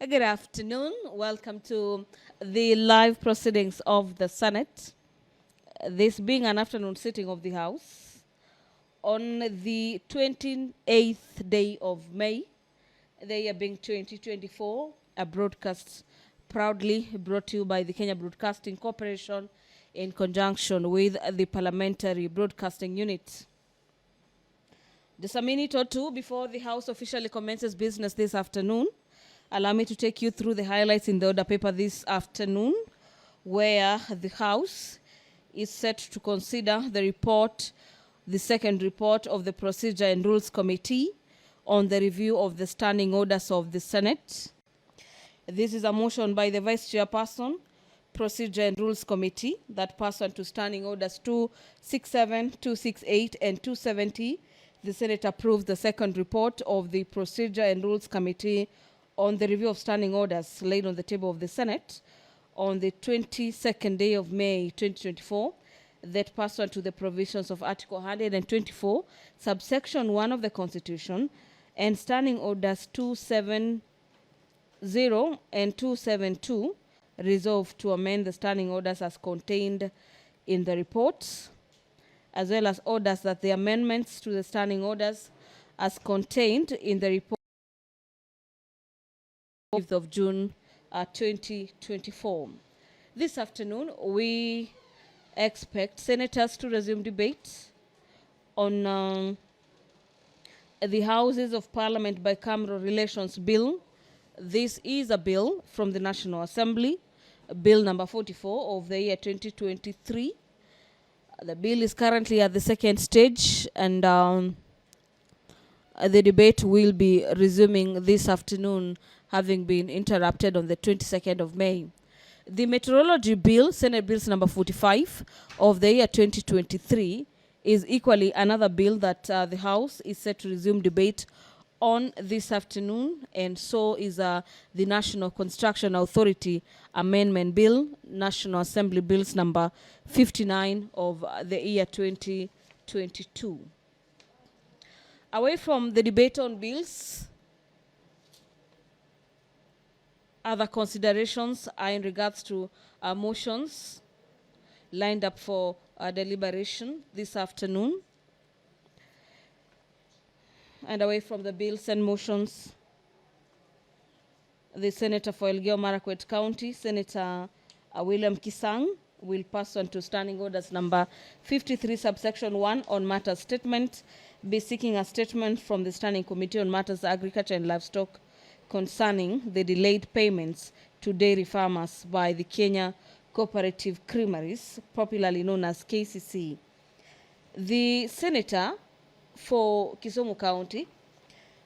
Good afternoon. Welcome to the live proceedings of the Senate. This being an afternoon sitting of the House on the 28th day of May, the year being 2024, a broadcast proudly brought to you by the Kenya Broadcasting Corporation in conjunction with the Parliamentary Broadcasting Unit. Just a minute or two before the House officially commences business this afternoon, allow me to take you through the highlights in the order paper this afternoon, where the House is set to consider the second report of the Procedure and Rules Committee on the review of the standing orders of the Senate. This is a motion by the Vice Chairperson, Procedure and Rules Committee, that pursuant to standing orders 267, 268, and 270, the Senate approves the second report of the Procedure and Rules Committee on the review of standing orders laid on the table of the Senate on the 22nd day of May 2024, that pursuant to the provisions of Article 124, subsection 1 of the Constitution, and standing orders 270 and 272, resolved to amend the standing orders as contained in the reports, as well as orders that the amendments to the standing orders as contained in the report of June 2024. This afternoon, we expect senators to resume debate on the Houses of Parliament Bicameral Relations Bill. This is a bill from the National Assembly, Bill number 44 of the year 2023. The bill is currently at the second stage, and the debate will be resuming this afternoon, having been interrupted on the 22nd of May. The Meteorology Bill, Senate Bills number 45 of the year 2023, is equally another bill that the House is set to resume debate on this afternoon, and so is the National Construction Authority Amendment Bill, National Assembly Bills number 59 of the year 2022. Away from the debate on bills, other considerations are in regards to motions lined up for deliberation this afternoon. And away from the bills and motions, the Senator for Elgeyo Marakwet County, Senator William Kisang, will pass on to standing orders number 53, subsection 1 on matters statement, be seeking a statement from the Standing Committee on Matters Agriculture and Livestock concerning the delayed payments to dairy farmers by the Kenya Cooperative Creameries, popularly known as KCC. The Senator for Kisumu County,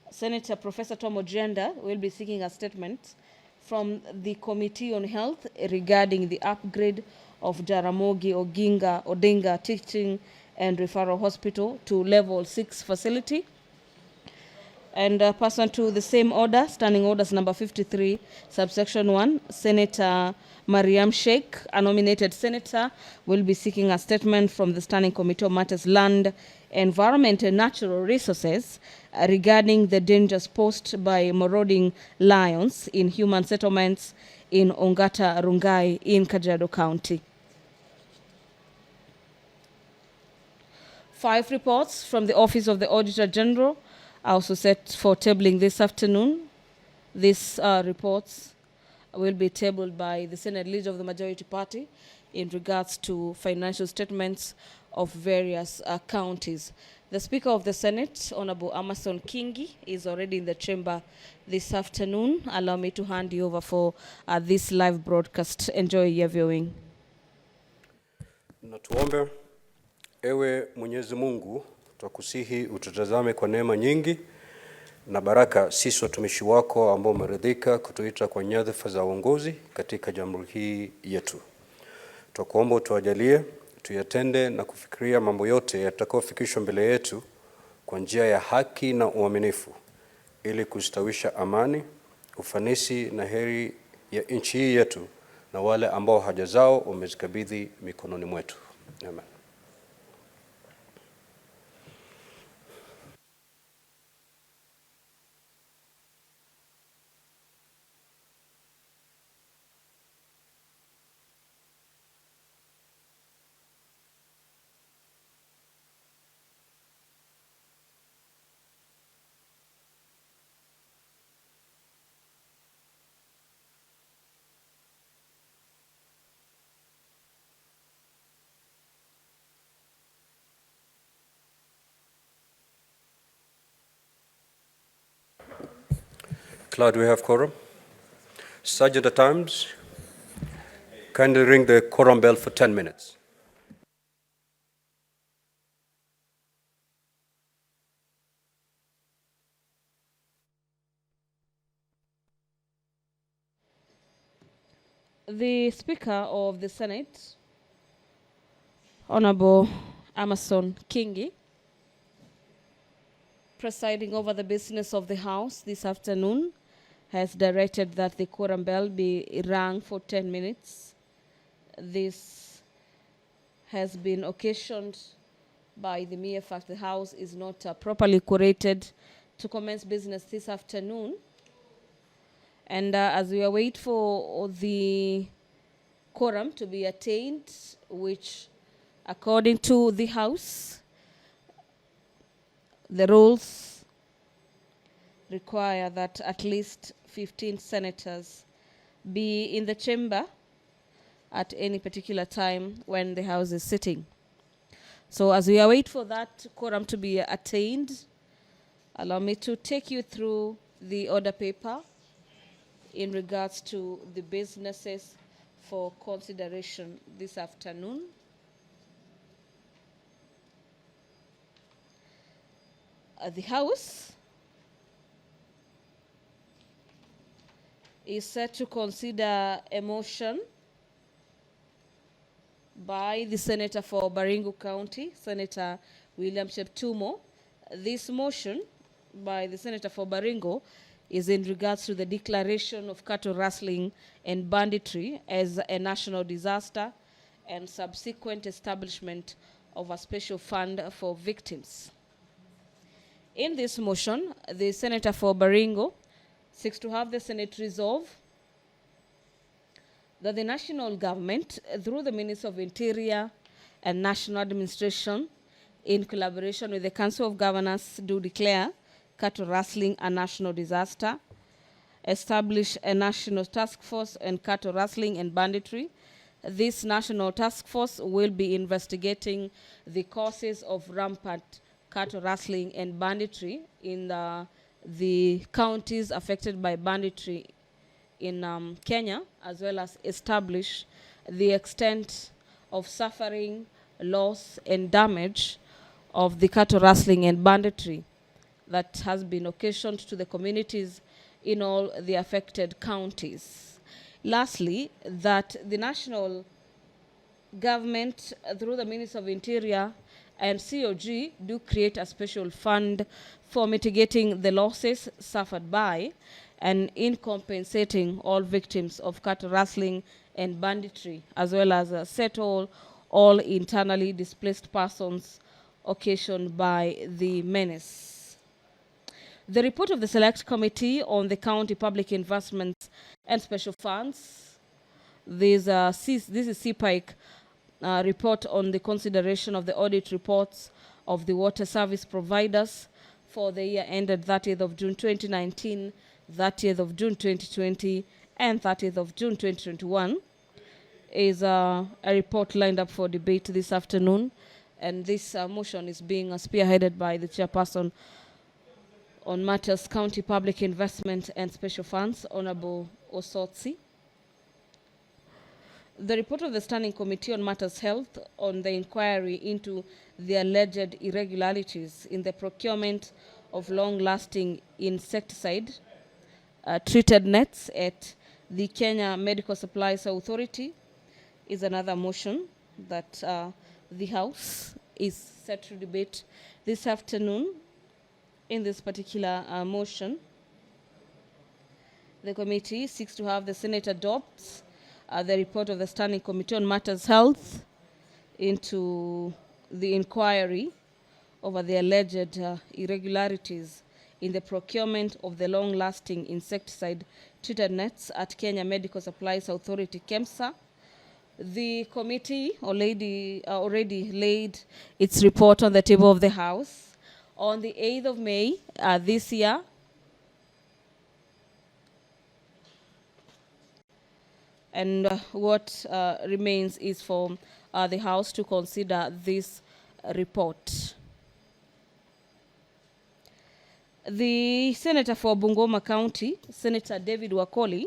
Senator Professor Tom Ojenda, will be seeking a statement from the Committee on Health regarding the upgrade of Jaramogi Odinga Teaching and Referral Hospital to Level 6 facility. And pursuant to the same order, standing orders number 53, subsection 1, Senator Mariam Sheikh, a nominated senator, will be seeking a statement from the Standing Committee on Matters Land, Environment and Natural Resources regarding the dangers posed by marauding lions in human settlements in Ongata Rungai in Kajiado County. 5 reports from the Office of the Auditor General are also set for tabling this afternoon. These reports will be tabled by the Senate Leader of the Majority Party in regards to financial statements of various counties. The Speaker of the Senate, Honorable Amason Kingi, is already in the chamber this afternoon. Allow me to hand you over for this live broadcast. Enjoy your viewing. Na tuombe. Ewe Mwenyezi Mungu, twakusihi ututazame kwa neema nyingi na baraka sisi watumishi wako ambao umeridhika kutuita kwa nyadhifa za uongozi katika jamhuri hii yetu. Twakuomba utujalie tuyatende na kufikiria mambo yote yatakayofikishwa mbele yetu kwa njia ya haki na uaminifu, ili kustawisha amani, ufanisi na heri ya nchi hii yetu na wale ambao haja zao umezikabidhi mikononi mwetu. Amen. Declared we have quorum. Sergeant at Arms, kindly ring the quorum bell for 10 minutes. The Speaker of the Senate, Honorable Amason Kingi, presiding over the business of the House this afternoon, has directed that the quorum bell be rung for 10 minutes. This has been occasioned by the mere fact the House is not properly quorated to commence business this afternoon. And as we await for the quorum to be attained, which according to the House, the rules require that at least 15 senators be in the chamber at any particular time when the House is sitting. So as we await for that quorum to be attained, allow me to take you through the order paper in regards to the businesses for consideration this afternoon. The House is set to consider a motion by the Senator for Baringo County, Senator William Cheptumo. This motion by the Senator for Baringo is in regards to the declaration of cattle rustling and banditry as a national disaster and subsequent establishment of a special fund for victims. In this motion, the Senator for Baringo seeks to have the Senate resolve that the national government, through the Ministry of Interior and National Administration, in collaboration with the Council of Governors, do declare cattle rustling a national disaster, establish a national task force on cattle rustling and banditry. This national task force will be investigating the causes of rampant cattle rustling and banditry in the counties affected by banditry in Kenya, as well as establish the extent of suffering, loss, and damage of the cattle rustling and banditry that has been occasioned to the communities in all the affected counties. Lastly, that the national government, through the Ministry of Interior and COG, do create a special fund for mitigating the losses suffered by and in compensating all victims of cattle rustling and banditry, as well as settle all internally displaced persons occasioned by the menace. The report of the Select Committee on the County Public Investments and Special Funds. This is CPIC report on the consideration of the audit reports of the water service providers for the year ended 30th of June 2019, 30th of June 2020, and 30th of June 2021 is a report lined up for debate this afternoon. And this motion is being spearheaded by the chairperson on matters county public investment and special funds, Honorable Osotsi. The report of the Standing Committee on Matters Health on the inquiry into the alleged irregularities in the procurement of long-lasting insecticide treated nets at the Kenya Medical Supplies Authority is another motion that the House is set to debate this afternoon. In this particular motion, the committee seeks to have the Senate adopt the report of the Standing Committee on Matters Health into the inquiry over the alleged irregularities in the procurement of the long-lasting insecticide-treated nets at Kenya Medical Supplies Authority, KEMSA. The committee already laid its report on the table of the House on the 8th of May this year. And what remains is for the House to consider this report. The Senator for Bungoma County, Senator David Wakoli,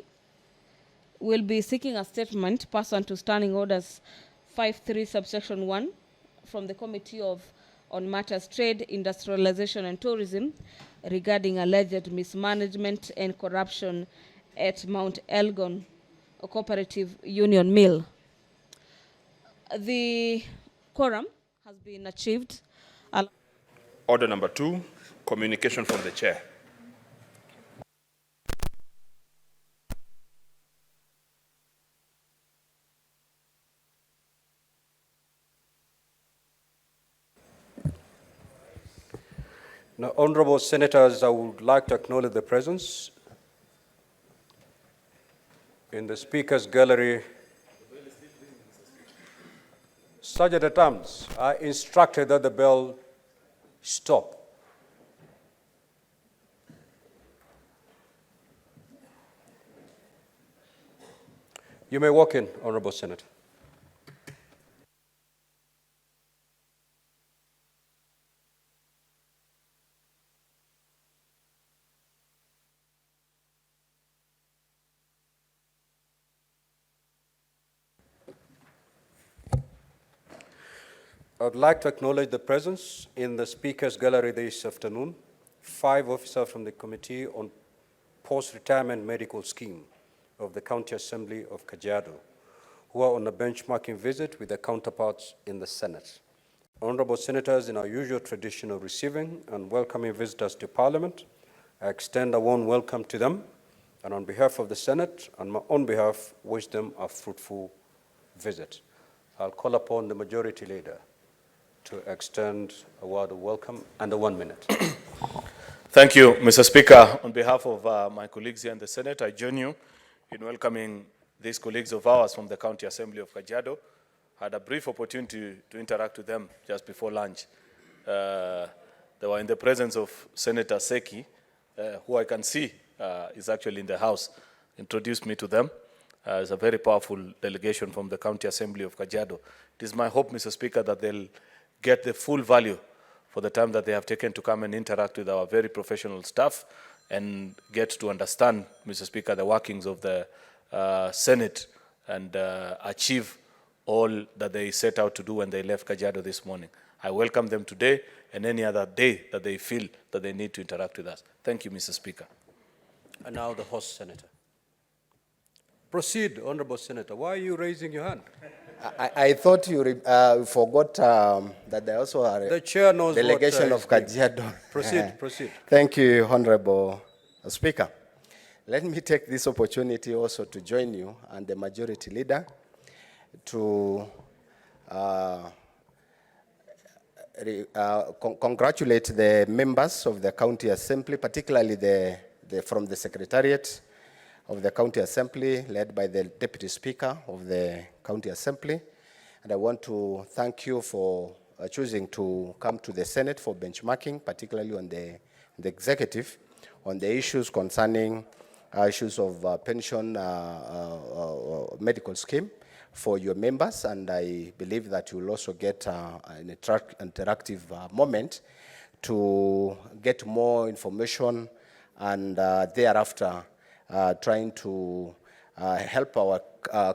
will be seeking a statement pursuant to Standing Orders 53 subsection 1 from the Committee on Matters Trade, Industrialization and Tourism regarding alleged mismanagement and corruption at Mount Elgon Cooperative Union Mill. The quorum has been achieved. Order number 2, communication from the chair. Now, honorable senators, I would like to acknowledge the presence in the speaker's gallery. Sergeant at Arms, I instructed that the bell stop. You may walk in, honorable senator. I would like to acknowledge the presence in the speaker's gallery this afternoon, 5 officers from the Committee on Post-Retirement Medical Scheme of the County Assembly of Kajiado, who are on a benchmarking visit with their counterparts in the Senate. Honorable senators, in our usual tradition of receiving and welcoming visitors to Parliament, I extend a warm welcome to them, and on behalf of the Senate and my own behalf, wish them a fruitful visit. I'll call upon the Majority Leader to extend a word of welcome and 1 minute. Thank you, Mr. Speaker. On behalf of my colleagues here in the Senate, I join you in welcoming these colleagues of ours from the County Assembly of Kajiado. I had a brief opportunity to interact with them just before lunch. They were in the presence of Senator Seki, who I can see is actually in the House, introduced me to them. It's a very powerful delegation from the County Assembly of Kajiado. It is my hope, Mr. Speaker, that they'll get the full value for the time that they have taken to come and interact with our very professional staff and get to understand, Mr. Speaker, the workings of the Senate and achieve all that they set out to do when they left Kajiado this morning. I welcome them today and any other day that they feel that they need to interact with us. Thank you, Mr. Speaker. And now the host senator. Proceed, honorable senator. Why are you raising your hand? I thought you forgot that there also are the chair knows delegation of Kajiado. Proceed, proceed. Thank you, Honorable Speaker. Let me take this opportunity also to join you and the Majority Leader to congratulate the members of the County Assembly, particularly from the Secretariat of the County Assembly, led by the Deputy Speaker of the County Assembly. And I want to thank you for choosing to come to the Senate for benchmarking, particularly on the executive, on the issues concerning issues of pension medical scheme for your members. And I believe that you will also get an interactive moment to get more information and thereafter trying to help our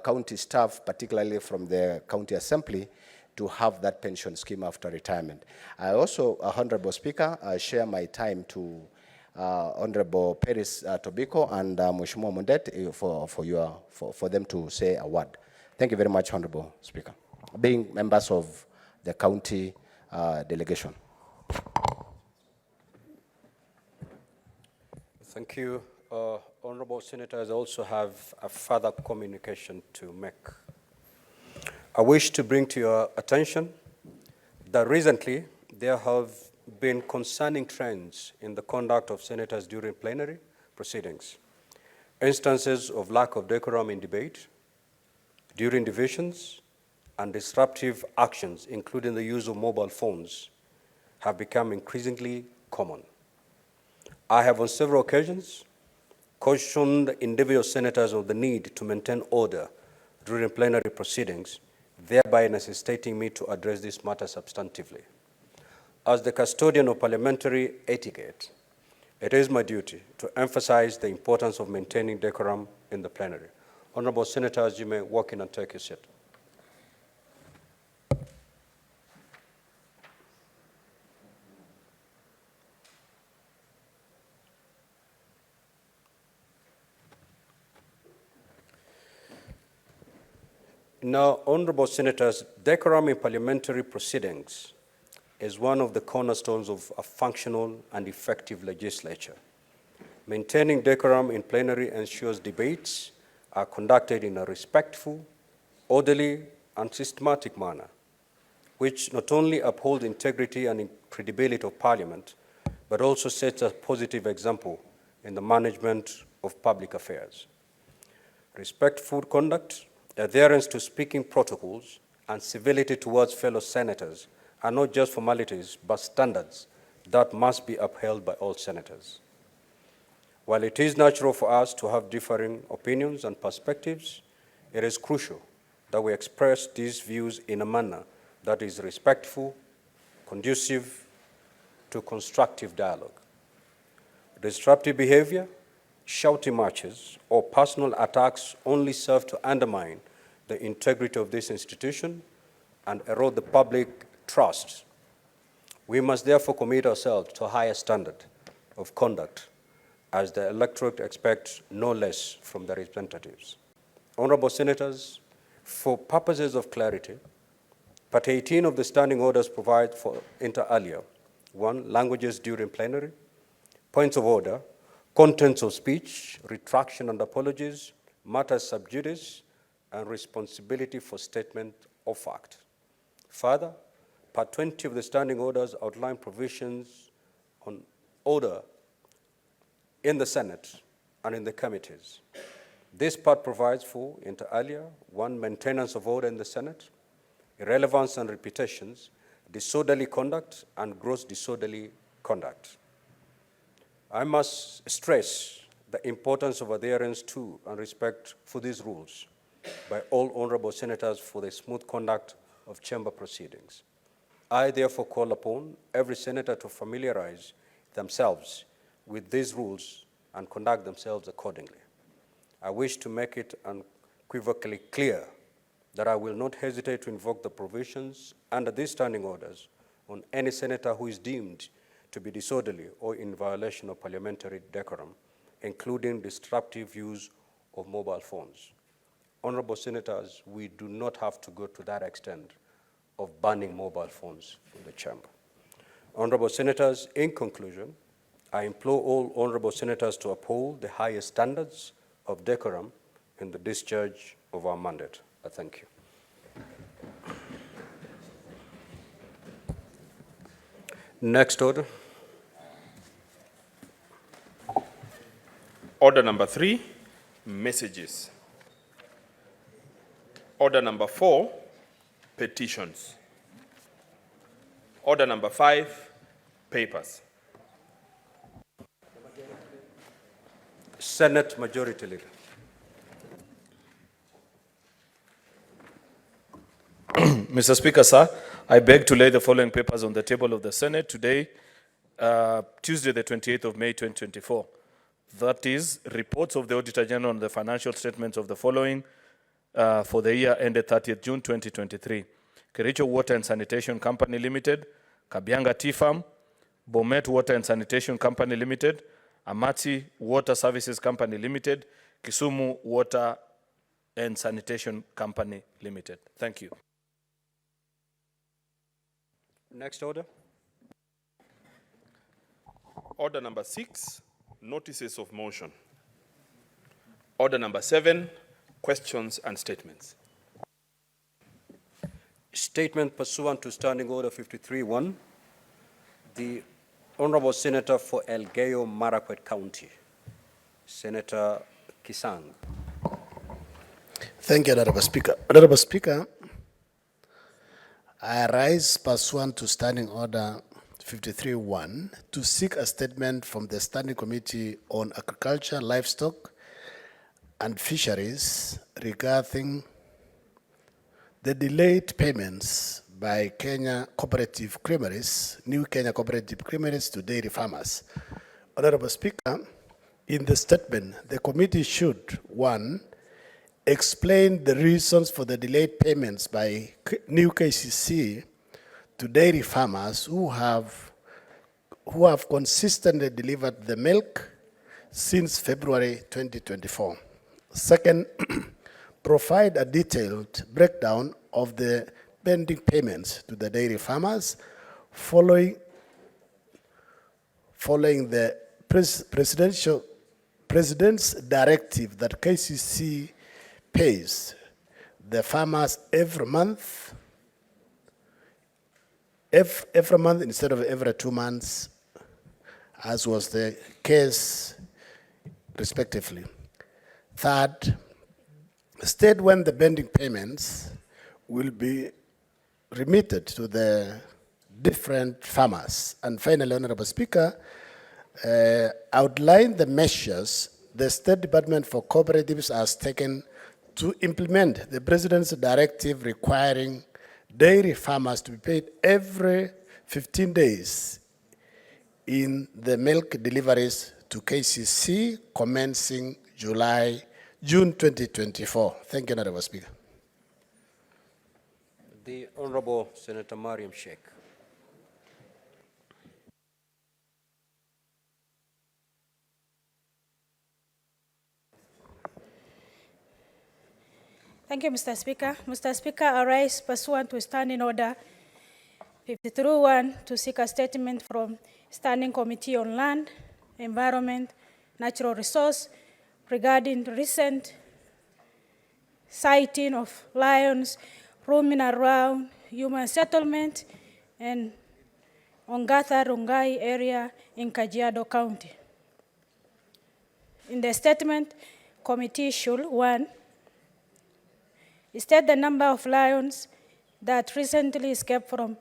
county staff, particularly from the County Assembly, to have that pension scheme after retirement. I also, Honorable Speaker, share my time to Honorable Peris Tobiko and Mheshimiwa Mundet for them to say a word. Thank you very much, Honorable Speaker, being members of the county delegation. Thank you. Honorable Senators, I also have a further communication to make. I wish to bring to your attention that recently there have been concerning trends in the conduct of senators during plenary proceedings. Instances of lack of decorum in debate, during divisions, and disruptive actions, including the use of mobile phones, have become increasingly common. I have on several occasions cautioned individual senators of the need to maintain order during plenary proceedings, thereby necessitating me to address this matter substantively. As the custodian of parliamentary etiquette, it is my duty to emphasize the importance of maintaining decorum in the plenary. Honorable Senators, you may walk in and take your seat. Now, Honorable Senators, decorum in parliamentary proceedings is one of the cornerstones of a functional and effective legislature. Maintaining decorum in plenary ensures debates are conducted in a respectful, orderly, and systematic manner, which not only upholds integrity and credibility of Parliament, but also sets a positive example in the management of public affairs. Respectful conduct, adherence to speaking protocols, and civility towards fellow senators are not just formalities, but standards that must be upheld by all senators. While it is natural for us to have differing opinions and perspectives, it is crucial that we express these views in a manner that is respectful, conducive to constructive dialogue. Disruptive behavior, shouting matches, or personal attacks only serve to undermine the integrity of this institution and erode the public trust. We must therefore commit ourselves to a higher standard of conduct, as the electorate expects no less from the representatives. Honorable Senators, for purposes of clarity, Part 18 of the standing orders provide for inter alia: 1, languages during plenary; points of order, contents of speech, retraction and apologies, matters sub judice, and responsibility for statement of fact. Further, Part 20 of the standing orders outline provisions on order in the Senate and in the committees. This part provides for, inter alia, 1, maintenance of order in the Senate; irrelevance and repetitions, disorderly conduct, and gross disorderly conduct. I must stress the importance of adherence to and respect for these rules by all honorable senators for the smooth conduct of chamber proceedings. I therefore call upon every senator to familiarize themselves with these rules and conduct themselves accordingly. I wish to make it unequivocally clear that I will not hesitate to invoke the provisions under these standing orders on any senator who is deemed to be disorderly or in violation of parliamentary decorum, including disruptive use of mobile phones. Honorable Senators, we do not have to go to that extent of banning mobile phones in the chamber. Honorable Senators, in conclusion, I implore all honorable senators to uphold the highest standards of decorum in the discharge of our mandate. I thank you. Next order. Order number 3, messages. Order number 4, petitions. Order number 5, papers. Senate Majority Leader. Mr. Speaker, sir, I beg to lay the following papers on the table of the Senate today, Tuesday, the 28th of May, 2024. That is, reports of the Auditor General on the financial statements of the following for the year ended 30th June 2023. Kericho Water and Sanitation Company Limited, Kabianga Tea Farm, Bomet Water and Sanitation Company Limited, Amati Water Services Company Limited, Kisumu Water and Sanitation Company Limited. Thank you. Next order. Order number 6, notices of motion. Order number 7, questions and statements. Statement pursuant to Standing Order 53-1. The Honorable Senator for Elgeyo Marakwet County, Senator Kisang. Thank you, Honorable Speaker. Honorable Speaker, I rise pursuant to Standing Order 53-1 to seek a statement from the Standing Committee on Agriculture, Livestock, and Fisheries regarding the delayed payments by Kenya Cooperative Creameries, New Kenya Cooperative Creameries to dairy farmers Honorable Speaker, in the statement, the committee should, 1, explain the reasons for the delayed payments by new KCC to dairy farmers who have consistently delivered the milk since February 2024. Second, provide a detailed breakdown of the pending payments to the dairy farmers following the President's directive that KCC pays the farmers every month instead of every 2 months, as was the case respectively. Third, state when the pending payments will be remitted to the different farmers. And finally, Honorable Speaker, outline the measures the State Department for Cooperatives has taken to implement the President's directive requiring dairy farmers to be paid every 15 days in the milk deliveries to KCC commencing June 2024. Thank you, Honorable Speaker. The Honorable Senator Mariam Sheikh. Thank you, Mr. Speaker. Mr. Speaker, I rise pursuant to Standing Order 53-1 to seek a statement from Standing Committee on Land, Environment, Natural Resource regarding recent sighting of lions roaming around human settlement and Ongata Rongai area in Kajiado County. In the statement, committee should, 1, state the number of lions that recently escaped from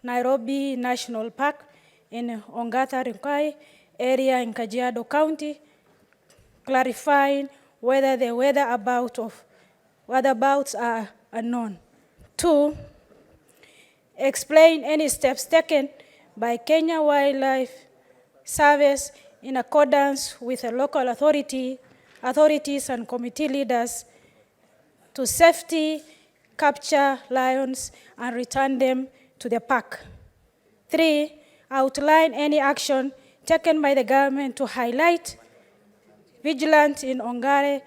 Nairobi National Park in Ongata Rongai area in Kajiado County, clarifying whether the whereabouts are unknown. 2, explain any steps taken by Kenya Wildlife Service in accordance with the local authorities and committee leaders to safety capture lions and return them to the park. 3, outline any action taken by the government to highlight vigilance in Ongata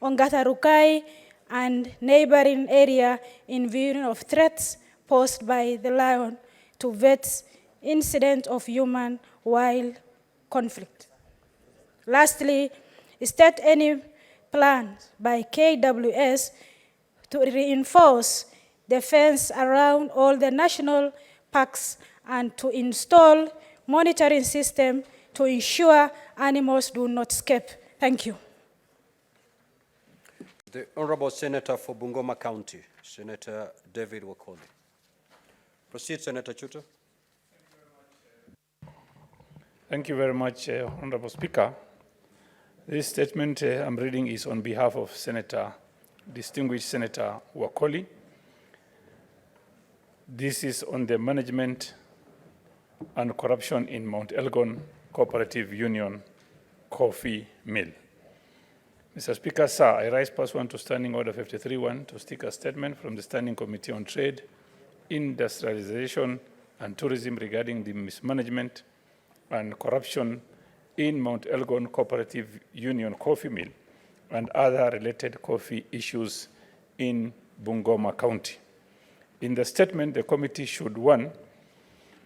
Rongai and neighboring area in view of threats posed by the lion to vet incident of human-wild conflict. Lastly, state any plans by KWS to reinforce the fence around all the national parks and to install monitoring system to ensure animals do not escape. Thank you. The Honorable Senator for Bungoma County, Senator David Wakoli. Proceed, Senator Chuto. Thank you very much, Honorable Speaker. This statement I'm reading is on behalf of Distinguished Senator Wakoli. This is on the management and corruption in Mount Elgon Cooperative Union Coffee Mill. Mr. Speaker, sir, I rise pursuant to Standing Order 53-1 to seek a statement from the Standing Committee on Trade, Industrialization and Tourism regarding the mismanagement and corruption in Mount Elgon Cooperative Union Coffee Mill and other related coffee issues in Bungoma County. In the statement, the committee should, 1,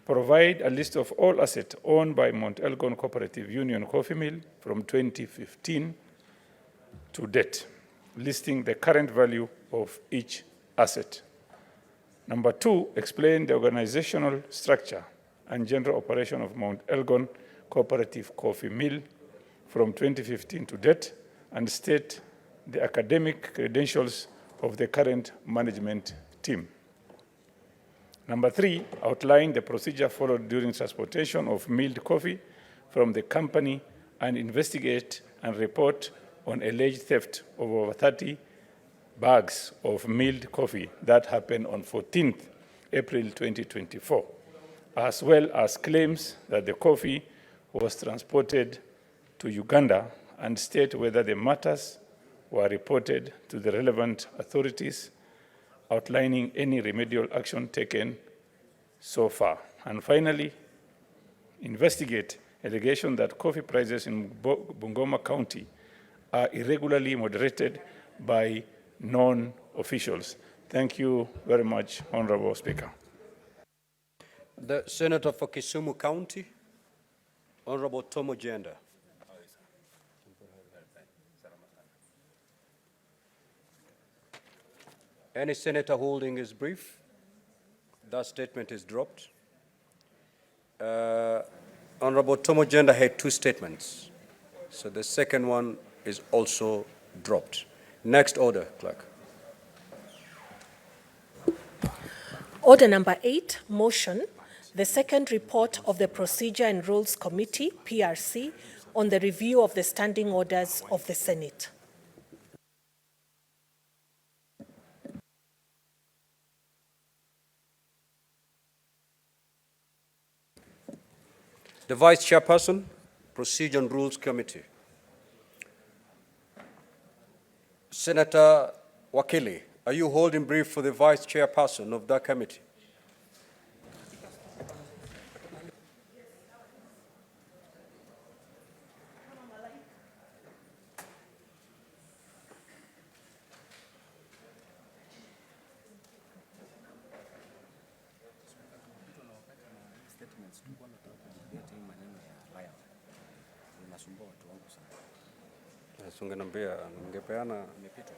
provide a list of all assets owned by Mount Elgon Cooperative Union Coffee Mill from 2015 to date, listing the current value of each asset. Number 2, explain the organizational structure and general operation of Mount Elgon Cooperative Coffee Mill from 2015 to date and state the academic credentials of the current management team. Number 3, outline the procedure followed during transportation of milled coffee from the company and investigate and report on alleged theft of over 30 bags of milled coffee that happened on 14th April 2024, as well as claims that the coffee was transported to Uganda and state whether the matters were reported to the relevant authorities, outlining any remedial action taken so far. And finally, investigate allegation that coffee prices in Bungoma County are irregularly moderated by non-officials. Thank you very much, Honorable Speaker. The Senator for Kisumu County, Honorable Tomo Jenda. Any senator holding his brief? That statement is dropped. Honorable Tomo Jenda had two statements, so the second one is also dropped. Next order, clerk. Order number 8, motion, the second report of the Procedure and Rules Committee, PRC, on the review of the standing orders of the Senate. The Vice Chairperson, Procedure and Rules Committee. Senator Wakili, are you holding brief for the Vice Chairperson of that committee? Ungeniambia ningepeana nipite.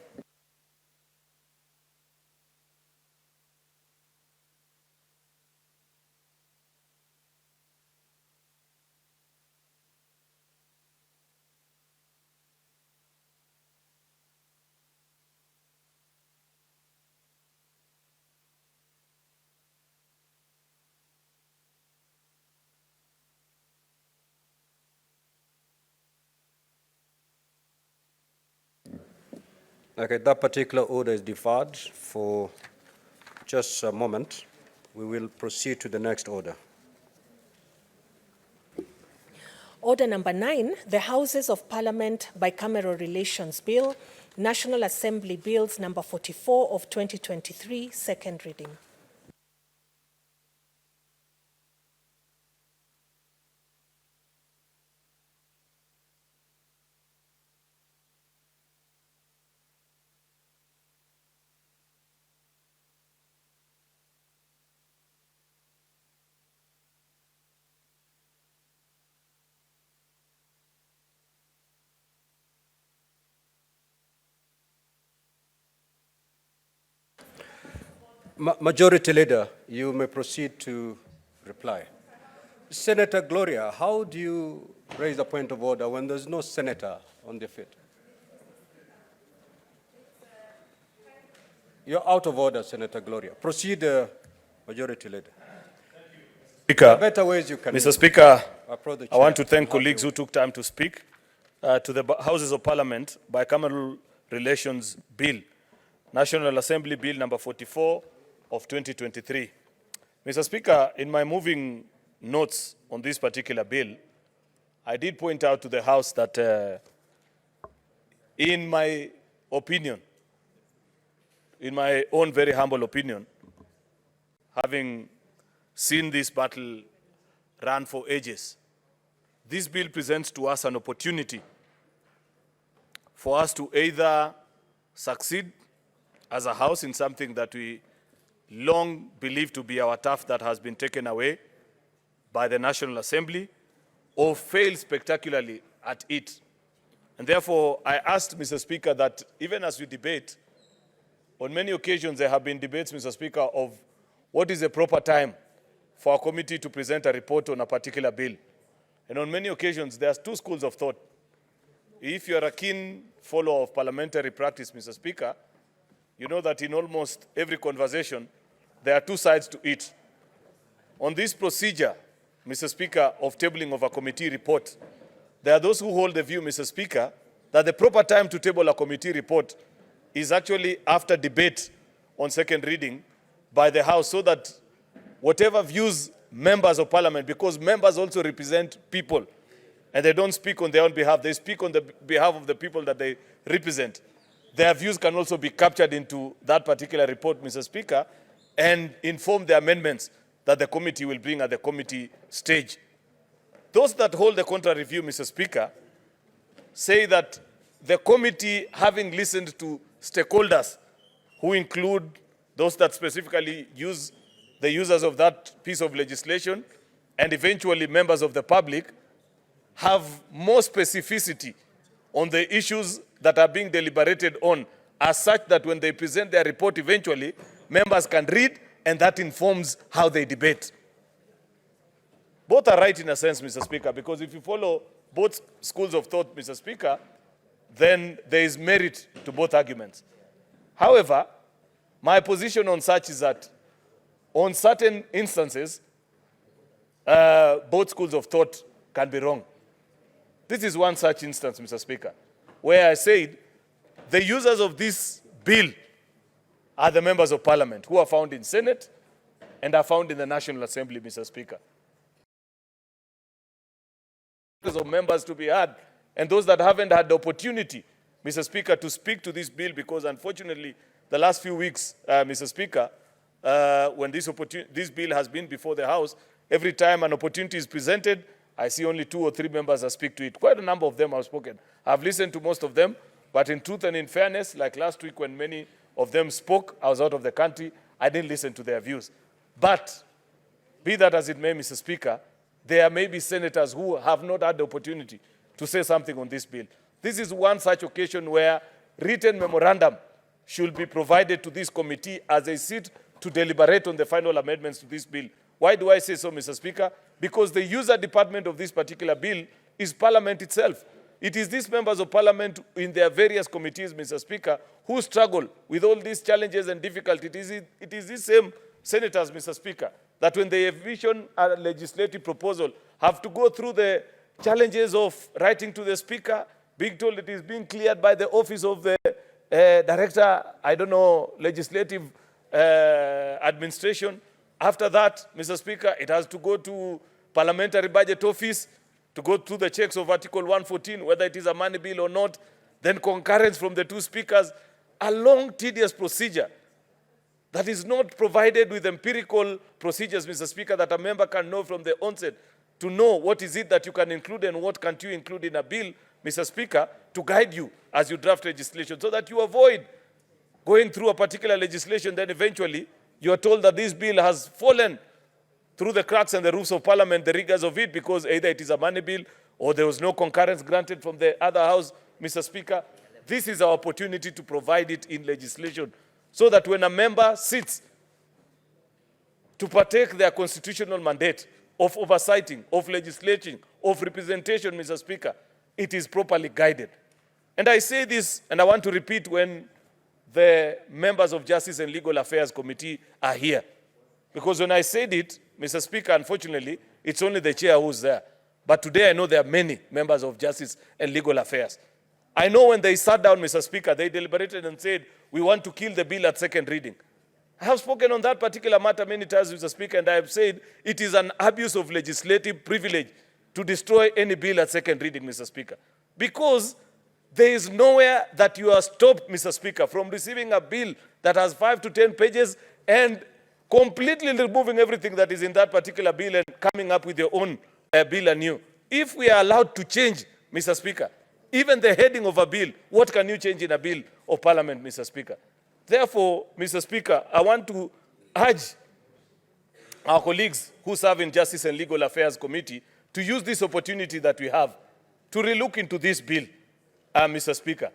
Okay, that particular order is deferred for just a moment. We will proceed to the next order. Order number 9, the Houses of Parliament Bicameral Relations Bill, National Assembly Bills number 44 of 2023, second reading. Majority Leader, you may proceed to reply. Senator Gloria, how do you raise a point of order when there's no senator on the field? You're out of order, Senator Gloria. Proceed, Majority Leader. Speaker, Better ways you can Mr. Speaker, approach the I want chair. to thank colleagues who took time to speak to the Houses of Parliament Bicameral Relations Bill, National Assembly Bill number 44 of 2023. Mr. Speaker, in my moving notes on this particular bill, I did point out to the House that in my opinion, in my own very humble opinion, having seen this battle run for ages, this bill presents to us an opportunity for us to either succeed as a House in something that we long believed to be our turf that has been taken away by the National Assembly, or fail spectacularly at it. And therefore, I asked, Mr. Speaker, that even as we debate, on many occasions there have been debates, Mr. Speaker, of what is the proper time for a committee to present a report on a particular bill. And on many occasions, there's two schools of thought. If you're a keen follower of parliamentary practice, Mr. Speaker, you know that in almost every conversation, there are two sides to it. On this procedure, Mr. Speaker, of tabling of a committee report, there are those who hold the view, Mr. Speaker, that the proper time to table a committee report is actually after debate on second reading by the House, so that whatever views members of Parliament, because members also represent people, and they don't speak on their own behalf, they speak on the behalf of the people that they represent. Their views can also be captured into that particular report, Mr. Speaker, and inform the amendments that the committee will bring at the committee stage. Those that hold the contrary view, Mr. Speaker, say that the committee, having listened to stakeholders who include those that specifically use the users of that piece of legislation and eventually members of the public, have more specificity on the issues that are being deliberated on, as such that when they present their report eventually, members can read and that informs how they debate. Both are right in a sense, Mr. Speaker, because if you follow both schools of thought, Mr. Speaker, then there is merit to both arguments. However, my position on such is that on certain instances, both schools of thought can be wrong. This is one such instance, Mr. Speaker, where I said the users of this bill are the members of parliament who are found in Senate and are found in the National Assembly, Mr. Speaker. Of members to be heard, and those that haven't had the opportunity, Mr. Speaker, to speak to this bill, because unfortunately, the last few weeks, Mr. Speaker, when this bill has been before the House, every time an opportunity is presented, I see only 2 or 3 members that speak to it. Quite a number of them have spoken. I've listened to most of them, but in truth and in fairness, like last week when many of them spoke, I was out of the country, I didn't listen to their views. But, be that as it may, Mr. Speaker, there may be senators who have not had the opportunity to say something on this bill. This is one such occasion where written memorandum should be provided to this committee as they sit to deliberate on the final amendments to this bill. Why do I say so, Mr. Speaker? Because the user department of this particular bill is Parliament itself. It is these members of Parliament in their various committees, Mr. Speaker, who struggle with all these challenges and difficulties. It is these same senators, Mr. Speaker, that when they envision a legislative proposal, have to go through the challenges of writing to the Speaker, being told it is being cleared by the office of the Director, legislative administration. After that, Mr. Speaker, it has to go to Parliamentary Budget Office to go through the checks of Article 114, whether it is a money bill or not, then concurrence from the 2 speakers, a long, tedious procedure that is not provided with empirical procedures, Mr. Speaker, that a member can know from the onset to know what is it that you can include and what can't you include in a bill, Mr. Speaker, to guide you as you draft legislation, so that you avoid going through a particular legislation, then eventually you are told that this bill has fallen through the cracks and the roofs of Parliament, the rigors of it, because either it is a money bill or there was no concurrence granted from the other house, Mr. Speaker. This is our opportunity to provide it in legislation, so that when a member sits to partake their constitutional mandate of oversighting, of legislating, of representation, Mr. Speaker, it is properly guided. And I say this, and I want to repeat when the members of Justice and Legal Affairs Committee are here. Because when I said it, Mr. Speaker, unfortunately, it's only the chair who's there. But today I know there are many members of Justice and Legal Affairs. I know when they sat down, Mr. Speaker, they deliberated and said, we want to kill the bill at second reading. I have spoken on that particular matter many times, Mr. Speaker, and I have said it is an abuse of legislative privilege to destroy any bill at second reading, Mr. Speaker. Because there is nowhere that you are stopped, Mr. Speaker, from receiving a bill that has 5 to 10 pages and completely removing everything that is in that particular bill and coming up with your own bill anew. If we are allowed to change, Mr. Speaker, even the heading of a bill, what can you change in a bill of Parliament, Mr. Speaker? Therefore, Mr. Speaker, I want to urge our colleagues who serve in Justice and Legal Affairs Committee to use this opportunity that we have to relook into this bill, Mr. Speaker.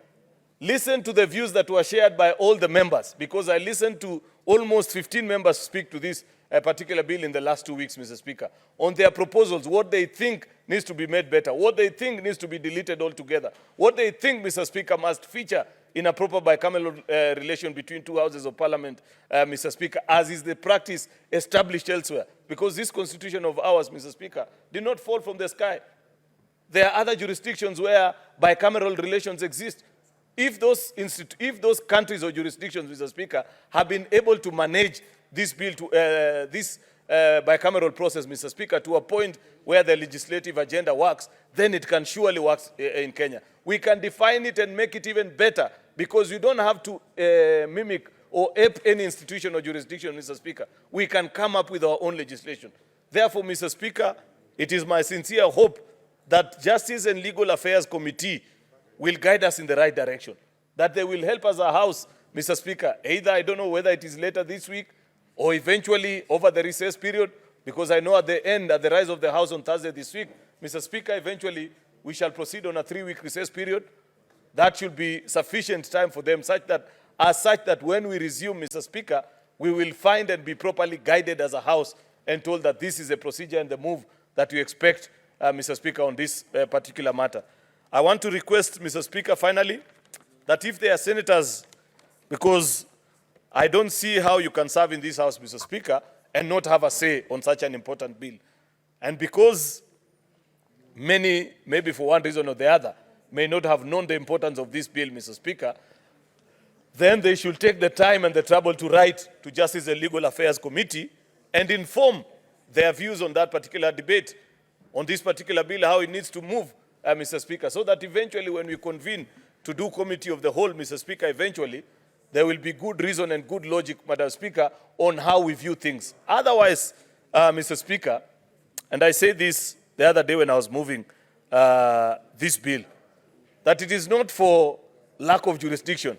Listen to the views that were shared by all the members, because I listened to almost 15 members speak to this particular bill in the last 2 weeks, Mr. Speaker, on their proposals, what they think needs to be made better, what they think needs to be deleted altogether, what they think, Mr. Speaker, must feature in a proper bicameral relation between 2 houses of Parliament, Mr. Speaker, as is the practice established elsewhere. Because this constitution of ours, Mr. Speaker, did not fall from the sky. There are other jurisdictions where bicameral relations exist. If those countries or jurisdictions, Mr. Speaker, have been able to manage this bill, bicameral process, Mr. Speaker, to a point where the legislative agenda works, then it can surely work in Kenya. We can define it and make it even better, because you don't have to mimic or ape any institution or jurisdiction, Mr. Speaker. We can come up with our own legislation. Therefore, Mr. Speaker, it is my sincere hope that Justice and Legal Affairs Committee will guide us in the right direction, that they will help us a house, Mr. Speaker, either I don't know whether it is later this week or eventually over the recess period, because I know at the end, at the rise of the House on Thursday this week, Mr. Speaker, eventually we shall proceed on a 3-week recess period. That should be sufficient time for them, such that when we resume, Mr. Speaker, we will find and be properly guided as a House and told that this is a procedure and the move that we expect, Mr. Speaker, on this particular matter. I want to request, Mr. Speaker, finally, that if there are senators, because I don't see how you can serve in this House, Mr. Speaker, and not have a say on such an important bill. And because many, maybe for one reason or the other, may not have known the importance of this bill, Mr. Speaker, then they should take the time and the trouble to write to Justice and Legal Affairs Committee and inform their views on that particular debate, on this particular bill, how it needs to move, Mr. Speaker, so that eventually when we convene to do committee of the whole, Mr. Speaker, eventually there will be good reason and good logic, Madam Speaker, on how we view things. Otherwise, Mr. Speaker, and I said this the other day when I was moving this bill, that it is not for lack of jurisdiction,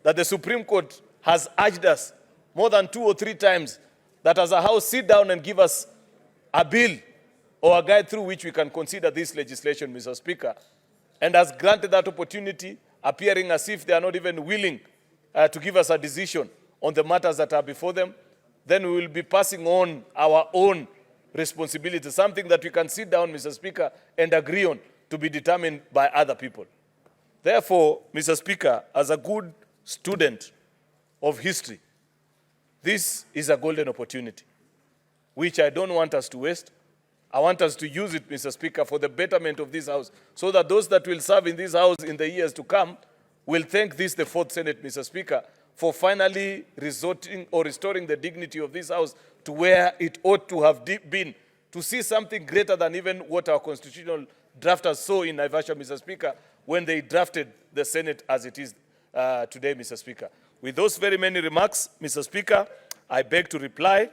that the Supreme Court has urged us more than 2 or 3 times that as a House sit down and give us a bill or a guide through which we can consider this legislation, Mr. Speaker, and has granted that opportunity, appearing as if they are not even willing to give us a decision on the matters that are before them. Then we will be passing on our own responsibility, something that we can sit down, Mr. Speaker, and agree on to be determined by other people. Therefore, Mr. Speaker, as a good student of history, this is a golden opportunity, which I don't want us to waste. I want us to use it, Mr. Speaker, for the betterment of this House, so that those that will serve in this House in the years to come will thank this, the 4th Senate, Mr. Speaker, for finally resorting or restoring the dignity of this House to where it ought to have been, to see something greater than even what our constitutional drafters saw in Naivasha, Mr. Speaker, when they drafted the Senate as it is today, Mr. Speaker. With those very many remarks, Mr. Speaker, I beg to reply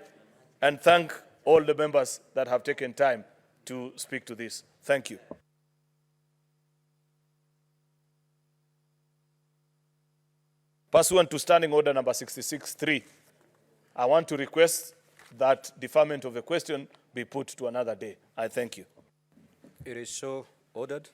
and thank all the members that have taken time to speak to this. Thank you. Pursuant to Standing Order number 66.3, I want to request that deferment of the question be put to another day. I thank you. It is so ordered.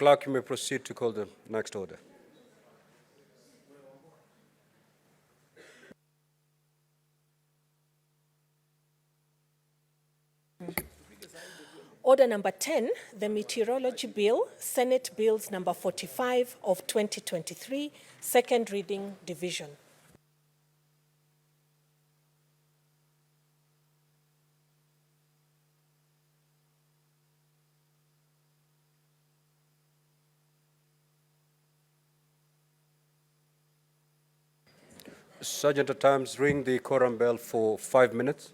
Clerk, you may proceed to call the next order. Order number 10, the Meteorology Bill, Senate Bills number 45 of 2023, second reading division. Sergeant at Arms, ring the quorum bell for 5 minutes.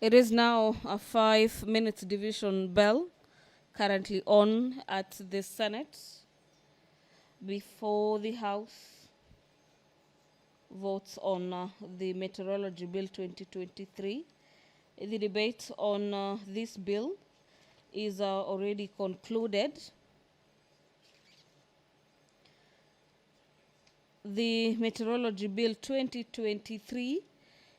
It is now a 5-minute division bell currently on at the Senate before the House votes on the Meteorology Bill 2023. The debate on this bill is already concluded. The Meteorology Bill 2023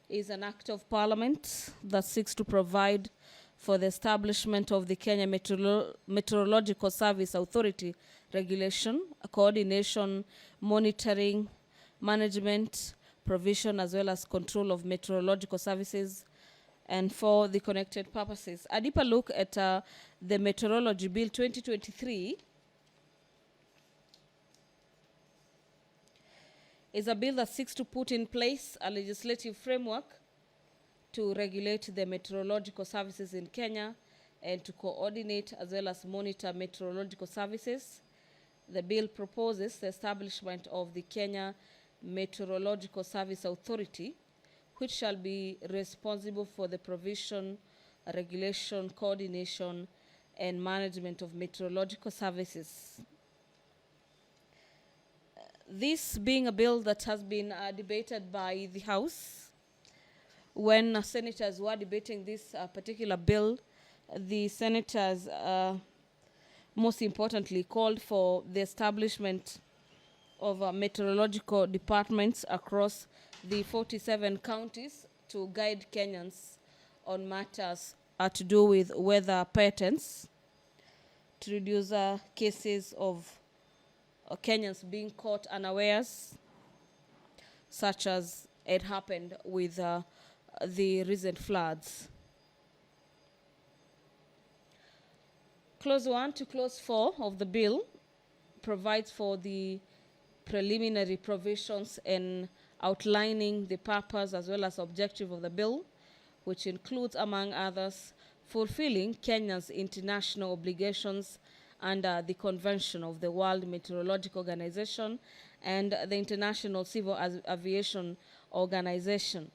is an act of parliament that seeks to provide for the establishment of the Kenya Meteorological Service Authority regulation, coordination, monitoring, management, provision, as well as control of meteorological services, and for the connected purposes. A deeper look at the Meteorology Bill 2023 is a bill that seeks to put in place a legislative framework to regulate the meteorological services in Kenya and to coordinate as well as monitor meteorological services. The bill proposes the establishment of the Kenya Meteorological Service Authority, which shall be responsible for the provision, regulation, coordination, and management of meteorological services. This being a bill that has been debated by the House. When senators were debating this particular bill, the senators most importantly called for the establishment of meteorological departments across the 47 counties to guide Kenyans on matters to do with weather patterns, to reduce cases of Kenyans being caught unawares, such as it happened with the recent floods. Clause 1 to Clause 4 of the bill provides for the preliminary provisions and outlining the purpose as well as objective of the bill, which includes, among others, fulfilling Kenya's international obligations under the Convention of the World Meteorological Organization and the International Civil Aviation Organization.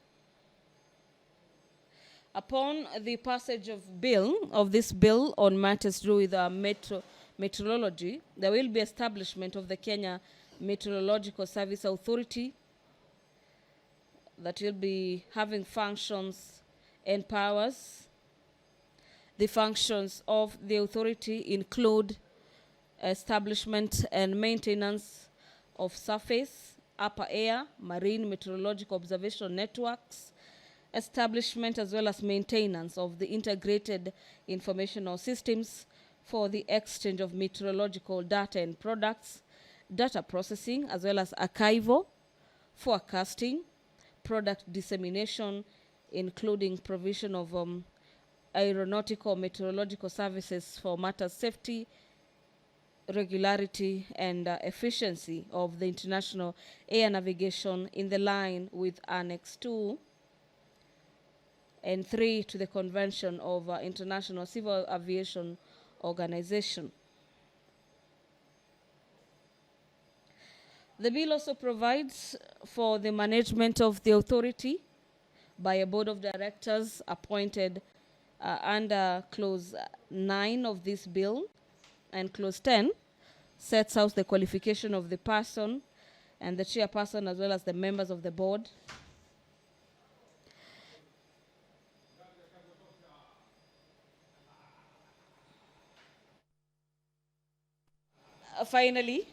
Upon the passage of this bill on matters to do with meteorology, there will be establishment of the Kenya Meteorological Service Authority that will be having functions and powers. The functions of the authority include establishment and maintenance of surface, upper air, marine meteorological observation networks, establishment as well as maintenance of the integrated informational systems for the exchange of meteorological data and products, data processing as well as archival, forecasting, product dissemination, including provision of aeronautical meteorological services for matters safety, regularity, and efficiency of the international air navigation in the line with Annex 2 and 3 to the Convention of International Civil Aviation organization. The bill also provides for the management of the authority by a board of directors appointed under Clause 9 of this bill, and Clause 10 sets out the qualification of the person and the chairperson as well as the members of the board. Finally,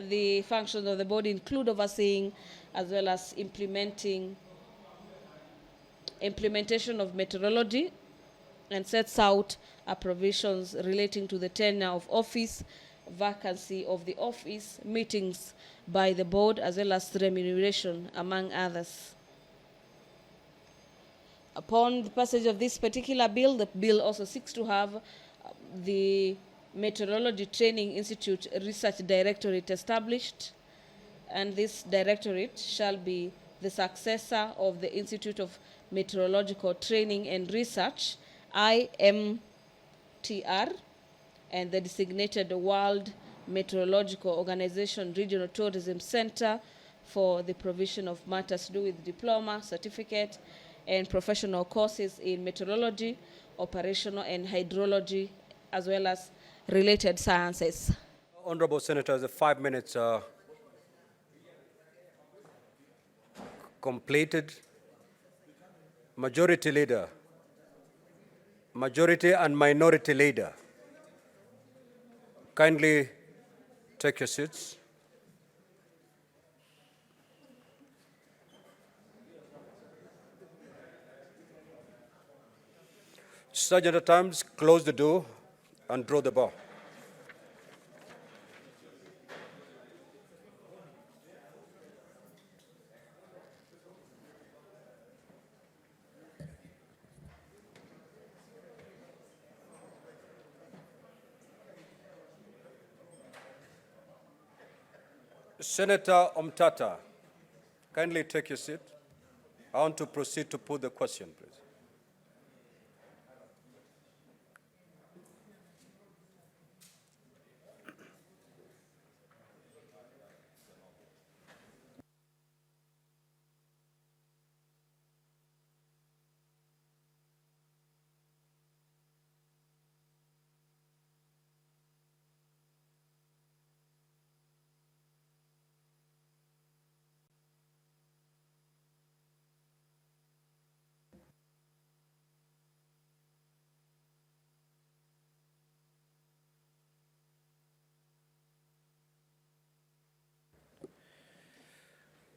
the functions of the board include overseeing as well as implementation of methodology, and sets out provisions relating to the tenure of office, vacancy of the office, meetings by the board, as well as remuneration, among others. Upon the passage of this particular bill, the bill also seeks to have the Meteorology Training Institute Research Directorate established, and this directorate shall be the successor of the Institute of Meteorological Training and Research, IMTR, and the designated World Meteorological Organization Regional Tourism Center for the provision of matters to do with diploma, certificate, and professional courses in meteorology, operational and hydrology, as well as related sciences. Honorable Senators, the 5 minutes are completed. Majority Leader, Majority and Minority Leader, kindly take your seats. Sergeant at Arms, close the door and draw the bar. Senator Omtata, kindly take your seat. I want to proceed to put the question, please.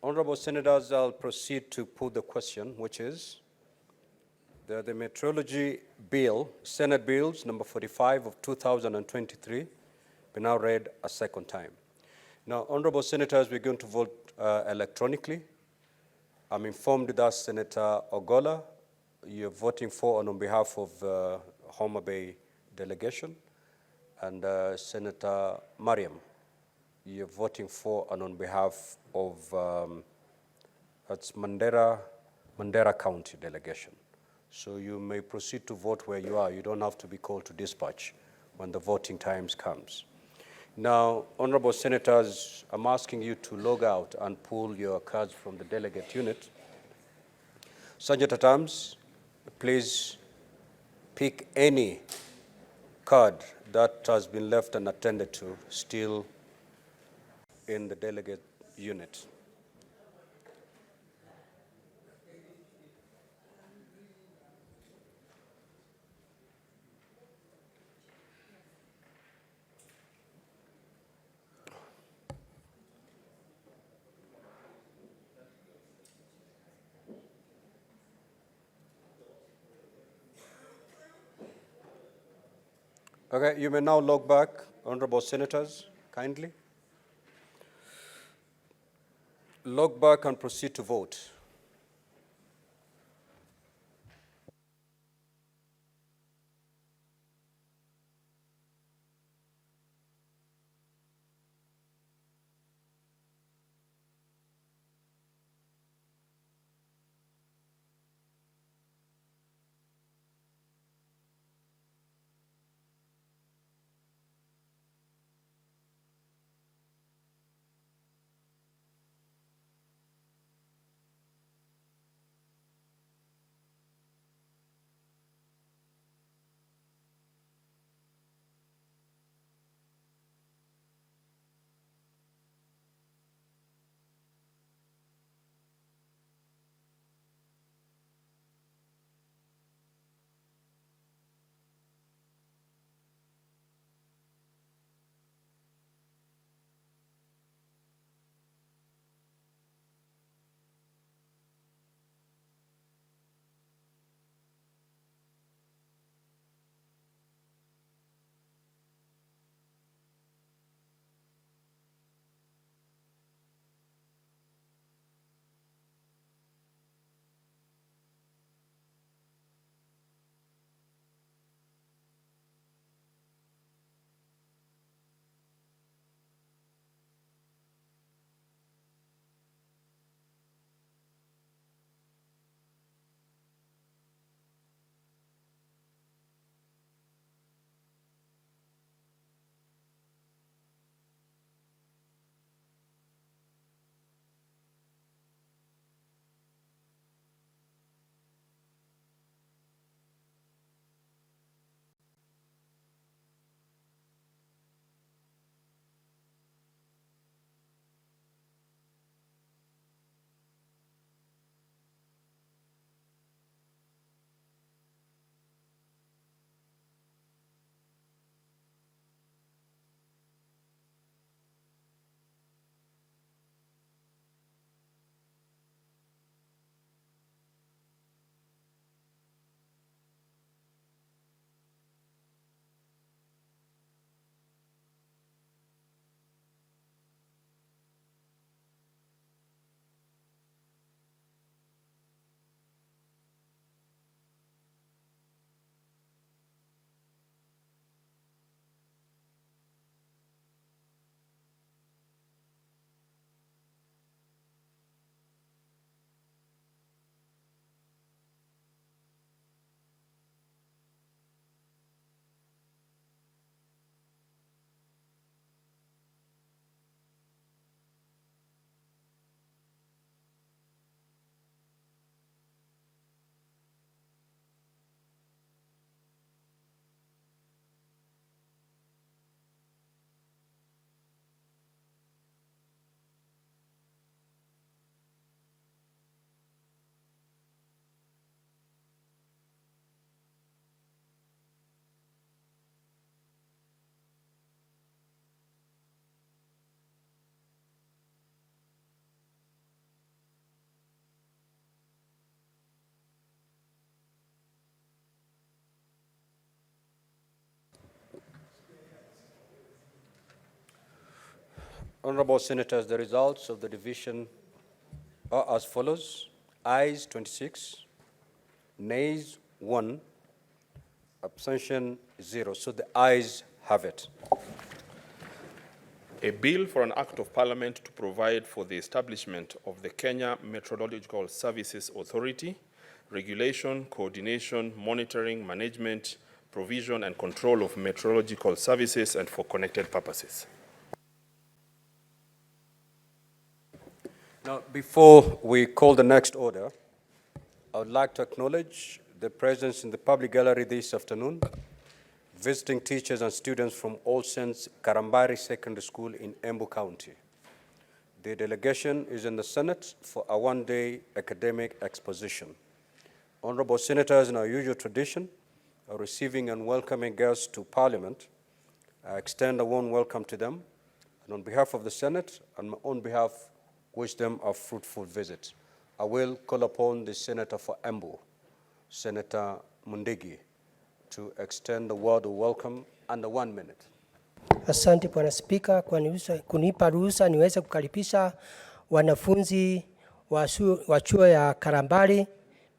Honorable Senators, I'll proceed to put the question, which is the Meteorology Bill, Senate Bills number 45 of 2023, be now read a second time. Now, Honorable Senators, we're going to vote electronically. I'm informed that Senator Ogola, you're voting for on behalf of Homa Bay delegation, and Senator Mariam, you're voting for and on behalf of that's Mandera County delegation. So you may proceed to vote where you are. You don't have to be called to dispatch when the voting times comes. Now, Honorable Senators, I'm asking you to log out and pull your cards from the delegate unit. Sergeant at Arms, please pick any card that has been left unattended to, still in the delegate unit. Okay, you may now log back, Honorable Senators, kindly. Log back and proceed to vote. Honorable Senators, the results of the division are as follows. Ayes 26, nays 1, abstention 0. So the ayes have it. A bill for an act of parliament to provide for the establishment of the Kenya Meteorological Services Authority, regulation, coordination, monitoring, management, provision, and control of meteorological services and for connected purposes. Now, before we call the next order, I would like to acknowledge the presence in the public gallery this afternoon, visiting teachers and students from All Saints Karambari Secondary School in Embu County. The delegation is in the Senate for a one-day academic exposition. Honorable Senators, in our usual tradition of receiving and welcoming guests to Parliament, I extend a warm welcome to them, and on behalf of the Senate and my own behalf, wish them a fruitful visit. I will call upon the Senator for Embu, Senator Mundigi, to extend the word of welcome under 1 minute. Asante Bwana Spika kwa kunipa ruhusa niweze kukaribisha wanafunzi wa chuo ya Karambari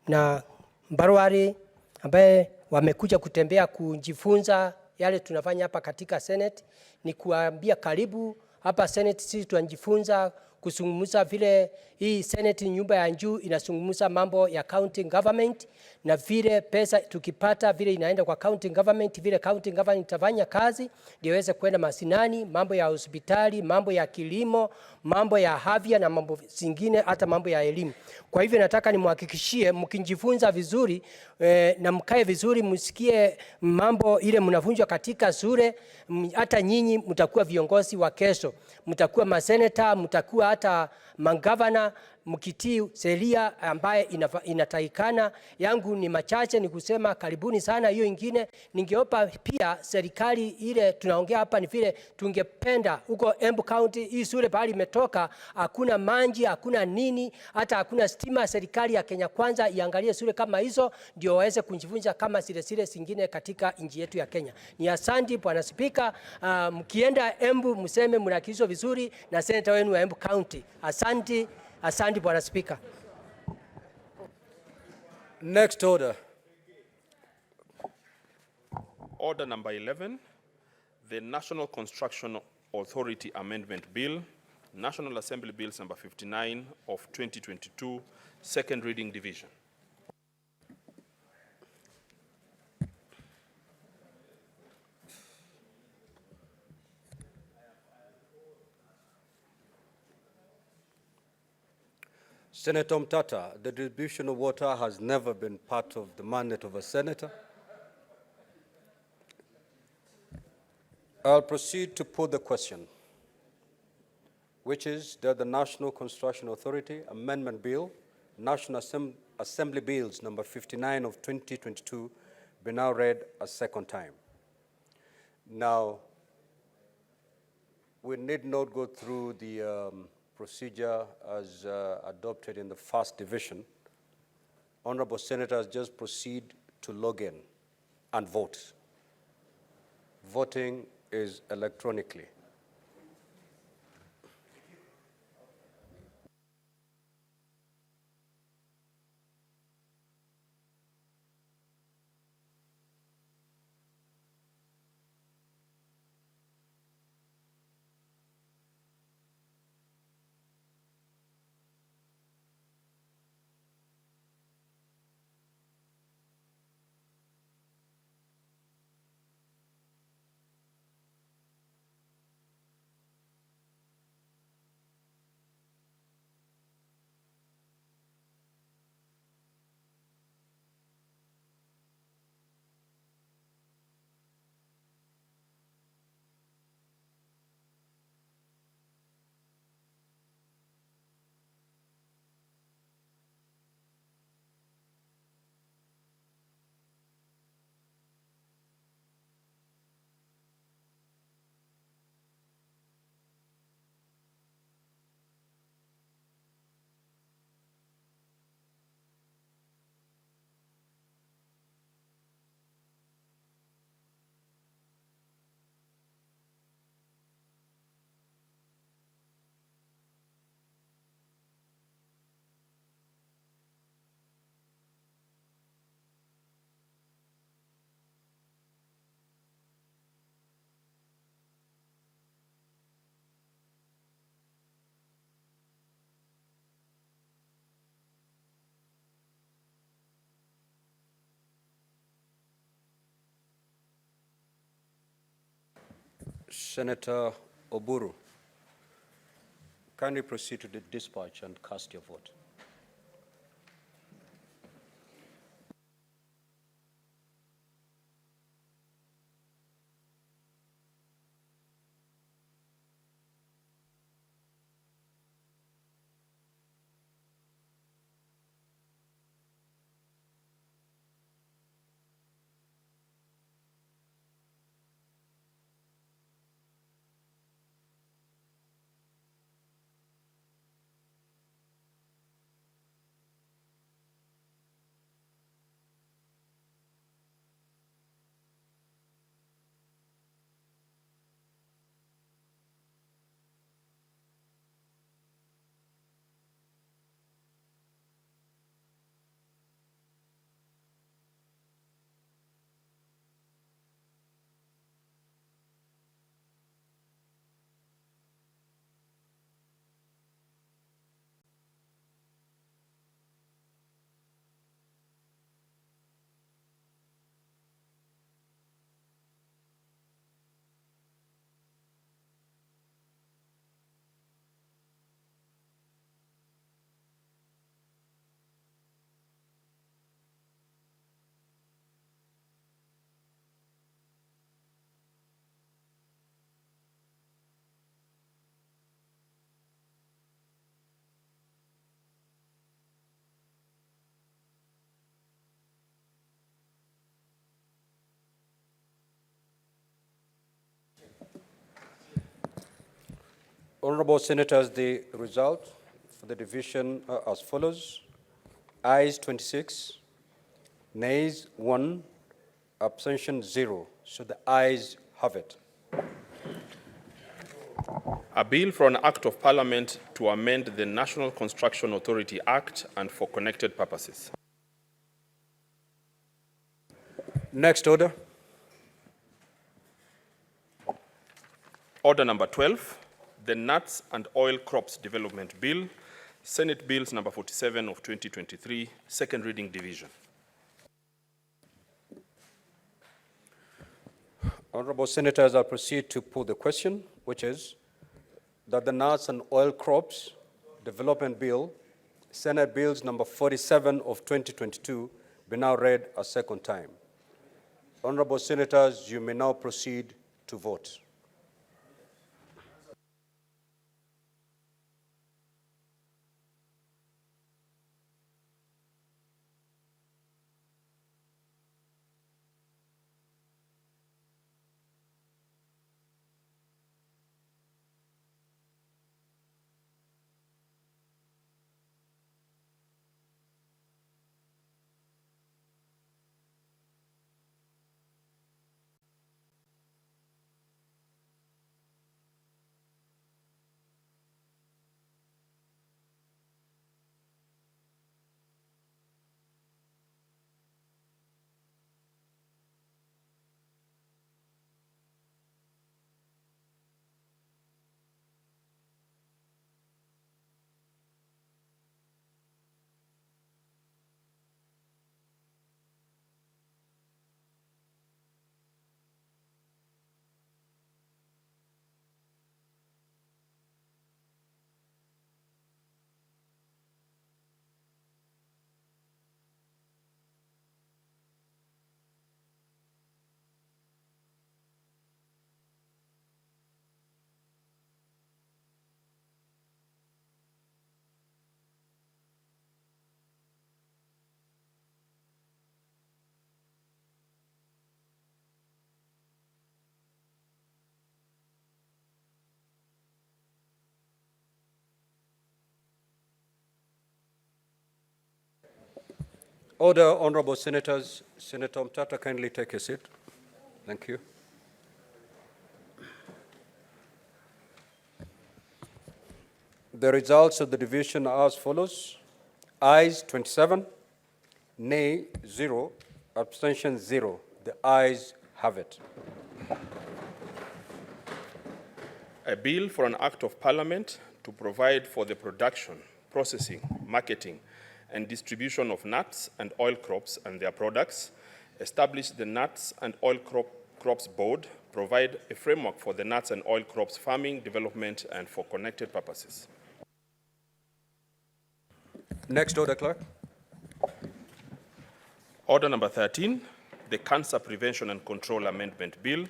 na Mbarwari ambaye wamekuja kutembea kujifunza yale tunafanya hapa katika Senate. Ni kuambia karibu hapa Senate, sisi tunajifunza kusungumuza vile hii Senate nyumba ya juu inasungumuza mambo ya county government na vile pesa tukipata vile inaenda kwa county government, vile county government itafanya kazi ndio iweze kwenda masinani, mambo ya hospitali, mambo ya kilimo, mambo ya afya na mambo zingine, hata mambo ya elimu. Kwa hivyo nataka nimhakikishie mkijifunza vizuri na mkae vizuri, msikie mambo ile mnafunzwa katika shule, hata nyinyi mtakuwa viongozi wa kesho, mtakuwa maseneta, mtakuwa hata mangavana, mkitii sheria ambaye inatakikana. Yangu ni machache, ni kusema karibuni sana. Hiyo ingine ningeomba pia serikali ile tunaongea hapa ni vile tungependa huko Embu County, hii shule bali imetoka hakuna maji, hakuna nini, hata hakuna stima. Serikali ya Kenya Kwanza iangalie shule kama hizo ndio waweze kujifunza kama zile zingine katika nchi yetu ya Kenya. Ni asante Bwana Spika. Mkienda Embu mseme mnakizwa vizuri na senator wenu wa Embu County. Asante. Asante Bwana Spika. Next order. Order number 11, the National Construction Authority Amendment Bill, National Assembly Bills number 59 of 2022, second reading division. Senator Mtata, the distribution of water has never been part of the mandate of a senator. I'll proceed to put the question, which is that the National Construction Authority Amendment Bill, National Assembly Bills number 59 of 2022, be now read a second time. Now, we need not go through the procedure as adopted in the first division. Honorable Senators, just proceed to log in and vote. Voting is electronically. Senator Oburu, kindly proceed to the dispatch and cast your vote. Honorable Senators, the result for the division are as follows. Ayes 26, nays 1, abstention 0. So the ayes have it. A bill for an act of parliament to amend the National Construction Authority Act and for connected purposes. Next order. Order number 12, the Nuts and Oil Crops Development Bill, Senate Bills number 47 of 2023, second reading division. Honorable Senators, I proceed to put the question, which is that the Nuts and Oil Crops Development Bill, Senate Bills number 47 of 2022, be now read a second time. Honorable Senators, you may now proceed to vote. Order, Honorable Senators. Senator Mtata, kindly take a seat. Thank you. The results of the division are as follows. Ayes 27, nay 0, abstention 0. The ayes have it. A bill for an act of parliament to provide for the production, processing, marketing, and distribution of nuts and oil crops and their products, establish the Nuts and Oil Crops Board, provide a framework for the nuts and oil crops farming, development, and for connected purposes. Next order, Clerk. Order number 13, the Cancer Prevention and Control Amendment Bill.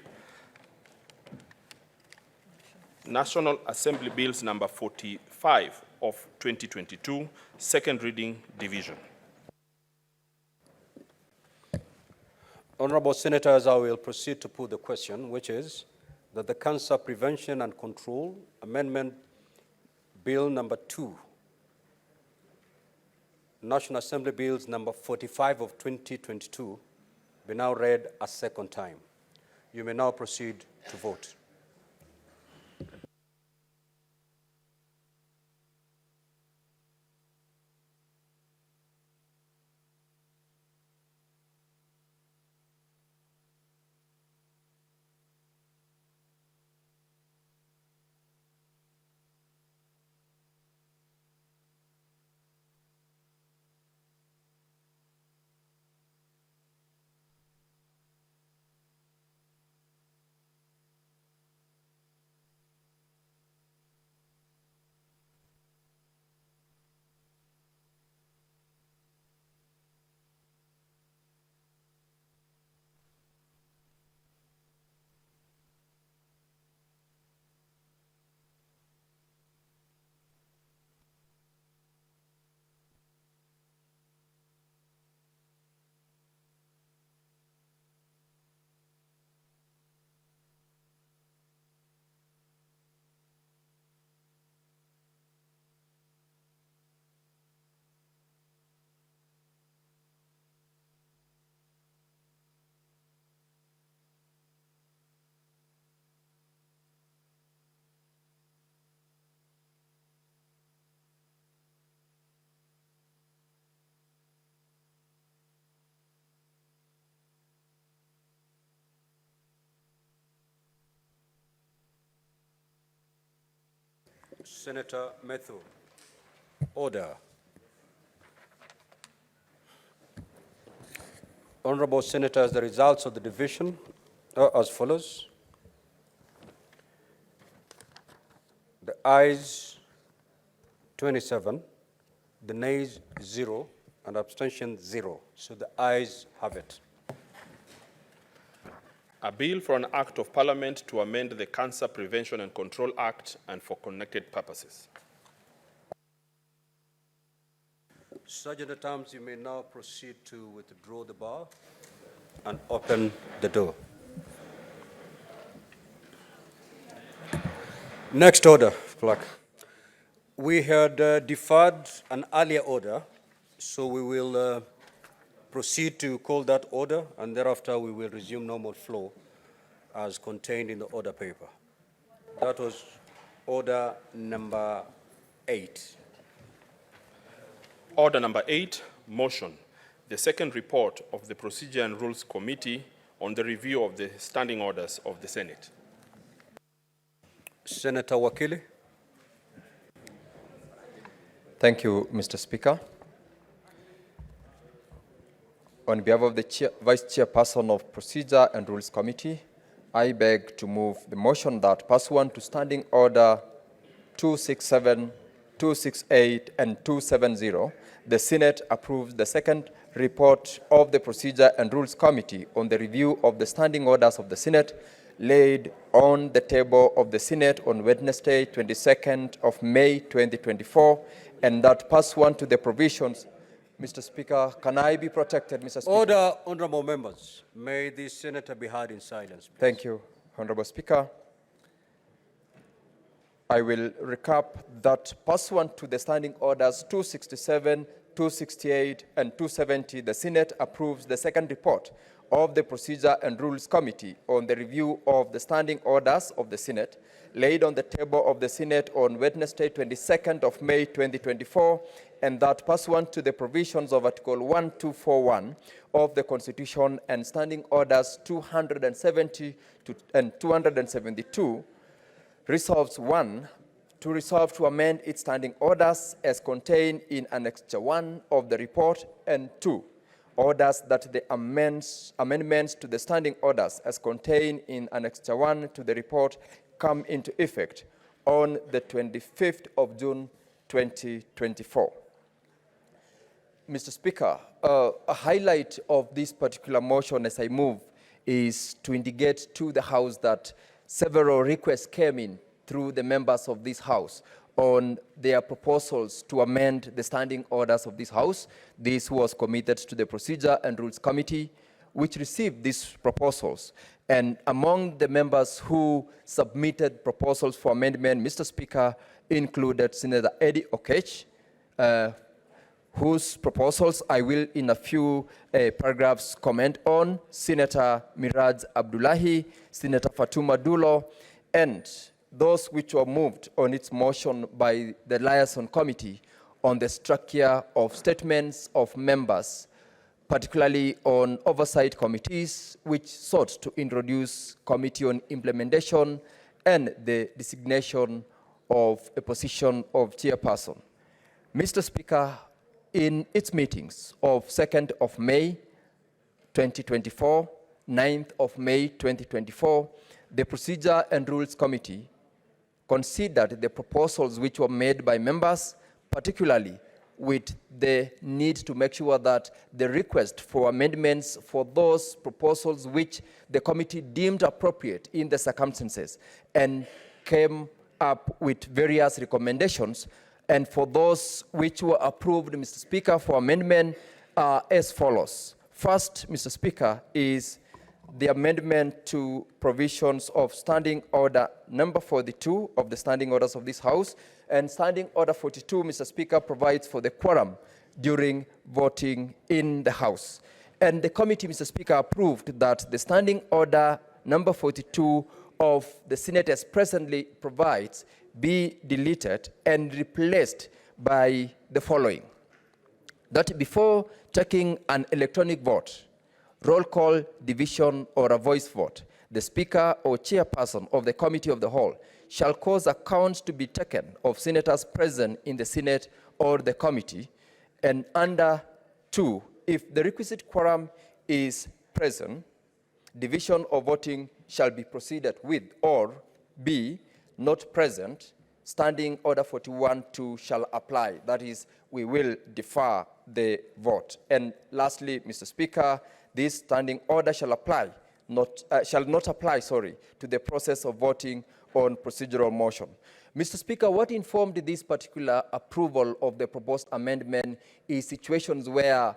National Assembly Bills number 45 of 2022, second reading division. Honorable Senators, I will proceed to put the question, which is that the Cancer Prevention and Control Amendment Bill number 2, National Assembly Bills number 45 of 2022, be now read a second time. You may now proceed to vote. Senator Methu. Order. Honorable Senators, the results of the division are as follows. The ayes 27, the nays 0, and abstention 0. So the ayes have it. A bill for an act of parliament to amend the Cancer Prevention and Control Act and for connected purposes. Sergeant at Arms, you may now proceed to withdraw the bar and open the door. Next order, Clerk. We had deferred an earlier order, so we will proceed to call that order, and thereafter we will resume normal flow as contained in the order paper. That was order number 8. Order number 8, motion. The second report of the Procedure and Rules Committee on the review of the standing orders of the Senate. Senator Wakili. Thank you, Mr. Speaker. On behalf of the Vice Chairperson of Procedure and Rules Committee, I beg to move the motion that pursuant to Standing Order 267, 268, and 270, the Senate approves the second report of the Procedure and Rules Committee on the review of the standing orders of the Senate laid on the table of the Senate on Wednesday, 22nd of May, 2024, and that pursuant to the provisions. Mr. Speaker, can I be protected, Mr. Speaker? Order, honorable members. May the senator be heard in silence, please. Thank you, Honorable Speaker. I will recap that pursuant to the standing orders 267, 268, and 270, the Senate approves the second report of the Procedure and Rules Committee on the review of the standing orders of the Senate laid on the table of the Senate on Wednesday, 22nd of May, 2024, and that pursuant to the provisions of Article 1241 of the Constitution and Standing Orders 270 and 272, resolves 1, to resolve to amend its standing orders as contained in Annexure 1 of the report, and 2, orders that the amendments to the standing orders as contained in Annexure 1 to the report come into effect on the 25th of June 2024. Mr. Speaker, a highlight of this particular motion as I move is to indicate to the House that several requests came in through the members of this House on their proposals to amend the standing orders of this House. This was committed to the Procedure and Rules Committee, which received these proposals. And among the members who submitted proposals for amendment, Mr. Speaker, included Senator Eddie Okech, whose proposals I will in a few paragraphs comment on, Senator Miraj Abdullahi, Senator Fatuma Dulo, and those which were moved on its motion by the Liaison Committee on the structure of statements of members, particularly on oversight committees, which sought to introduce Committee on Implementation and the designation of a position of chairperson. Mr. Speaker, in its meetings of 2nd of May 2024, 9th of May 2024, the Procedure and Rules Committee considered the proposals which were made by members, particularly with the need to make sure that the request for amendments for those proposals which the committee deemed appropriate in the circumstances and came up with various recommendations. And for those which were approved, Mr. Speaker, for amendment are as follows. First, Mr. Speaker, is the amendment to provisions of Standing Order number 42 of the Standing Orders of this House. And Standing Order 42, Mr. Speaker, provides for the quorum during voting in the House. And the committee, Mr. Speaker, approved that the Standing Order number 42 of the Senate as presently provides be deleted and replaced by the following. That before taking an electronic vote, roll call, division, or a voice vote, the Speaker or chairperson of the Committee of the Whole shall cause accounts to be taken of senators present in the Senate or the committee, and under 2, if the requisite quorum is present, division or voting shall be proceeded with, or B, not present, Standing Order 41(2) shall apply. That is, we will defer the vote. And lastly, Mr. Speaker, this standing order shall not apply to the process of voting on procedural motion. Mr. Speaker, what informed this particular approval of the proposed amendment is situations where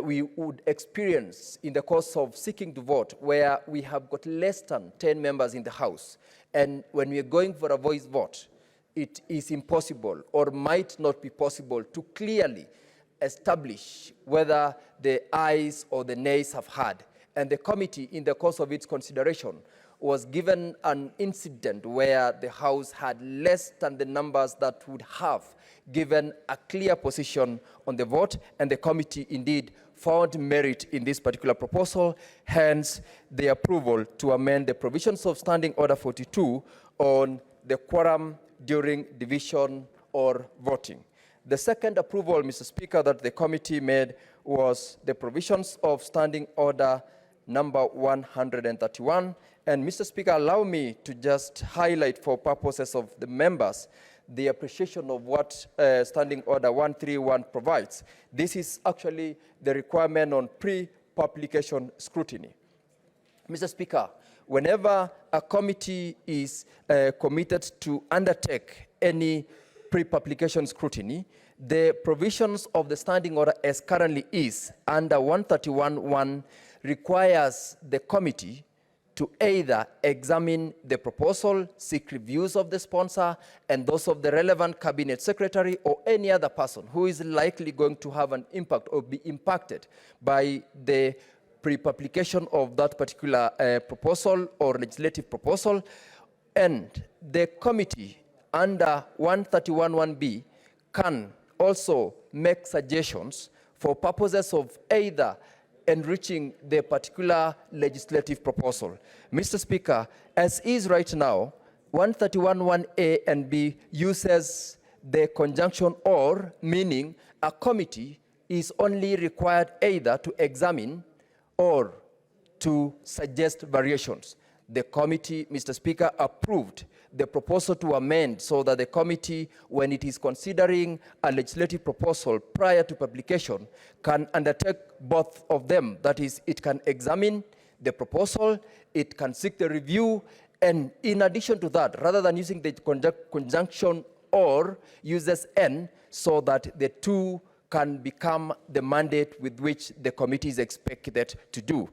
we would experience in the course of seeking to vote where we have got less than 10 members in the House. And when we are going for a voice vote, it is impossible or might not be possible to clearly establish whether the ayes or the nays have had. And the committee, in the course of its consideration, was given an incident where the House had less than the numbers that would have given a clear position on the vote, and the committee indeed found merit in this particular proposal, hence the approval to amend the provisions of Standing Order 42 on the quorum during division or voting. The second approval, Mr. Speaker, that the committee made was the provisions of Standing Order number 131. And Mr. Speaker, allow me to just highlight for purposes of the members the appreciation of what Standing Order 131 provides. This is actually the requirement on pre-publication scrutiny. Mr. Speaker, whenever a committee is committed to undertake any pre-publication scrutiny, the provisions of the standing order as currently is under 131(1) requires the committee to either examine the proposal, seek reviews of the sponsor and those of the relevant cabinet secretary or any other person who is likely going to have an impact or be impacted by the pre-publication of that particular proposal or legislative proposal. And the committee under 131(1)(b) can also make suggestions for purposes of either enriching the particular legislative proposal. Mr. Speaker, as is right now, 131(1)(a) and (b) uses the conjunction or, meaning a committee is only required either to examine or to suggest variations. The committee, Mr. Speaker, approved the proposal to amend so that the committee, when it is considering a legislative proposal prior to publication, can undertake both of them. That is, it can examine the proposal, it can seek the review, and in addition to that, rather than using the conjunction or, uses and, so that the two can become the mandate with which the committee is expected to do.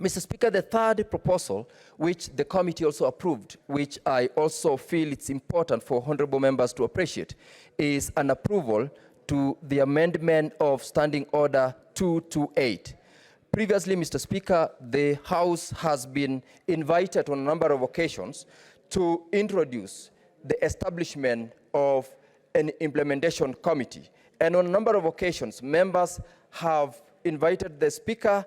Mr. Speaker, the third proposal, which the committee also approved, which I also feel it's important for honorable members to appreciate, is an approval to the amendment of Standing Order 228. Previously, Mr. Speaker, the House has been invited on a number of occasions to introduce the establishment of an implementation committee. And on a number of occasions, members have invited the Speaker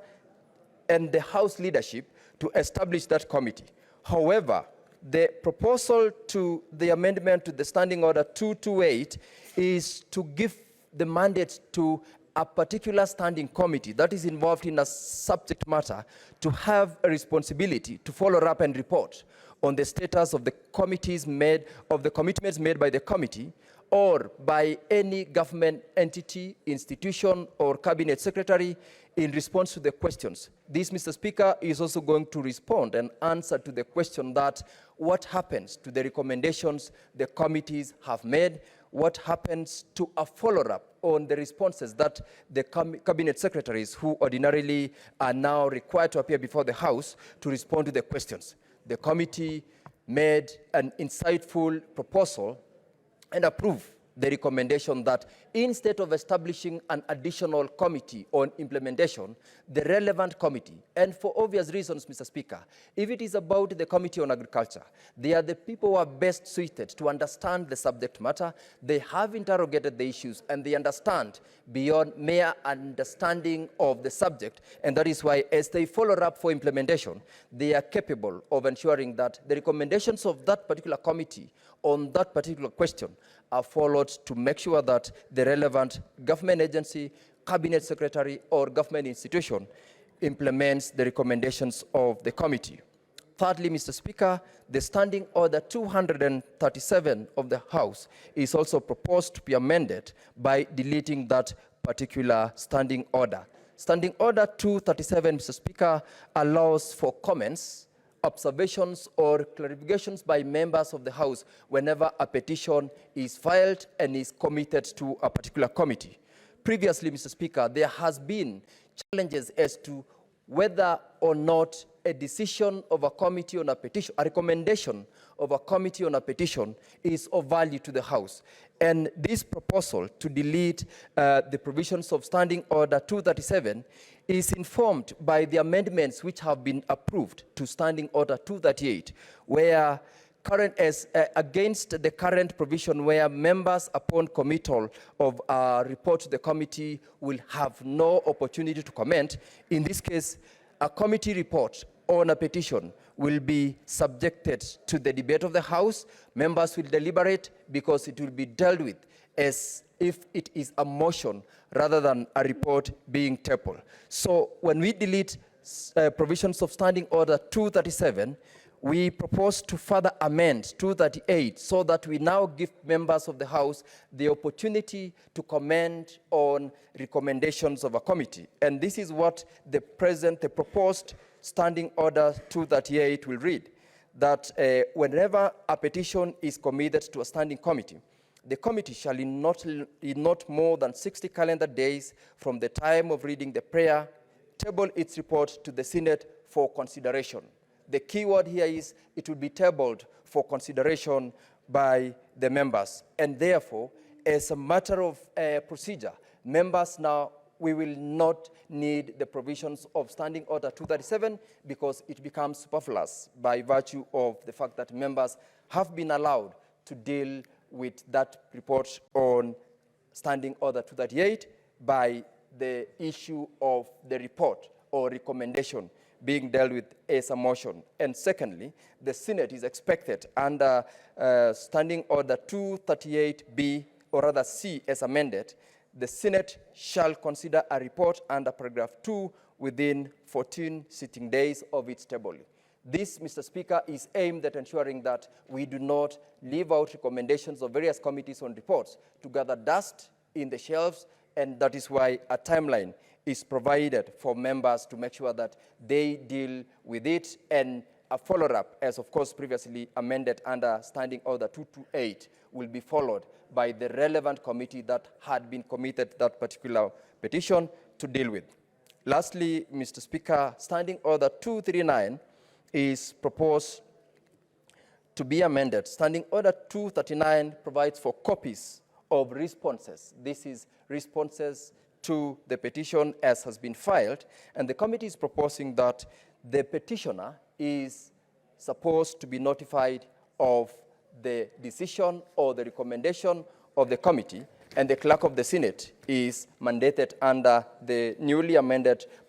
and the House leadership to establish that committee. However, the proposal to the amendment to the Standing Order 228 is to give the mandate to a particular standing committee that is involved in a subject matter to have a responsibility to follow up and report on the status of the committees made, of the commitments made by the committee or by any government entity, institution, or cabinet secretary in response to the questions. This, Mr. Speaker, is also going to respond and answer to the question that what happens to the recommendations the committees have made, what happens to a follow-up on the responses that the cabinet secretaries who ordinarily are now required to appear before the House to respond to the questions. The committee made an insightful proposal and approved the recommendation that instead of establishing an additional committee on implementation, the relevant committee, and for obvious reasons, Mr. Speaker, if it is about the Committee on Agriculture, they are the people who are best suited to understand the subject matter. They have interrogated the issues and they understand beyond mere understanding of the subject. And that is why, as they follow up for implementation, they are capable of ensuring that the recommendations of that particular committee on that particular question are followed to make sure that the relevant government agency, cabinet secretary, or government institution implements the recommendations of the committee. Thirdly, Mr. Speaker, the Standing Order 237 of the House is also proposed to be amended by deleting that particular standing order. Standing Order 237, Mr. Speaker, allows for comments, observations, or clarifications by members of the House whenever a petition is filed and is committed to a particular committee. Previously, Mr. Speaker, there has been challenges as to whether or not a decision of a committee on a petition, a recommendation of a committee on a petition is of value to the House. And this proposal to delete the provisions of Standing Order 237 is informed by the amendments which have been approved to Standing Order 238, where against the current provision where members upon committal of a report to the committee will have no opportunity to comment. In this case, a committee report on a petition will be subjected to the debate of the House. Members will deliberate because it will be dealt with as if it is a motion rather than a report being tabled. So when we delete provisions of Standing Order 237, we propose to further amend 238 so that we now give members of the House the opportunity to comment on recommendations of a committee. And this is what the proposed Standing Order 238 will read, that whenever a petition is committed to a standing committee, the committee shall in not more than 60 calendar days from the time of reading the prayer, table its report to the Senate for consideration. The key word here is it will be tabled for consideration by the members. And therefore, as a matter of procedure, members now, we will not need the provisions of Standing Order 237 because it becomes superfluous by virtue of the fact that members have been allowed to deal with that report on Standing Order 238 by the issue of the report or recommendation being dealt with as a motion. And secondly, the Senate is expected under Standing Order 238B, or rather C as amended, the Senate shall consider a report under paragraph 2 within 14 sitting days of its table. This, Mr. Speaker, is aimed at ensuring that we do not leave out recommendations of various committees on reports to gather dust in the shelves, and that is why a timeline is provided for members to make sure that they deal with it, and a follow-up, as of course previously amended under Standing Order 228, will be followed by the relevant committee that had been committed that particular petition to deal with. Lastly, Mr. Speaker, Standing Order 239 is proposed to be amended. Standing Order 239 provides for copies of responses. This is responses to the petition as has been filed, and the committee is proposing that the petitioner is supposed to be notified of the decision or the recommendation of the committee, and the clerk of the Senate is mandated under the newly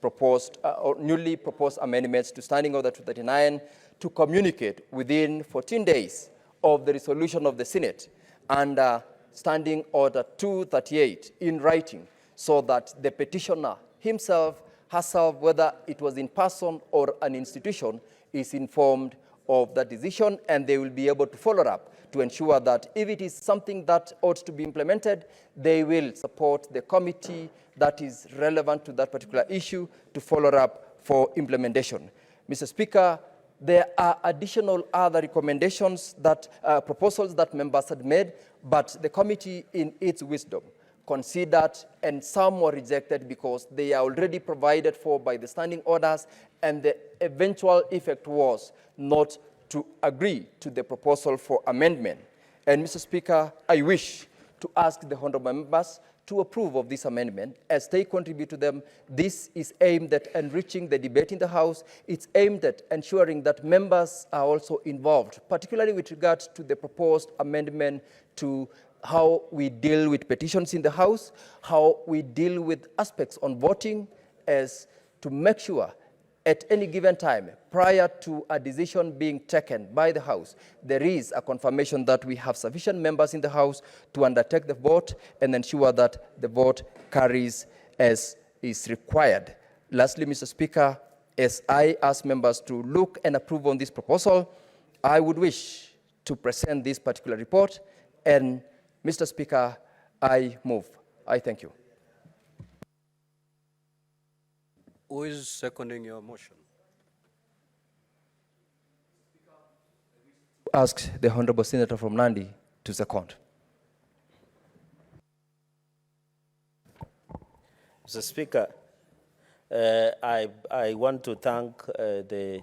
proposed amendments to Standing Order 239 to communicate within 14 days of the resolution of the Senate under Standing Order 238 in writing, so that the petitioner himself, herself, whether it was in person or an institution, is informed of that decision, and they will be able to follow up to ensure that if it is something that ought to be implemented, they will support the committee that is relevant to that particular issue to follow up for implementation. Mr. Speaker, there are additional other recommendations that proposals that members had made, but the committee in its wisdom considered, and some were rejected because they are already provided for by the standing orders, and the eventual effect was not to agree to the proposal for amendment. And Mr. Speaker, I wish to ask the honorable members to approve of this amendment as they contribute to them. This is aimed at enriching the debate in the House. It's aimed at ensuring that members are also involved, particularly with regard to the proposed amendment to how we deal with petitions in the House, how we deal with aspects on voting, as to make sure at any given time, prior to a decision being taken by the House, there is a confirmation that we have sufficient members in the House to undertake the vote and ensure that the vote carries as is required. Lastly, Mr. Speaker, as I ask members to look and approve on this proposal, I would wish to present this particular report, and Mr. Speaker, I move. I thank you. Who is seconding your motion? Ask the Honorable Senator from Nandi to second. Mr. Speaker, I want to thank the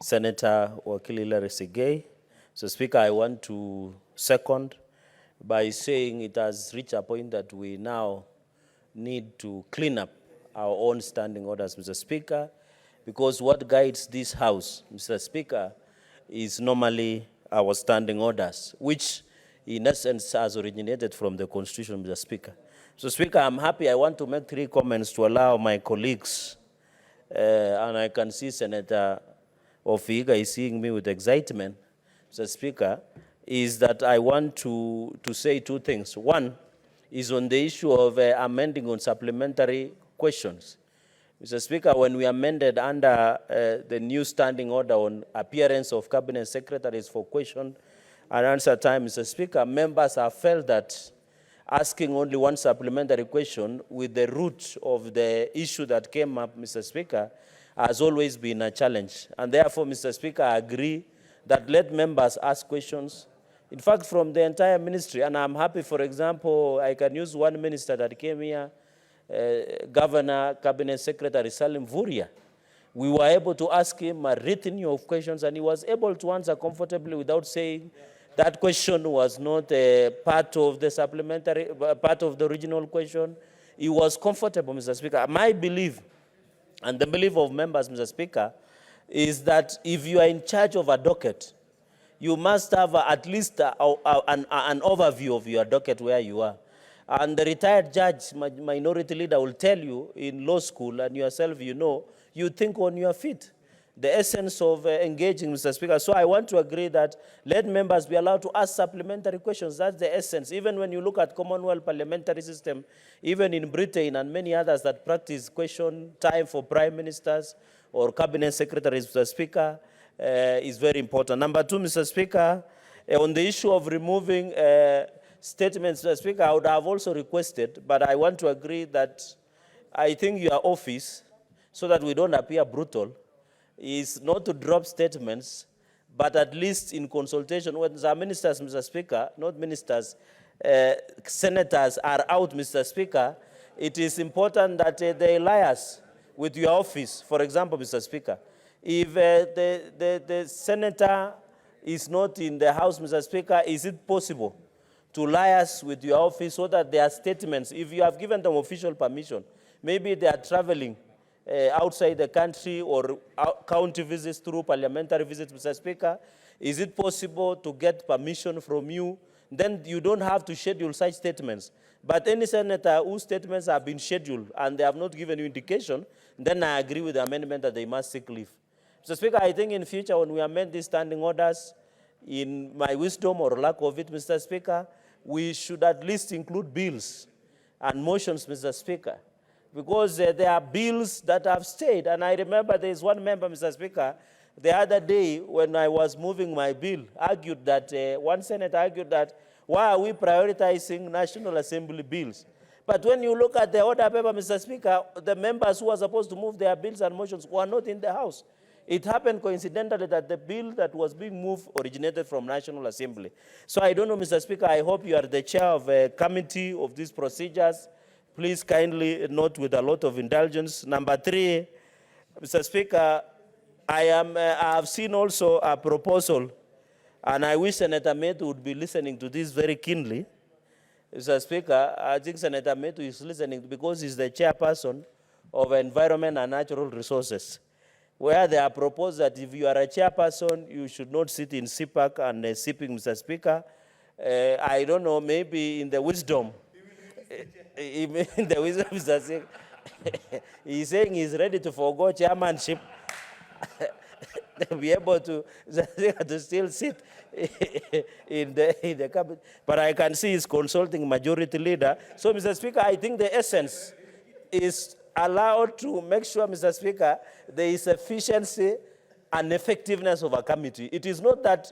Senator Wakili Larry Sigei. Mr. Speaker, I want to second by saying it has reached a point that we now need to clean up our own standing orders, Mr. Speaker, because what guides this House, Mr. Speaker, is normally our standing orders, which in essence has originated from the Constitution, Mr. Speaker. So, Speaker, I'm happy. I want to make 3 comments to allow my colleagues, and I can see Senator Ofiga is seeing me with excitement, Mr. Speaker, is that I want to say 2 things. One is on the issue of amending on supplementary questions. Mr. Speaker, when we amended under the new standing order on appearance of cabinet secretaries for question and answer time, Mr. Speaker, members have felt that asking only 1 supplementary question with the root of the issue that came up, Mr. Speaker, has always been a challenge. And therefore, Mr. Speaker, I agree that let members ask questions, in fact, from the entire ministry. And I'm happy, for example, I can use 1 minister that came here, Governor, Cabinet Secretary Salim Vuria. We were able to ask him a written of questions, and he was able to answer comfortably without saying that question was not part of the supplementary, part of the original question. He was comfortable, Mr. Speaker. My belief, and the belief of members, Mr. Speaker, is that if you are in charge of a docket, you must have at least an overview of your docket where you are. And the retired judge, minority leader, will tell you in law school, and yourself, you know, you think on your feet. the essence of engaging, Mr. Speaker. So I want to agree that let members be allowed to ask supplementary questions. That's the essence. Even when you look at Commonwealth parliamentary system, even in Britain and many others that practice question time for prime ministers or cabinet secretaries, Mr. Speaker, is very important. Number two, Mr. Speaker, on the issue of removing statements, Mr. Speaker, I would have also requested, but I want to agree that I think your office, so that we don't appear brutal, is not to drop statements, but at least in consultation with the ministers, Mr. Speaker, not ministers, senators are out, Mr. Speaker, it is important that they liaise with your office. For example, Mr. Speaker, if the senator is not in the House, Mr. Speaker, is it possible to liaise with your office so that their statements, if you have given them official permission, maybe they are traveling outside the country or county visits through parliamentary visits, Mr. Speaker, is it possible to get permission from you? Then you don't have to schedule such statements. But any senator whose statements have been scheduled and they have not given you indication, then I agree with the amendment that they must seek leave. Mr. Speaker, I think in future when we amend these standing orders, in my wisdom or lack of it, Mr. Speaker, we should at least include bills and motions, Mr. Speaker, because there are bills that have stayed. And I remember there is one member, Mr. Speaker, the other day when I was moving my bill, argued that, one senator argued that, why are we prioritizing National Assembly bills? But when you look at the order paper, Mr. Speaker, the members who are supposed to move their bills and motions were not in the House. It happened coincidentally that the bill that was being moved originated from National Assembly. So I don't know, Mr. Speaker, I hope you are the chair of a committee of these procedures. Please kindly note with a lot of indulgence. Number three, Mr. Speaker, I have seen also a proposal, and I wish Senator Metu would be listening to this very keenly. Mr. Speaker, I think Senator Metu is listening because he's the chairperson of Environment and Natural Resources, where they are proposed that if you are a chairperson, you should not sit in CPAC and sipping, Mr. Speaker. I don't know, maybe in the wisdom, in the wisdom, Mr. Speaker, he's saying he's ready to forgo chairmanship to be able to still sit in the cabinet. But I can see he's consulting majority leader. So, Mr. Speaker, I think the essence is allowed to make sure, Mr. Speaker, there is efficiency and effectiveness of a committee. It is not that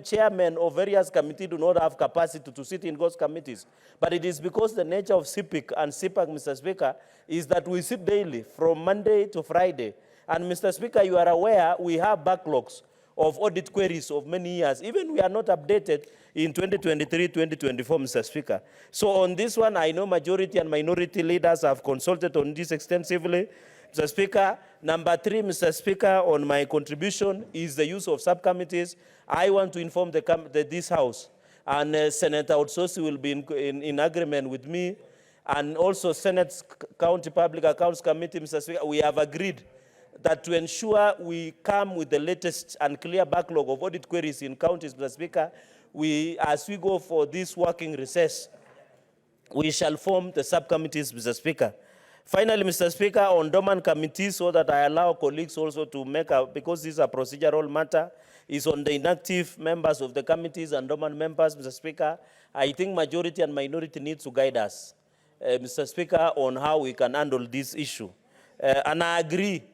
chairmen of various committees do not have capacity to sit in those committees, but it is because the nature of CPIC and CPAC, Mr. Speaker, is that we sit daily from Monday to Friday. And Mr. Speaker, you are aware we have backlogs of audit queries of many years. Even we are not updated in 2023, 2024, Mr. Speaker. So on this one, I know majority and minority leaders have consulted on this extensively. Mr. Speaker, number three, Mr. Speaker, on my contribution is the use of subcommittees. I want to inform this House, and Senator Otsosi will be in agreement with me, and also Senate's County Public Accounts Committee, Mr. Speaker, we have agreed that to ensure we come with the latest and clear backlog of audit queries in counties, Mr. Speaker, as we go for this working recess, we shall form the subcommittees, Mr. Speaker. Finally, Mr. Speaker, on dormant committees, so that I allow colleagues also to make because this is a procedural matter, is on the inactive members of the committees and dormant members, Mr. Speaker. I think majority and minority need to guide us, Mr. Speaker, on how we can handle this issue. And I agree,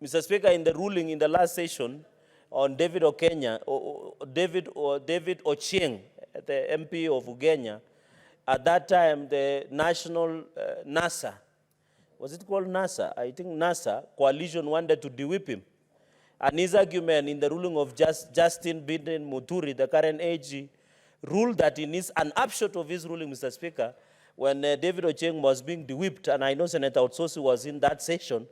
Mr. Speaker, in the ruling in the last session on David Ochieng, the MP of Ugenya, at that time the national NASA, was it called NASA? I think NASA coalition wanted to de-whip him. And his argument in the ruling of Justin Biden Muturi, the current AG, ruled that in an upshot of his ruling, Mr. Speaker, when David Ochieng was being de-whipped, and I know Senator Otsosi was in that session,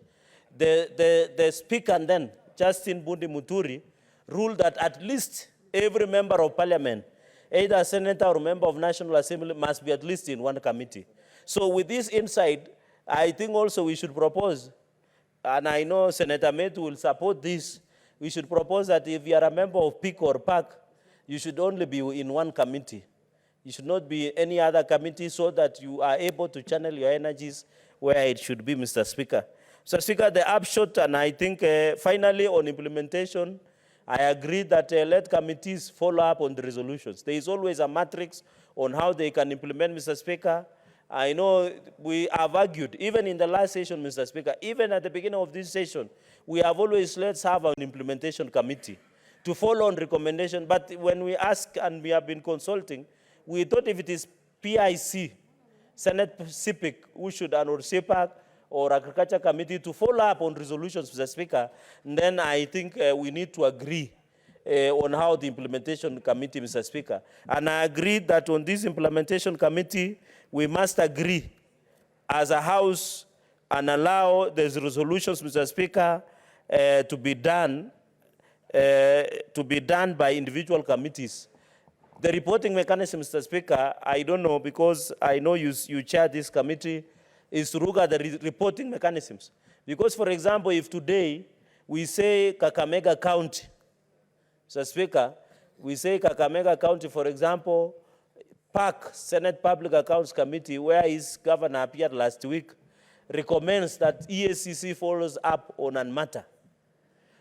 the speaker then, Justin Bundi Muturi, ruled that at least every member of parliament, either a senator or member of National Assembly, must be at least in one committee. So with this insight, I think also we should propose, and I know Senator Metu will support this, we should propose that if you are a member of PIC or PAC, you should only be in one committee. You should not be any other committee, so that you are able to channel your energies where it should be, Mr. Speaker. Mr. Speaker, the upshot, and I think finally on implementation, I agree that let committees follow up on the resolutions. There is always a matrix on how they can implement, Mr. Speaker. I know we have argued, even in the last session, Mr. Speaker, even at the beginning of this session, we have always, let's have an implementation committee to follow on recommendation. But when we ask and we have been consulting, we thought if it is PIC, Senate CPIC, who should, or CPAC, or Agriculture Committee to follow up on resolutions, Mr. Speaker, then I think we need to agree on how the implementation committee, Mr. Speaker. And I agree that on this implementation committee, we must agree as a House and allow these resolutions, Mr. Speaker, to be done by individual committees. The reporting mechanism, Mr. Speaker, I don't know, because I know you chair this committee, is to look at the reporting mechanisms. Because, for example, if today we say Kakamega County, Mr. Speaker, we say Kakamega County, for example, PAC, Senate Public Accounts Committee, where his governor appeared last week, recommends that EACC follows up on a matter.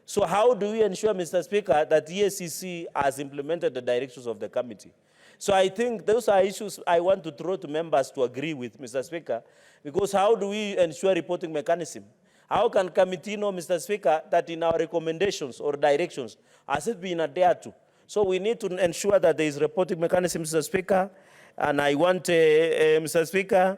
So how do we ensure, Mr. Speaker, that EACC has implemented the directions of the committee? So I think those are issues I want to throw to members to agree with, Mr. Speaker, because how do we ensure reporting mechanism? How can committee know, Mr. Speaker, that in our recommendations or directions, has it been adhered to? So we need to ensure that there is reporting mechanism, Mr. Speaker. And I want, Mr. Speaker,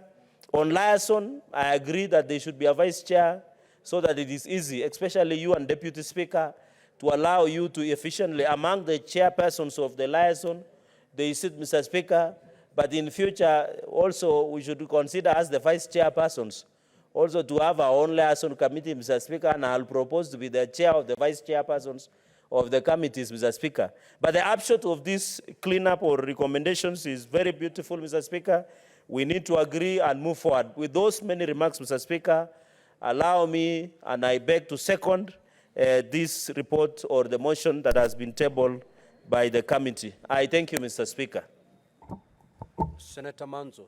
on liaison, I agree that there should be a vice chair so that it is easy, especially you and Deputy Speaker, to allow you to efficiently, among the chairpersons of the liaison, they sit, Mr. Speaker, but in future, also, we should consider as the vice chairpersons, also to have our own liaison committee, Mr. Speaker, and I'll propose to be the chair of the vice chairpersons of the committees, Mr. Speaker. But the upshot of this cleanup or recommendations is very beautiful, Mr. Speaker. We need to agree and move forward. With those many remarks, Mr. Speaker, allow me, and I beg to second this report or the motion that has been tabled by the committee. I thank you, Mr. Speaker. Senator Manzo.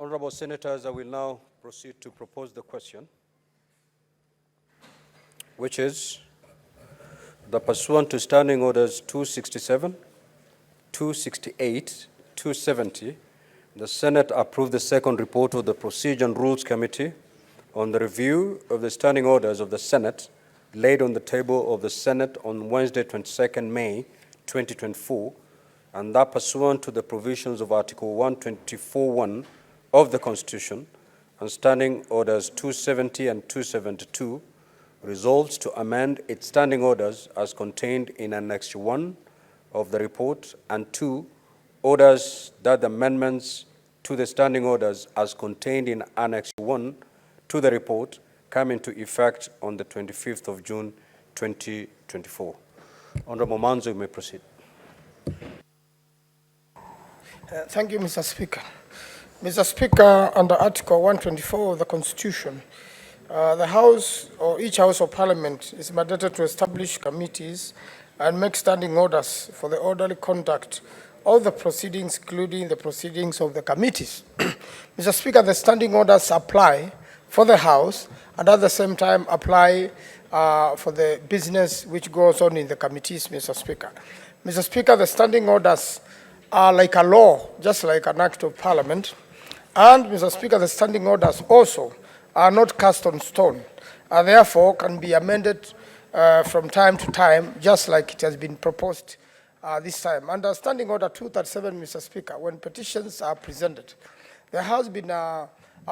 Honorable Senators, I will now proceed to propose the question, which is that pursuant to Standing Orders 267, 268, 270, the Senate approved the second report of the Procedure and Rules Committee on the review of the Standing Orders of the Senate laid on the table of the Senate on Wednesday, 22nd May, 2024, and that pursuant to the provisions of Article 124(1) of the Constitution and Standing Orders 270 and 272, resolves to amend its standing orders as contained in Annex 1 of the report, and 2, orders that the amendments to the standing orders as contained in Annex 1 to the report come into effect on the 25th of June, 2024. Honorable Manzo, you may proceed. Thank you, Mr. Speaker. Mr. Speaker, under Article 124 of the Constitution, the House or each House of Parliament is mandated to establish committees and make standing orders for the orderly conduct of the proceedings, including the proceedings of the committees. Mr. Speaker, the standing orders apply for the House and at the same time apply for the business which goes on in the committees, Mr. Speaker. Mr. Speaker, the standing orders are like a law, just like an act of Parliament. And, Mr. Speaker, the standing orders also are not cast on stone, and therefore can be amended from time to time, just like it has been proposed this time. Under Standing Order 237, Mr. Speaker, when petitions are presented, there has been a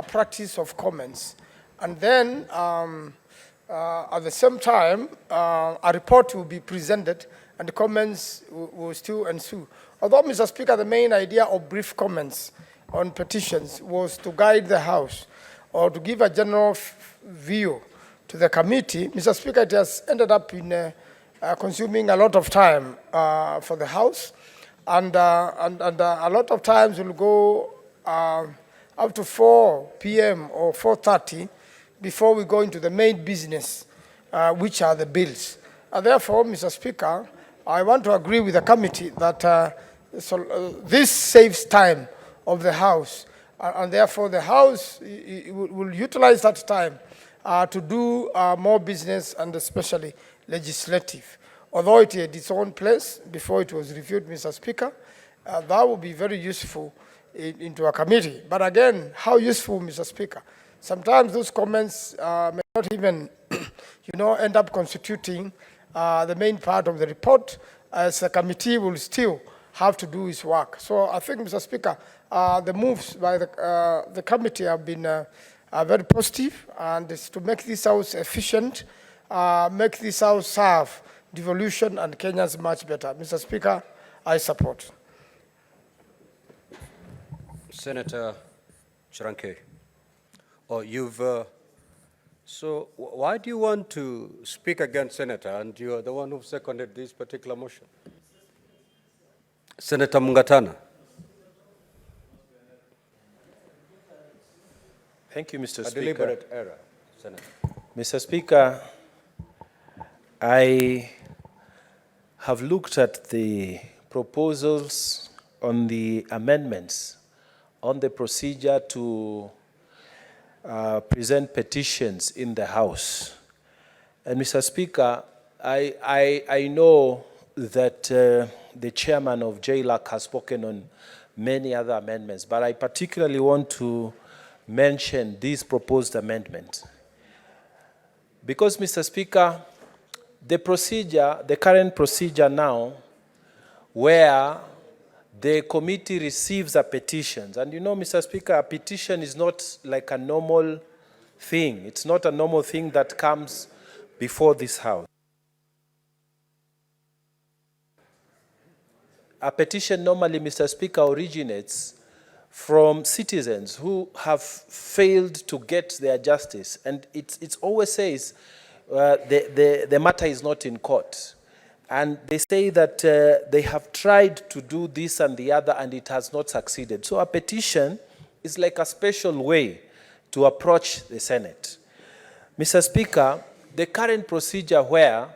practice of comments, and then at the same time, a report will be presented, and the comments will still ensue. Although, Mr. Speaker, the main idea of brief comments on petitions was to guide the House or to give a general view to the committee, Mr. Speaker, it has ended up in consuming a lot of time for the House, and a lot of times will go up to 4 p.m. or 4:30 before we go into the main business, which are the bills. Therefore, Mr. Speaker, I want to agree with the committee that this saves time of the House, and therefore the House will utilize that time to do more business and especially legislative. Although it had its own place before it was reviewed, Mr. Speaker, that would be very useful into a committee. But again, how useful, Mr. Speaker? Sometimes those comments may not even, end up constituting the main part of the report, as the committee will still have to do its work. So I think, Mr. Speaker, the moves by the committee have been very positive, and it's to make this House efficient, make this House serve devolution and Kenyans much better. Mr. Speaker, I support. Senator Chiranke, so why do you want to speak against Senator, and you are the one who seconded this particular motion? Senator Mungatana. Thank you, Mr. A Speaker. deliberate error, Senator. Mr. Speaker, I have looked at the proposals on the amendments on the procedure to present petitions in the House. And Mr. Speaker, I know that the chairman of JLAC has spoken on many other amendments, but I particularly want to mention this proposed amendment. Because, Mr. Speaker, the current procedure now, where the committee receives a petition, and you know, Mr. Speaker, a petition is not like a normal thing. It's not a normal thing that comes before this House. A petition normally, Mr. Speaker, originates from citizens who have failed to get their justice. And it always says the matter is not in court. And they say that they have tried to do this and the other and it has not succeeded. So a petition is like a special way to approach the Senate. Mr. Speaker, the current procedure where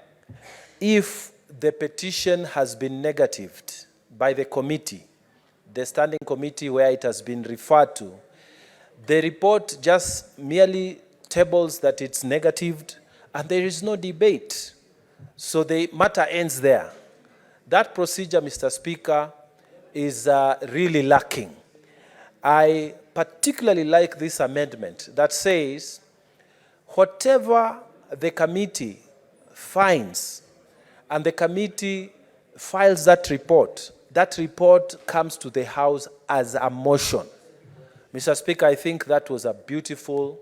if the petition has been negatived by the committee, the standing committee where it has been referred to, the report just merely tables that it's negatived and there is no debate. So the matter ends there. That procedure, Mr. Speaker, is really lacking. I particularly like this amendment that says whatever the committee finds and the committee files that report comes to the House as a motion. Mr. Speaker, I think that was a beautiful,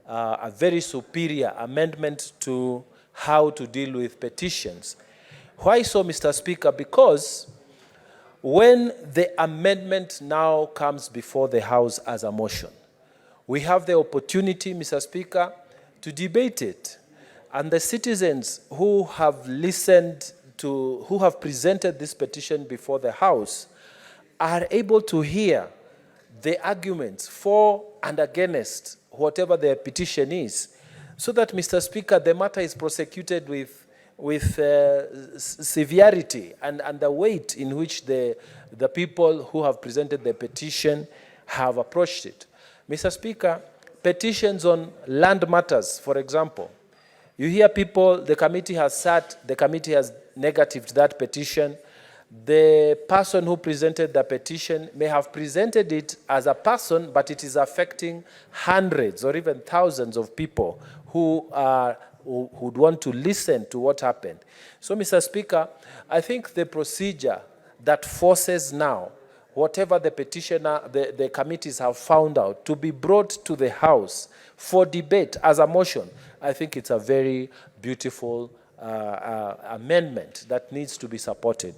a very superior amendment to how to deal with petitions. Why so, Mr. Speaker? Because when the amendment now comes before the House as a motion, we have the opportunity, Mr. Speaker, to debate it. And the citizens who have listened to, who have presented this petition before the House are able to hear the arguments for and against whatever their petition is, so that, Mr. Speaker, the matter is prosecuted with severity and the weight in which the people who have presented the petition have approached it. Mr. Speaker, petitions on land matters, for example, you hear people, the committee has negatived that petition. The person who presented the petition may have presented it as a person, but it is affecting hundreds or even thousands of people who would want to listen to what happened. So, Mr. Speaker, I think the procedure that forces now whatever the petitioner, the committees have found out, to be brought to the House for debate as a motion, I think it's a very beautiful amendment that needs to be supported.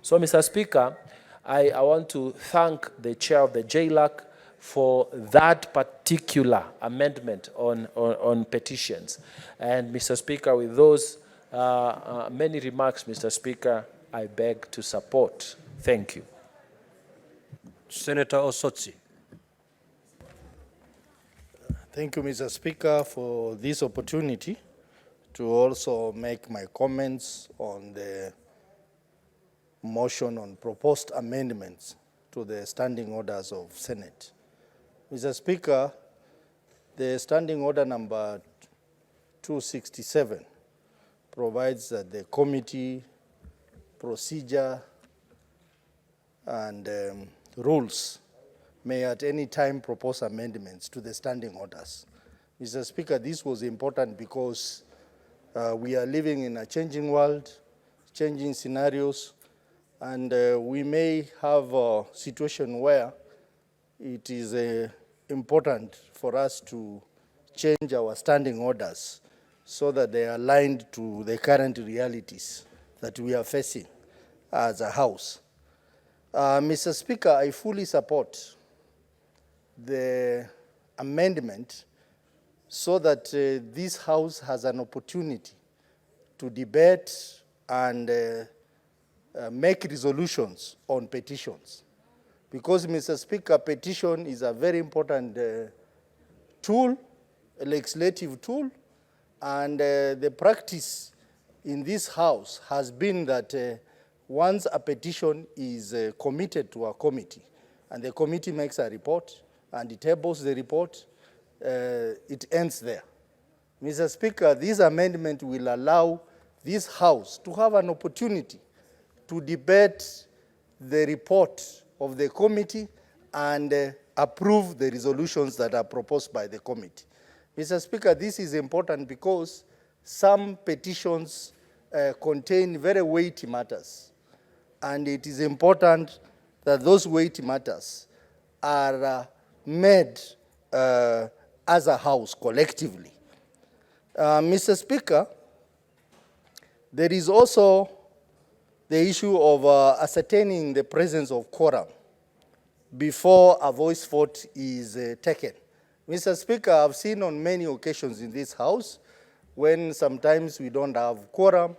So, Mr. Speaker, I want to thank the chair of the JLAC for that particular amendment on petitions. And, Mr. Speaker, with those Many remarks, Mr. Speaker, I beg to support. Thank you. Senator Osotsi. Thank you, Mr. Speaker, for this opportunity to also make my comments on the motion on proposed amendments to the standing orders of Senate. Mr. Speaker, the standing order number 267 provides that the committee procedure and rules may at any time propose amendments to the standing orders. Mr. Speaker, this was important because we are living in a changing world, changing scenarios, and we may have a situation where it is important for us to change our standing orders so that they are aligned to the current realities that we are facing as a House. Mr. Speaker, I fully support the amendment so that this House has an opportunity to debate and make resolutions on petitions. Because, Mr. Speaker, petition is a very important tool, a legislative tool, and the practice in this House has been that once a petition is committed to a committee, and the committee makes a report, and it tables the report, it ends there. Mr. Speaker, this amendment will allow this House to have an opportunity to debate the report of the committee and approve the resolutions that are proposed by the committee. Mr. Speaker, this is important because some petitions contain very weighty matters, and it is important that those weighty matters are made as a House collectively. Mr. Speaker, there is also the issue of ascertaining the presence of quorum before a voice vote is taken. Mr. Speaker, I've seen on many occasions in this House when sometimes we don't have quorum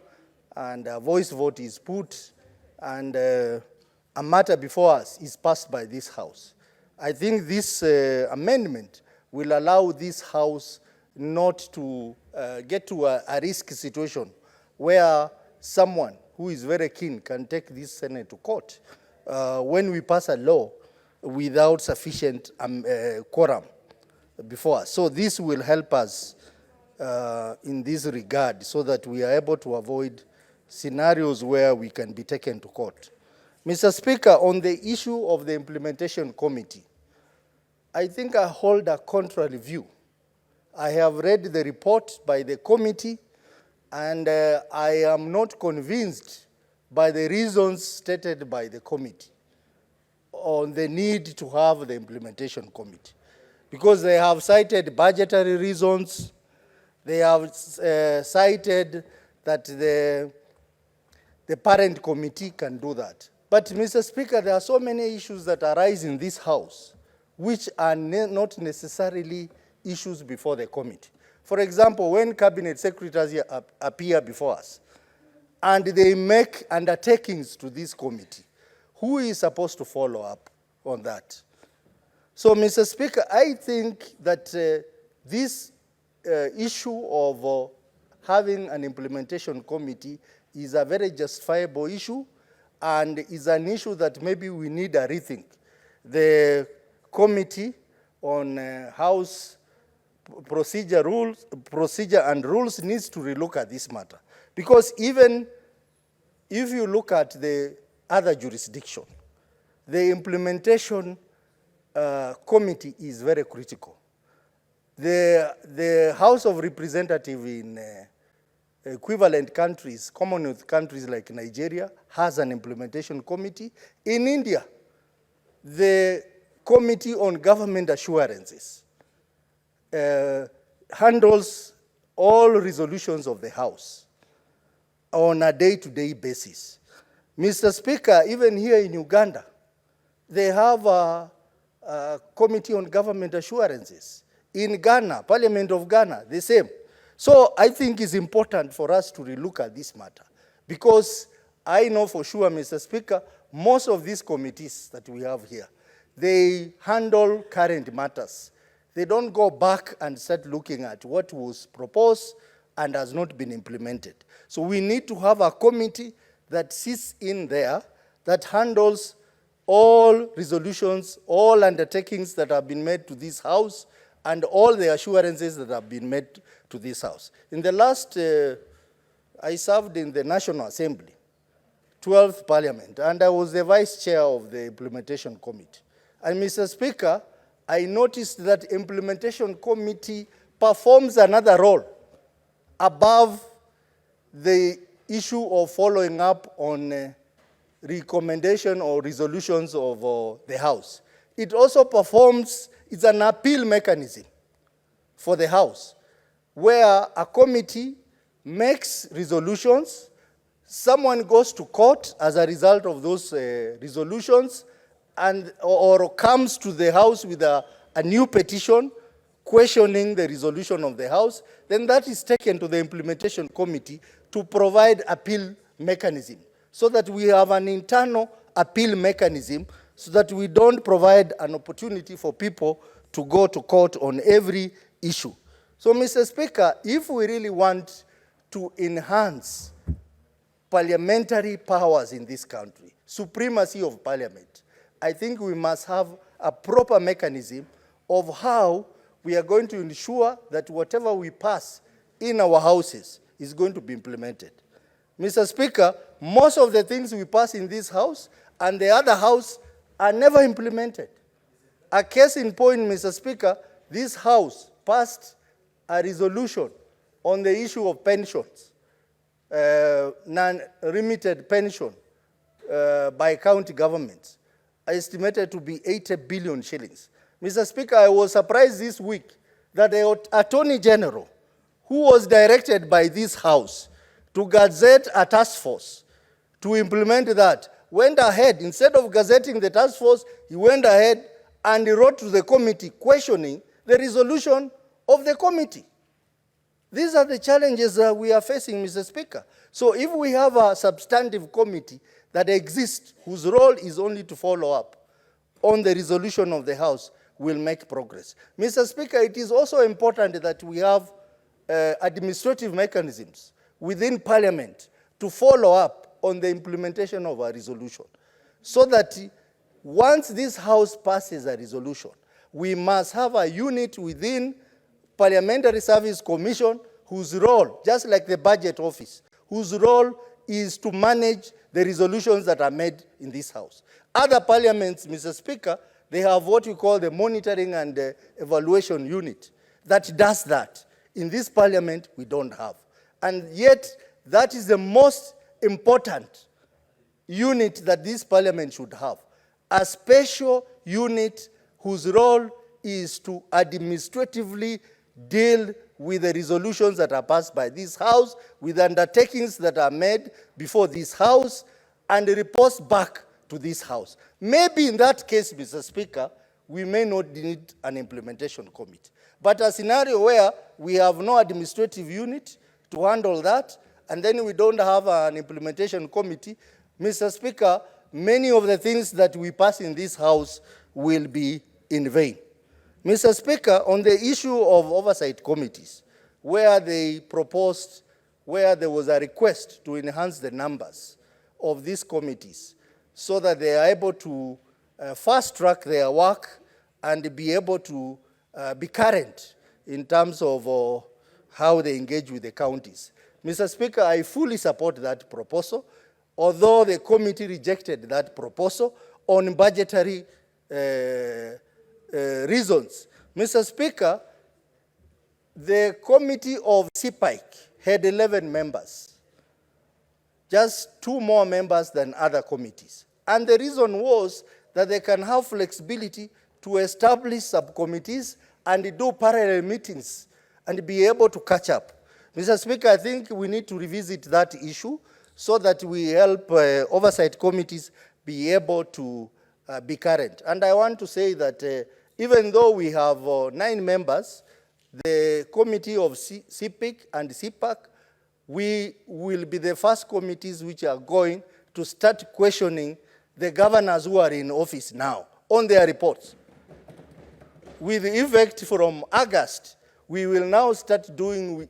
and a voice vote is put and a matter before us is passed by this House. I think this amendment will allow this House not to get to a risk situation where someone who is very keen can take this Senate to court when we pass a law without sufficient quorum before us. So this will help us in this regard so that we are able to avoid scenarios where we can be taken to court. Mr. Speaker, on the issue of the implementation committee, I think I hold a contrary view. I have read the report by the committee, and I am not convinced by the reasons stated by the committee on the need to have the implementation committee. Because they have cited budgetary reasons, they have cited that the parent committee can do that. But, Mr. Speaker, there are so many issues that arise in this House which are not necessarily issues before the committee. For example, when cabinet secretaries appear before us and they make undertakings to this committee, who is supposed to follow up on that? So, Mr. Speaker, I think that this issue of having an implementation committee is a very justifiable issue and is an issue that maybe we need a rethink. The committee on House procedure and rules needs to relook at this matter. Because even if you look at the other jurisdiction, the implementation committee is very critical. The House of Representatives in equivalent countries, Commonwealth countries like Nigeria, has an implementation committee. In India, the Committee on Government Assurances handles all resolutions of the House on a day-to-day basis. Mr. Speaker, even here in Uganda, they have a Committee on Government Assurances. In Ghana, Parliament of Ghana, the same. So I think it's important for us to relook at this matter, because I know for sure, Mr. Speaker, most of these committees that we have here, they handle current matters. They don't go back and start looking at what was proposed and has not been implemented. So we need to have a committee that sits in there that handles all resolutions, all undertakings that have been made to this House, and all the assurances that have been made to this House. In the last, I served in the National Assembly, 12th Parliament, and I was the Vice Chair of the Implementation Committee. And Mr. Speaker, I noticed that Implementation Committee performs another role above the issue of following up on recommendation or resolutions of the House. It also performs, it's an appeal mechanism for the House, where a committee makes resolutions, someone goes to court as a result of those resolutions, and or comes to the House with a new petition questioning the resolution of the House, then that is taken to the Implementation Committee to provide appeal mechanism, so that we have an internal appeal mechanism, so that we don't provide an opportunity for people to go to court on every issue. So, Mr. Speaker, if we really want to enhance parliamentary powers in this country, supremacy of parliament, I think we must have a proper mechanism of how we are going to ensure that whatever we pass in our houses is going to be implemented. Mr. Speaker, most of the things we pass in this House and the other House are never implemented. A case in point, Mr. Speaker, this House passed a resolution on the issue of pensions, non-remitted pension by county governments, estimated to be 80 billion shillings. Mr. Speaker, I was surprised this week that the Attorney General, who was directed by this House to gazette a task force to implement that, went ahead, instead of gazetting the task force, he went ahead and he wrote to the committee questioning the resolution of the committee. These are the challenges that we are facing, Mr. Speaker. So if we have a substantive committee that exists, whose role is only to follow up on the resolution of the House, we'll make progress. Mr. Speaker, it is also important that we have administrative mechanisms within Parliament to follow up on the implementation of a resolution, so that once this House passes a resolution, we must have a unit within Parliamentary Service Commission whose role, just like the Budget Office, whose role is to manage the resolutions that are made in this House. Other parliaments, Mr. Speaker, they have what we call the Monitoring and Evaluation Unit that does that. In this Parliament, we don't have. And yet, that is the most important unit that this Parliament should have. A special unit whose role is to administratively deal with the resolutions that are passed by this House, with undertakings that are made before this House, and reports back to this House. Maybe in that case, Mr. Speaker, we may not need an implementation committee. But a scenario where we have no administrative unit to handle that, and then we don't have an implementation committee, Mr. Speaker, many of the things that we pass in this House will be in vain. Mr. Speaker, on the issue of oversight committees, where they proposed, where there was a request to enhance the numbers of these committees so that they are able to fast-track their work and be able to be current in terms of how they engage with the counties. Mr. Speaker, I fully support that proposal, although the committee rejected that proposal on budgetary reasons. Mr. Speaker, the committee of CPIC had 11 members, just 2 more members than other committees. And the reason was that they can have flexibility to establish subcommittees and do parallel meetings and be able to catch up. Mr. Speaker, I think we need to revisit that issue so that we help oversight committees be able to be current. And I want to say that even though we have 9 members, the committee of CPIC and CPAC, we will be the first committees which are going to start questioning the governors who are in office now on their reports. With effect from August, we will now start dealing with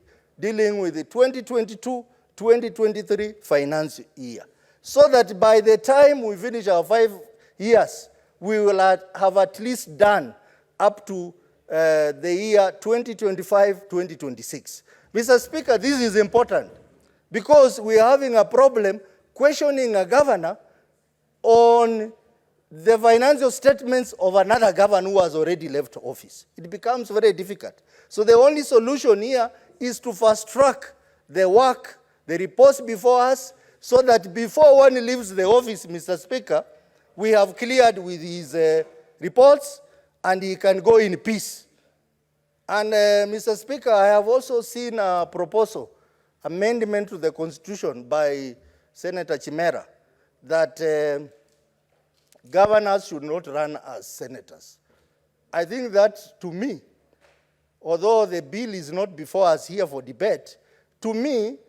the 2022-2023 finance year, so that by the time we finish our 5 years, we will have at least done up to the year 2025-2026. Mr. Speaker, this is important because we are having a problem questioning a governor on the financial statements of another governor who has already left office. It becomes very difficult. So the only solution here is to fast track the work, the reports before us, so that before one leaves the office, Mr. Speaker, we have cleared with his reports and he can go in peace. And Mr. Speaker, I have also seen a proposal, amendment to the Constitution by Senator Chimera, that governors should not run as senators. I think that, to me, although the bill is not before us here for debate, to me,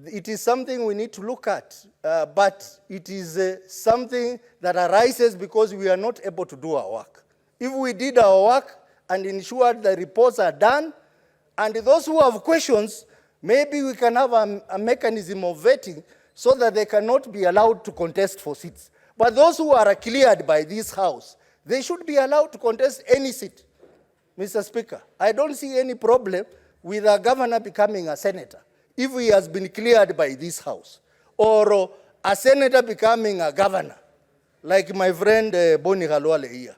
it is something we need to look at, but it is something that arises because we are not able to do our work. If we did our work and ensured the reports are done, and those who have questions, maybe we can have a mechanism of vetting so that they cannot be allowed to contest for seats. But those who are cleared by this House, they should be allowed to contest any seat. Mr. Speaker, I don't see any problem with a governor becoming a senator if he has been cleared by this House, or a senator becoming a governor, like my friend Boni Halwale here,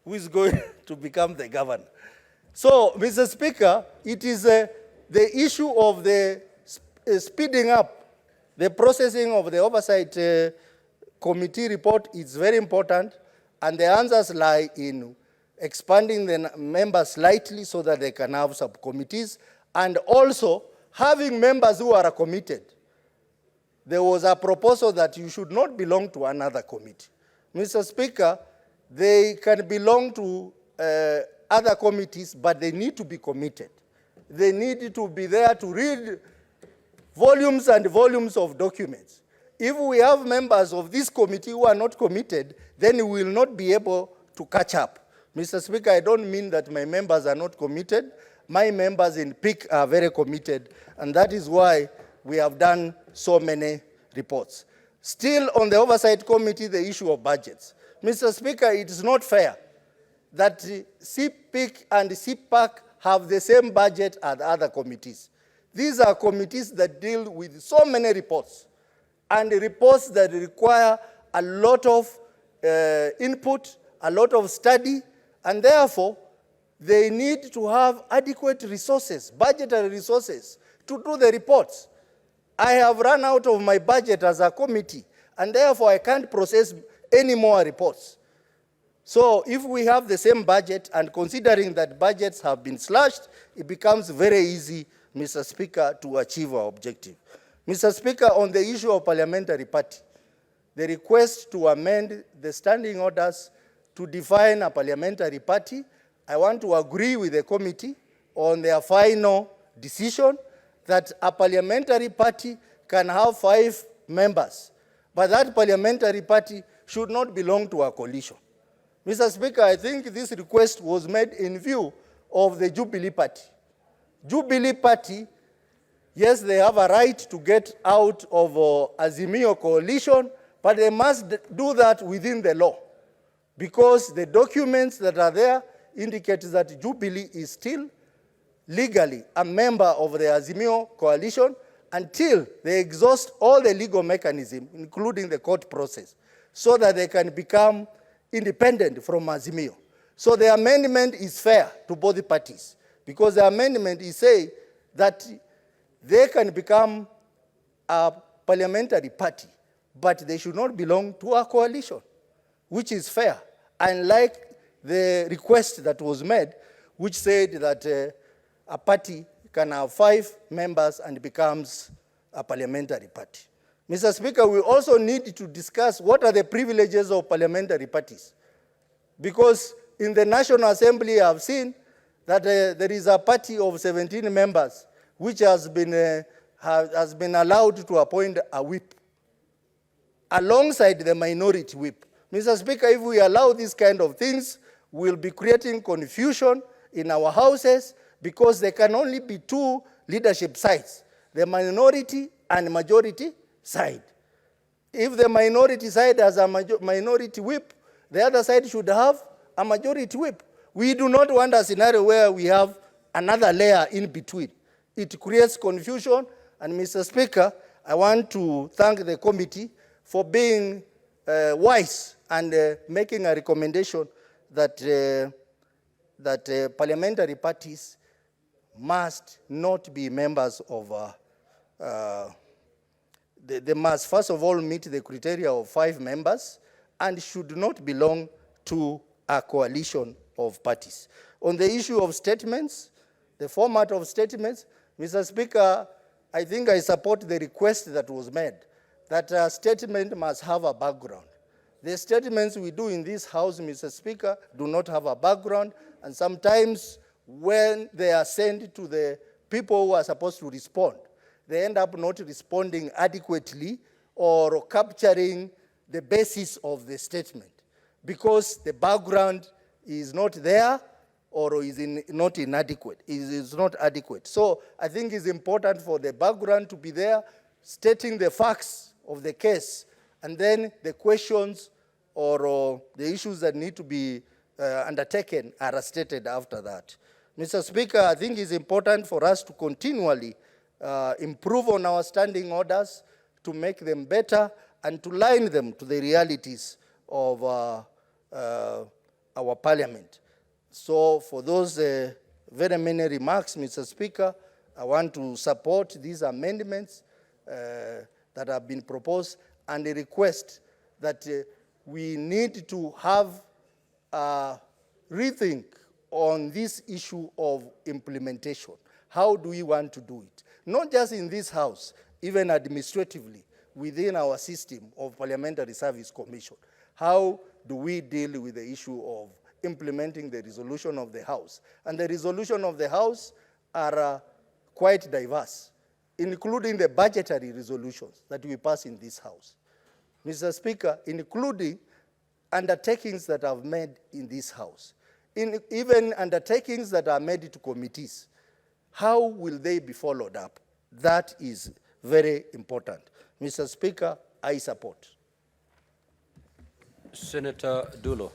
who is going to become the governor. So, Mr. Speaker, it is the issue of the speeding up the processing of the oversight committee report is very important, and the answers lie in expanding the members slightly so that they can have subcommittees, and also having members who are committed. There was a proposal that you should not belong to another committee. Mr. Speaker, they can belong to other committees, but they need to be committed. They need to be there to read volumes and volumes of documents. If we have members of this committee who are not committed, then we will not be able to catch up. Mr. Speaker, I don't mean that my members are not committed. My members in PIC are very committed, and that is why we have done so many reports. Still on the Oversight Committee, the issue of budgets. Mr. Speaker, it is not fair that CPIC and CPAC have the same budget as other committees. These are committees that deal with so many reports, and reports that require a lot of input, a lot of study, and therefore, they need to have adequate resources, budgetary resources, to do the reports. I have run out of my budget as a committee, and therefore I can't process any more reports. So if we have the same budget, and considering that budgets have been slashed, it becomes very easy, Mr. Speaker, to achieve our objective. Mr. Speaker, on the issue of parliamentary party, the request to amend the standing orders to define a parliamentary party, I want to agree with the committee on their final decision that a parliamentary party can have 5 members, but that parliamentary party should not belong to a coalition. Mr. Speaker, I think this request was made in view of the Jubilee Party. Jubilee Party, yes, they have a right to get out of Azimio coalition, but they must do that within the law, because the documents that are there indicate that Jubilee is still legally a member of the Azimio coalition until they exhaust all the legal mechanisms, including the court process, so that they can become independent from Azimio. So the amendment is fair to both parties, because the amendment is saying that they can become a parliamentary party, but they should not belong to a coalition, which is fair, unlike the request that was made, which said that a party can have 5 members and becomes a parliamentary party. Mr. Speaker, we also need to discuss what are the privileges of parliamentary parties. Because in the National Assembly, I've seen that there is a party of 17 members which has been allowed to appoint a whip alongside the minority whip. Mr. Speaker, if we allow these kind of things, we'll be creating confusion in our houses because there can only be two leadership sides, the minority and majority side. If the minority side has a minority whip, the other side should have a majority whip. We do not want a scenario where we have another layer in between. It creates confusion, and Mr. Speaker, I want to thank the committee for being wise and making a recommendation that, parliamentary parties must not be members of, they must first of all meet the criteria of 5 members and should not belong to a coalition of parties. On the issue of statements, the format of statements, Mr. Speaker, I think I support the request that was made that a statement must have a background. The statements we do in this House, Mr. Speaker, do not have a background, and sometimes when they are sent to the people who are supposed to respond, they end up not responding adequately or capturing the basis of the statement because the background is not there or is not inadequate, is not adequate. So I think it's important for the background to be there, stating the facts of the case, and then the questions or the issues that need to be undertaken are stated after that. Mr. Speaker, I think it's important for us to continually improve on our standing orders, to make them better, and to line them to the realities of our parliament. So for those very many remarks, Mr. Speaker, I want to support these amendments that have been proposed and request that we need to have a rethink on this issue of implementation. How do we want to do it? Not just in this House, even administratively, within our system of Parliamentary Service Commission. How do we deal with the issue of implementing the resolution of the House? And the resolution of the House are quite diverse, including the budgetary resolutions that we pass in this House. Mr. Speaker, including undertakings that are made in this House, even undertakings that are made to committees. How will they be followed up? That is very important. Mr. Speaker, I support. Senator Dulo.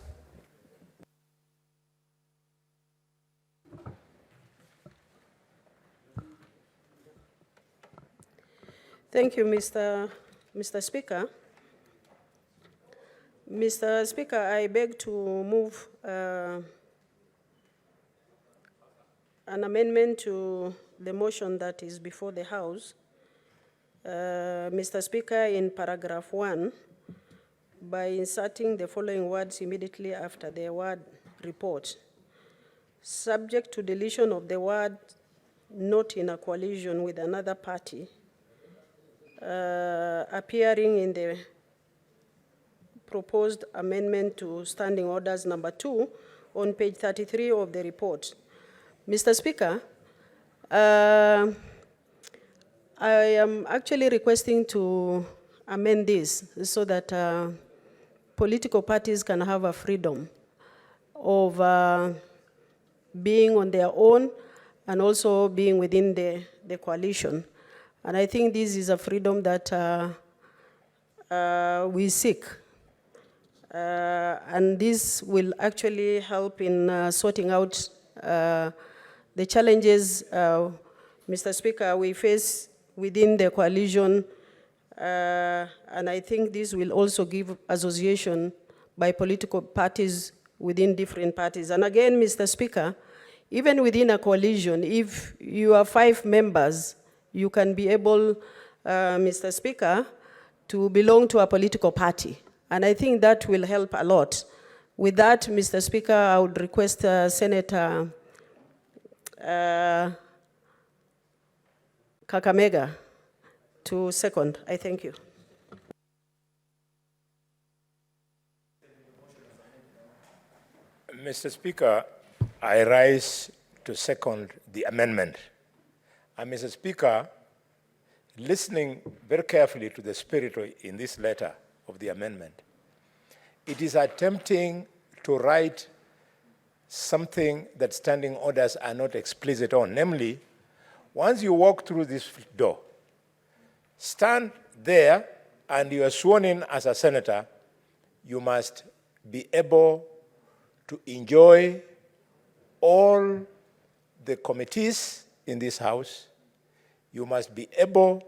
Thank you, Mr. Speaker. Mr. Speaker, I beg to move an amendment to the motion that is before the House. Mr. Speaker, in paragraph 1, by inserting the following words immediately after the word report, subject to deletion of the word not in a coalition with another party, appearing in the proposed amendment to Standing Orders number 2 on page 33 of the report. Mr. Speaker, I am actually requesting to amend this so that political parties can have a freedom of being on their own and also being within the coalition. And I think this is a freedom that we seek. And this will actually help in sorting out the challenges, Mr. Speaker, we face within the coalition, and I think this will also give association by political parties within different parties. And again, Mr. Speaker, even within a coalition, if you are 5 members, you can be able, Mr. Speaker, to belong to a political party. And I think that will help a lot. With that, Mr. Speaker, I would request Senator Kakamega to second. I thank you. Mr. Speaker, I rise to second the amendment. And Mr. Speaker, listening very carefully to the spirit in this letter of the amendment, it is attempting to write something that standing orders are not explicit on. Namely, once you walk through this door, stand there and you are sworn in as a senator, you must be able to enjoy all the committees in this house. You must be able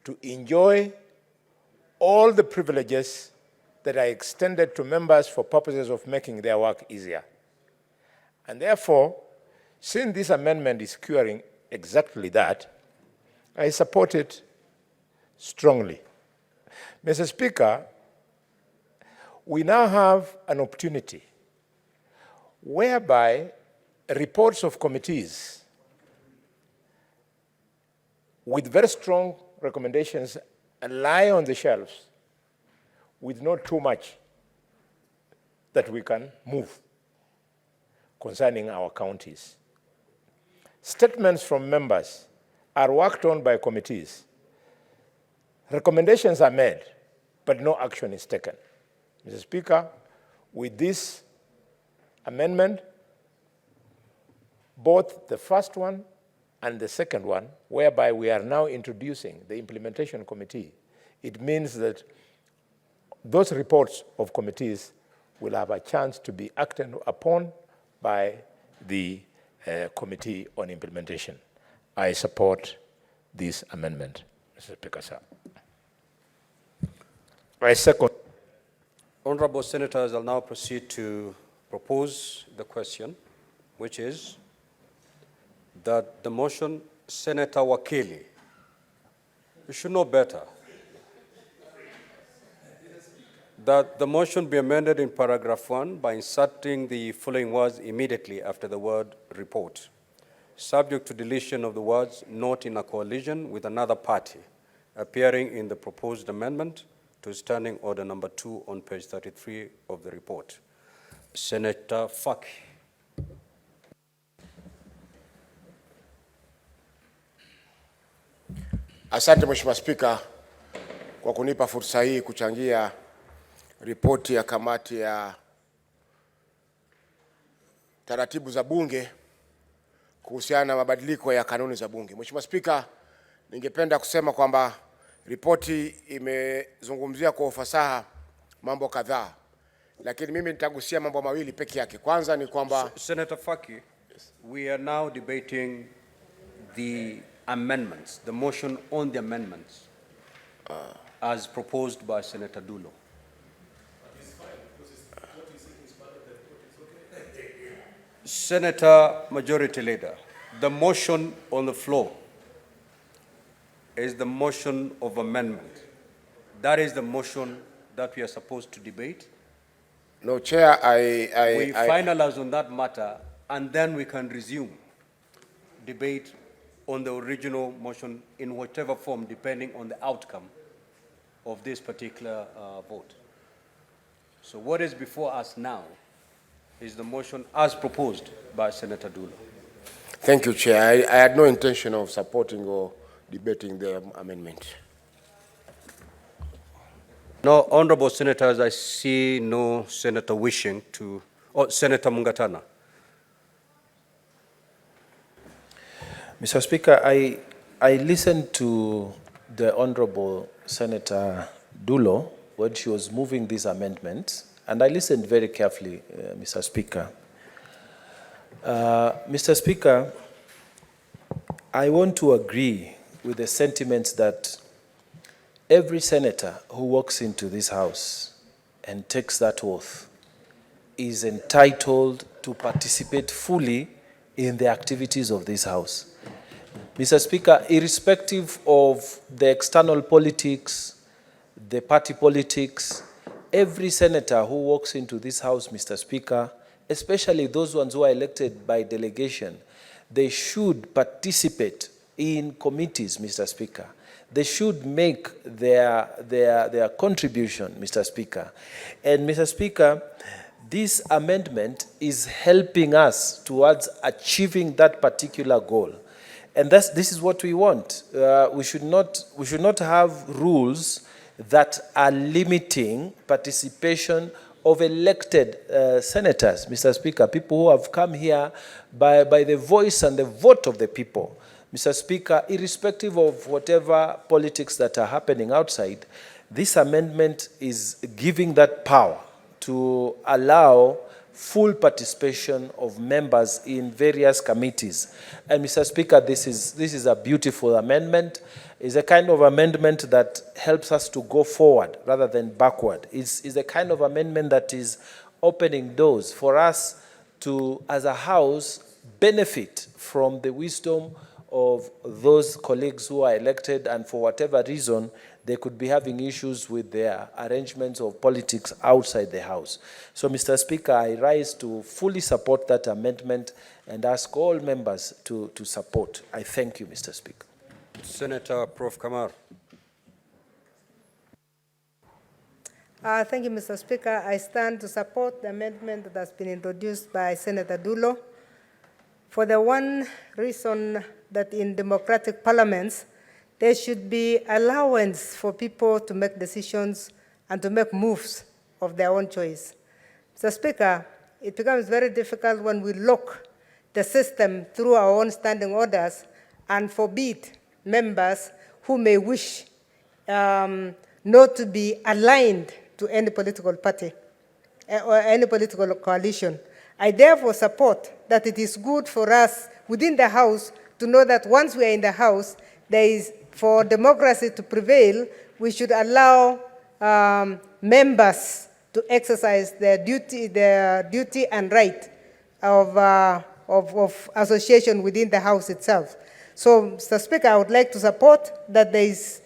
to enjoy all the privileges that are extended to members for purposes of making their work easier. And therefore, since this amendment is curing exactly that, I support it strongly. Mr. Speaker, we now have an opportunity whereby reports of committees with very strong recommendations lie on the shelves with not too much that we can move concerning our counties. Statements from members are worked on by committees. Recommendations are made, but no action is taken. Mr. Speaker, with this amendment, both the first one and the second one, whereby we are now introducing the implementation committee, it means that those reports of committees will have a chance to be acted upon by the Committee on Implementation. I support this amendment, Mr. Speaker, sir. I second. Honorable Senators, I'll now proceed to propose the question, which is that the motion, Senator Wakili, you should know better, that the motion be amended in paragraph 1 by inserting the following words immediately after the word report, subject to deletion of the words not in a coalition with another party, appearing in the proposed amendment to Standing Order number 2 on page 33 of the report. Senator Faki. Asante Mheshimiwa Spika kwa kunipa fursa hii kuchangia ripoti ya kamati ya taratibu za bunge kuhusiana na mabadiliko ya kanuni za bunge. Mheshimiwa Spika, ningependa kusema kwamba ripoti imezungumzia kwa ufasaha mambo kadhaa, lakini mimi nitagusia mambo mawili peke yake. Kwanza ni kwamba Senator Faki, we are now debating the amendments, the motion on the amendments as proposed by Senator Dulo. Senator Majority Leader, the motion on the floor is the motion of amendment. That is the motion that we are supposed to debate. No, Chair, we finalize on that matter, and then we can resume debate on the original motion in whatever form, depending on the outcome of this particular vote. So what is before us now is the motion as proposed by Senator Dulo. Thank you, Chair. I had no intention of supporting or debating the amendment. No, honorable senators, I see no senator wishing to, Senator Mungatana. Mr. Speaker, I listened to the Honorable Senator Dulo when she was moving these amendments, and I listened very carefully, Mr. Speaker. Mr. Speaker, I want to agree with the sentiments that every senator who walks into this House and takes that oath is entitled to participate fully in the activities of this House. Mr. Speaker, irrespective of the external politics, the party politics, every senator who walks into this House, Mr. Speaker, especially those ones who are elected by delegation, they should participate in committees, Mr. Speaker. They should make their contribution, Mr. Speaker. And Mr. Speaker, this amendment is helping us towards achieving that particular goal. And this is what we want. We should not have rules that are limiting participation of elected senators, Mr. Speaker, people who have come here by the voice and the vote of the people. Mr. Speaker, irrespective of whatever politics that are happening outside, this amendment is giving that power to allow full participation of members in various committees. And Mr. Speaker, this is a beautiful amendment. It's a kind of amendment that helps us to go forward rather than backward. It's a kind of amendment that is opening doors for us to, as a House, benefit from the wisdom of those colleagues who are elected, and for whatever reason, they could be having issues with their arrangements of politics outside the House. So, Mr. Speaker, I rise to fully support that amendment and ask all members to support. I thank you, Mr. Speaker. Senator Prof. Kamar. Thank you, Mr. Speaker. I stand to support the amendment that has been introduced by Senator Dulo for the one reason that in democratic parliaments, there should be allowance for people to make decisions and to make moves of their own choice. Mr. Speaker, it becomes very difficult when we lock the system through our own standing orders and forbid members who may wish not to be aligned to any political party or any political coalition. I therefore support that it is good for us within the House to know that once we are in the House, there is, for democracy to prevail, we should allow members to exercise their duty and right of association within the House itself. So, Mr. Speaker, I would like to support that this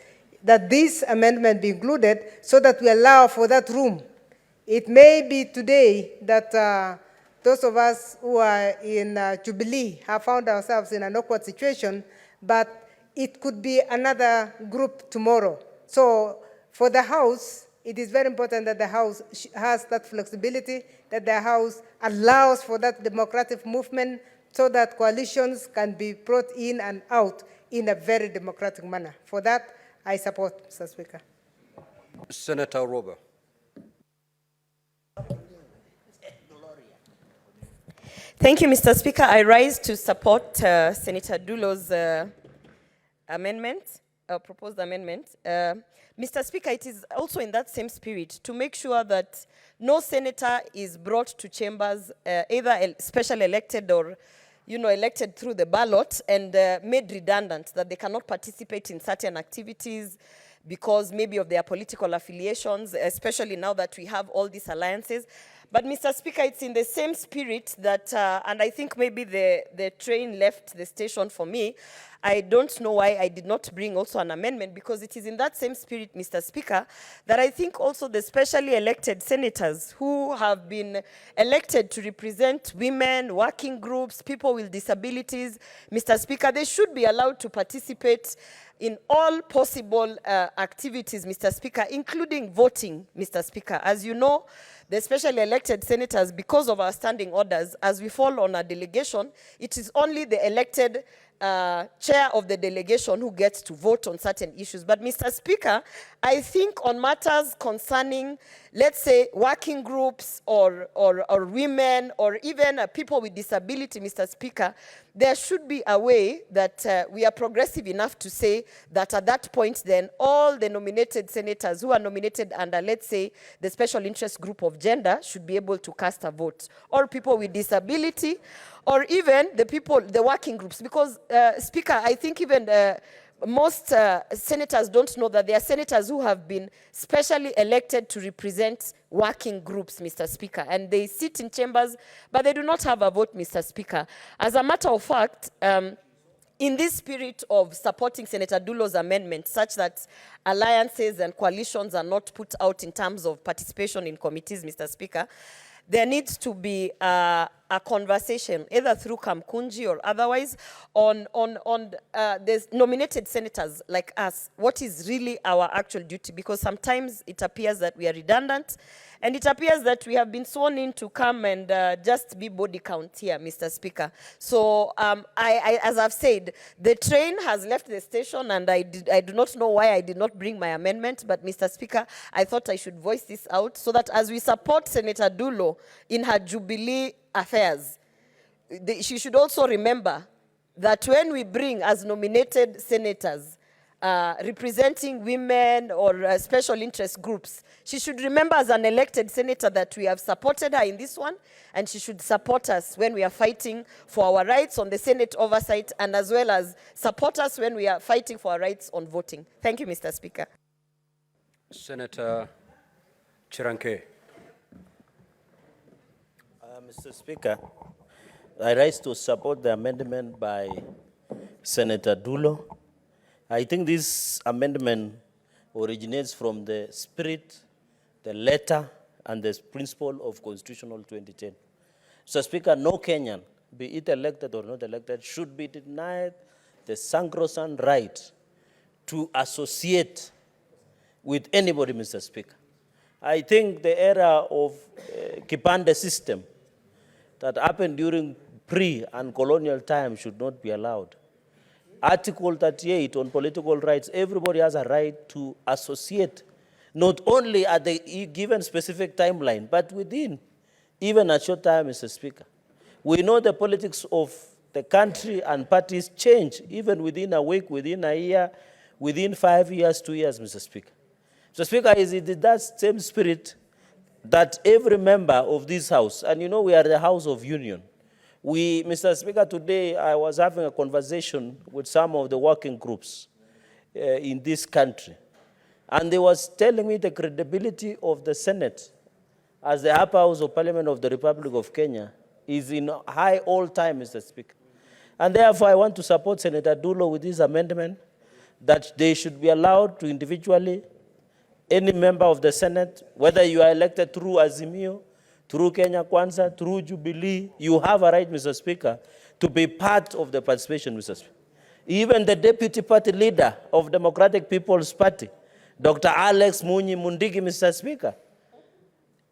amendment be included so that we allow for that room. It may be today that those of us who are in Jubilee have found ourselves in an awkward situation, but it could be another group tomorrow. So for the House, it is very important that the House has that flexibility, that the House allows for that democratic movement so that coalitions can be brought in and out in a very democratic manner. For that, I support, Mr. Speaker. Senator Roba. Thank you, Mr. Speaker. I rise to support Senator Dulo's amendment, proposed amendment. Mr. Speaker, it is also in that same spirit to make sure that no senator is brought to chambers, either specially elected or elected through the ballot, and made redundant, that they cannot participate in certain activities because maybe of their political affiliations, especially now that we have all these alliances. But, Mr. Speaker, it's in the same spirit that, and I think maybe the train left the station for me. I don't know why I did not bring also an amendment, because it is in that same spirit, Mr. Speaker, that I think also the specially elected senators who have been elected to represent women, working groups, people with disabilities, Mr. Speaker, they should be allowed to participate in all possible activities, Mr. Speaker, including voting, Mr. Speaker. As you know, the specially elected senators, because of our standing orders, as we fall on a delegation, it is only the elected chair of the delegation who gets to vote on certain issues. But, Mr. Speaker, I think on matters concerning, let's say, working groups or women or even people with disability, Mr. Speaker, there should be a way that we are progressive enough to say that at that point then all the nominated senators who are nominated under, let's say, the special interest group of gender should be able to cast a vote, or people with disability, or even the working groups. Because, Speaker, I think even most senators don't know that there are senators who have been specially elected to represent working groups, Mr. Speaker, and they sit in chambers, but they do not have a vote, Mr. Speaker. As a matter of fact, in this spirit of supporting Senator Dulo's amendment, such that alliances and coalitions are not put out in terms of participation in committees, Mr. Speaker, there needs to be a conversation, either through Kamkunji or otherwise, on the nominated senators like us, what is really our actual duty, because sometimes it appears that we are redundant, and it appears that we have been sworn in to come and just be body count here, Mr. Speaker. So as I've said, the train has left the station, and I do not know why I did not bring my amendment, but Mr. Speaker, I thought I should voice this out so that as we support Senator Dulo in her Jubilee affairs, she should also remember that when we bring as nominated senators representing women or special interest groups, she should remember as an elected senator that we have supported her in this one, and she should support us when we are fighting for our rights on the Senate oversight, and as well as support us when we are fighting for our rights on voting. Thank you, Mr. Speaker. Senator Chiranke. Mr. Speaker, I rise to support the amendment by Senator Dulo. I think this amendment originates from the spirit, the letter, and the principle of Constitutional 2010. So, Speaker, no Kenyan, be it elected or not elected, should be denied the sacrosanct right to associate with anybody, Mr. Speaker. I think the era of Kipande system that happened during pre- and colonial time should not be allowed. Article 38 on political rights, everybody has a right to associate, not only at the given specific timeline, but within even a short time, Mr. Speaker. We know the politics of the country and parties change even within a week, within a year, within 5 years, 2 years, Mr. Speaker. Mr. Speaker, is it that same spirit that every member of this House, and you know we are the House of Union, Mr. Speaker, today I was having a conversation with some of the working groups in this country, and they was telling me the credibility of the Senate as the upper house of Parliament of the Republic of Kenya is in high all time, Mr. Speaker. And therefore I want to support Senator Dulo with this amendment that they should be allowed to individually, any member of the Senate, whether you are elected through Azimio, through Kenya Kwanza, through Jubilee, you have a right, Mr. Speaker, to be part of the participation, Mr. Speaker. Even the deputy party leader of Democratic People's Party, Dr. Alex Munyi Mundigi, Mr. Speaker,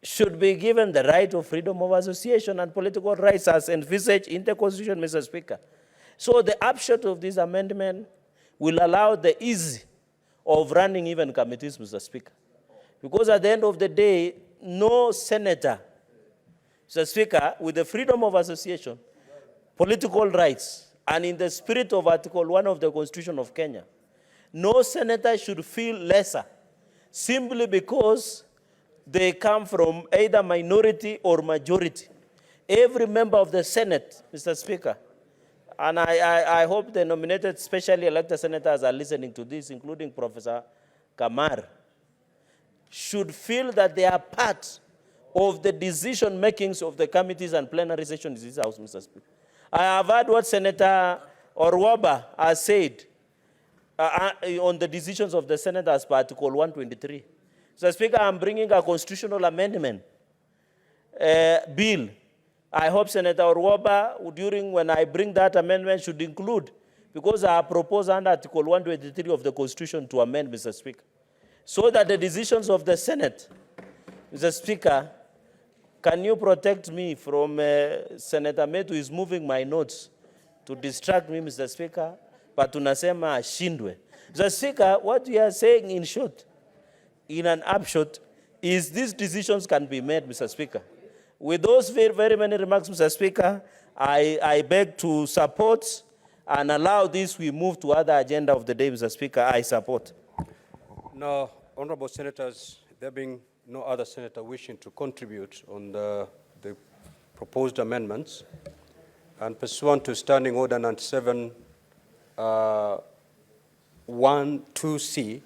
should be given the right of freedom of association and political rights as envisaged in the Constitution, Mr. Speaker. So the upshot of this amendment will allow the ease of running even committees, Mr. Speaker. Because at the end of the day, no senator, Mr. Speaker, with the freedom of association, political rights, and in the spirit of Article 1 of the Constitution of Kenya, no senator should feel lesser simply because they come from either minority or majority. Every member of the Senate, Mr. Speaker, and I hope the nominated specially elected senators are listening to this, including Professor Kamar, should feel that they are part of the decision makings of the committees and plenary sessions in this House, Mr. Speaker. I have heard what Senator Orwaba has said on the decisions of the Senate as per Article 123. Mr. Speaker, I'm bringing a constitutional amendment bill. I hope Senator Orwaba, during when I bring that amendment, should include, because I propose under Article 123 of the Constitution to amend, Mr. Speaker, so that the decisions of the Senate, Mr. Speaker, can you protect me from Senator Metu is moving my notes to distract me, Mr. Speaker, but tunasema ashindwe. Mr. Speaker, what we are saying in short, in an upshot, is these decisions can be made, Mr. Speaker. With those very, very many remarks, Mr. Speaker, I beg to support and allow this, we move to other agenda of the day, Mr. Speaker. I support. Now, honorable senators, there being no other senator wishing to contribute on the proposed amendments, and pursuant to Standing Order 97, 1(2)(c),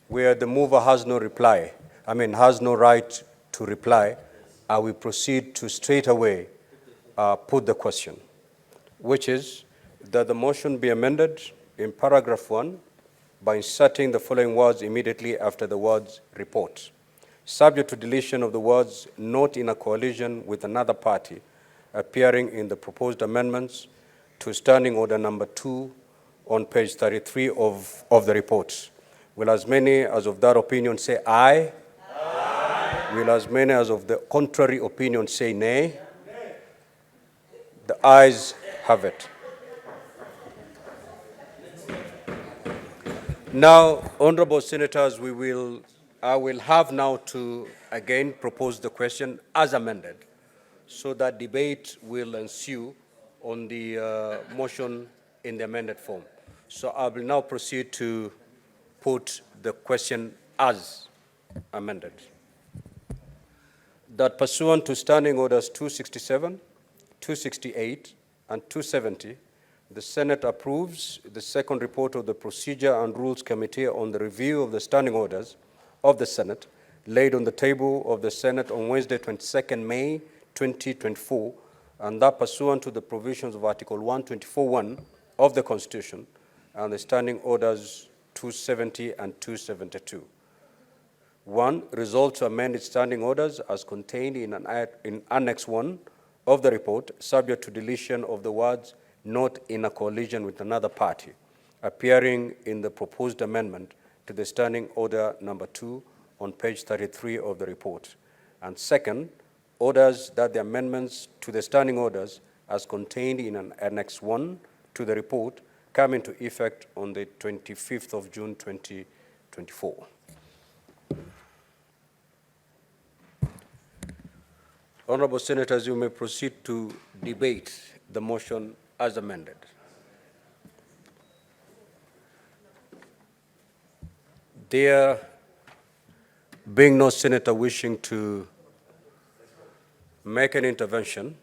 where the mover has no has no right to reply, I will proceed to straight away put the question, which is that the motion be amended in paragraph 1 by inserting the following words immediately after the words report, subject to deletion of the words not in a coalition with another party appearing in the proposed amendments to Standing Order number 2 on page 33 of the report. Will as many as of that opinion say aye? Aye. Will as many as of the contrary opinion say nay? Nay. The ayes have it. Now, honorable senators, I will have now to again propose the question as amended, so that debate will ensue on the motion in the amended form. So I will now proceed to put the question as amended. That pursuant to Standing Orders 267, 268, and 270, the Senate approves the second report of the Procedure and Rules Committee on the review of the Standing Orders of the Senate, laid on the table of the Senate on Wednesday, 22nd May 2024, and that pursuant to the provisions of Article 124(1) of the Constitution and the Standing Orders 270 and 272. 1. Resolve to amend its standing orders as contained in Annex 1 of the report, subject to deletion of the words "not in a coalition with another party," appearing in the proposed amendment to the Standing Order number 2 on page 33 of the report. And second, orders that the amendments to the standing orders as contained in Annex 1 to the report come into effect on the 25th of June 2024. Honorable Senators, you may proceed to debate the motion as amended. There being no senator wishing to make an intervention,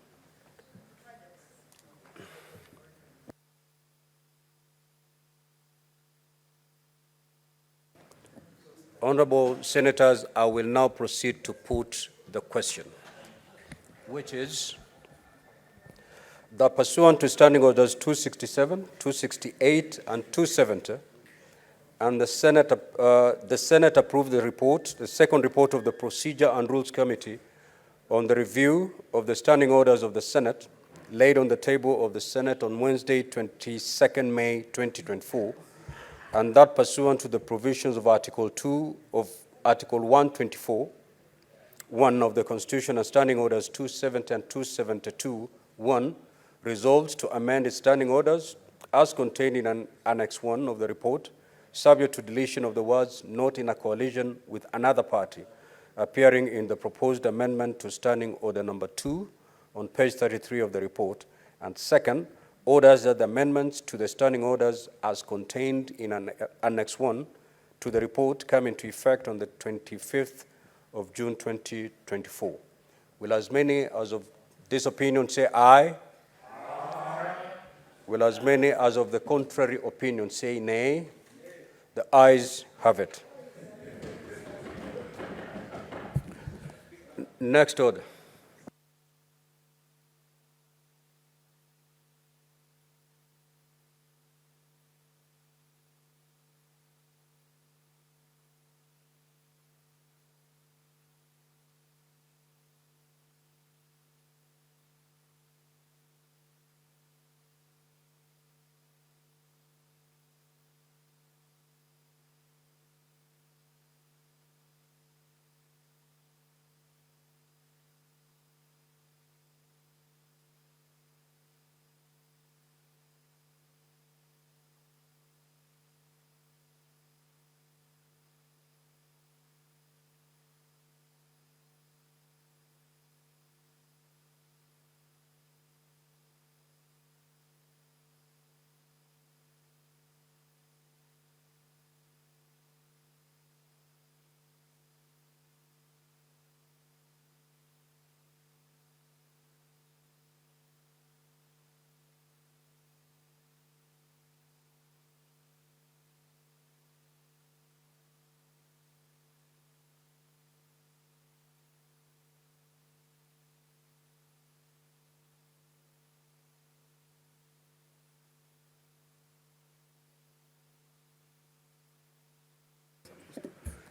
honorable senators, I will now proceed to put the question, which is that pursuant to Standing Orders 267, 268, and 270, and the Senate approved the report, the second report of the Procedure and Rules Committee on the review of the Standing Orders of the Senate, laid on the table of the Senate on Wednesday, 22nd May 2024, and that pursuant to the provisions of Article 2 of Article 124, 1 of the Constitution and Standing Orders 270 and 272, 1, resolves to amend its standing orders as contained in Annex 1 of the report, subject to deletion of the words "not in a coalition with another party," appearing in the proposed amendment to Standing Order number 2 on page 33 of the report. And second, orders that the amendments to the standing orders as contained in Annex 1 to the report come into effect on the 25th of June 2024. Will as many as of this opinion say aye? Aye. Will as many as of the contrary opinion say nay? The ayes have it. Next order.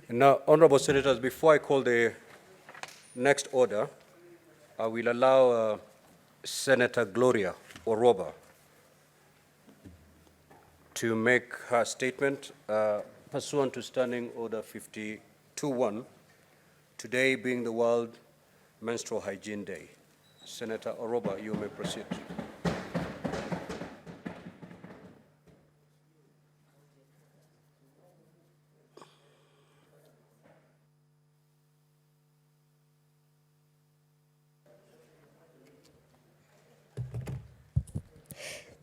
Now, honorable senators, before I call the next order, I will allow Senator Gloria Oroba to make her statement pursuant to Standing Order 52.1, today being the World Menstrual Hygiene Day. Senator Oroba, you may proceed.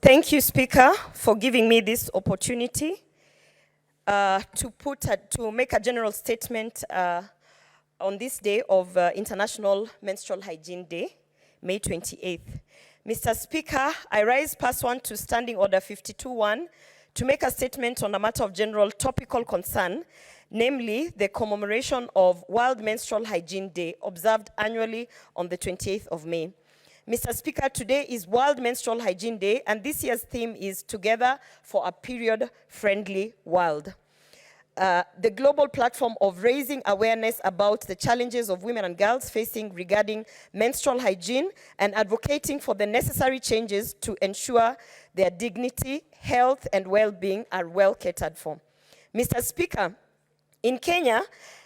Thank you, Speaker, for giving me this opportunity to make a general statement on this day of International Menstrual Hygiene Day, May 28th. Mr. Speaker, I rise pursuant to Standing Order 52.1 to make a statement on a matter of general topical concern, namely the commemoration of World Menstrual Hygiene Day, observed annually on the 28th of May. Mr. Speaker, today is World Menstrual Hygiene Day, and this year's theme is Together for a Period-Friendly World. The global platform of raising awareness about the challenges of women and girls facing regarding menstrual hygiene and advocating for the necessary changes to ensure their dignity, health, and well-being are well catered for. Mr. Speaker, in Kenya,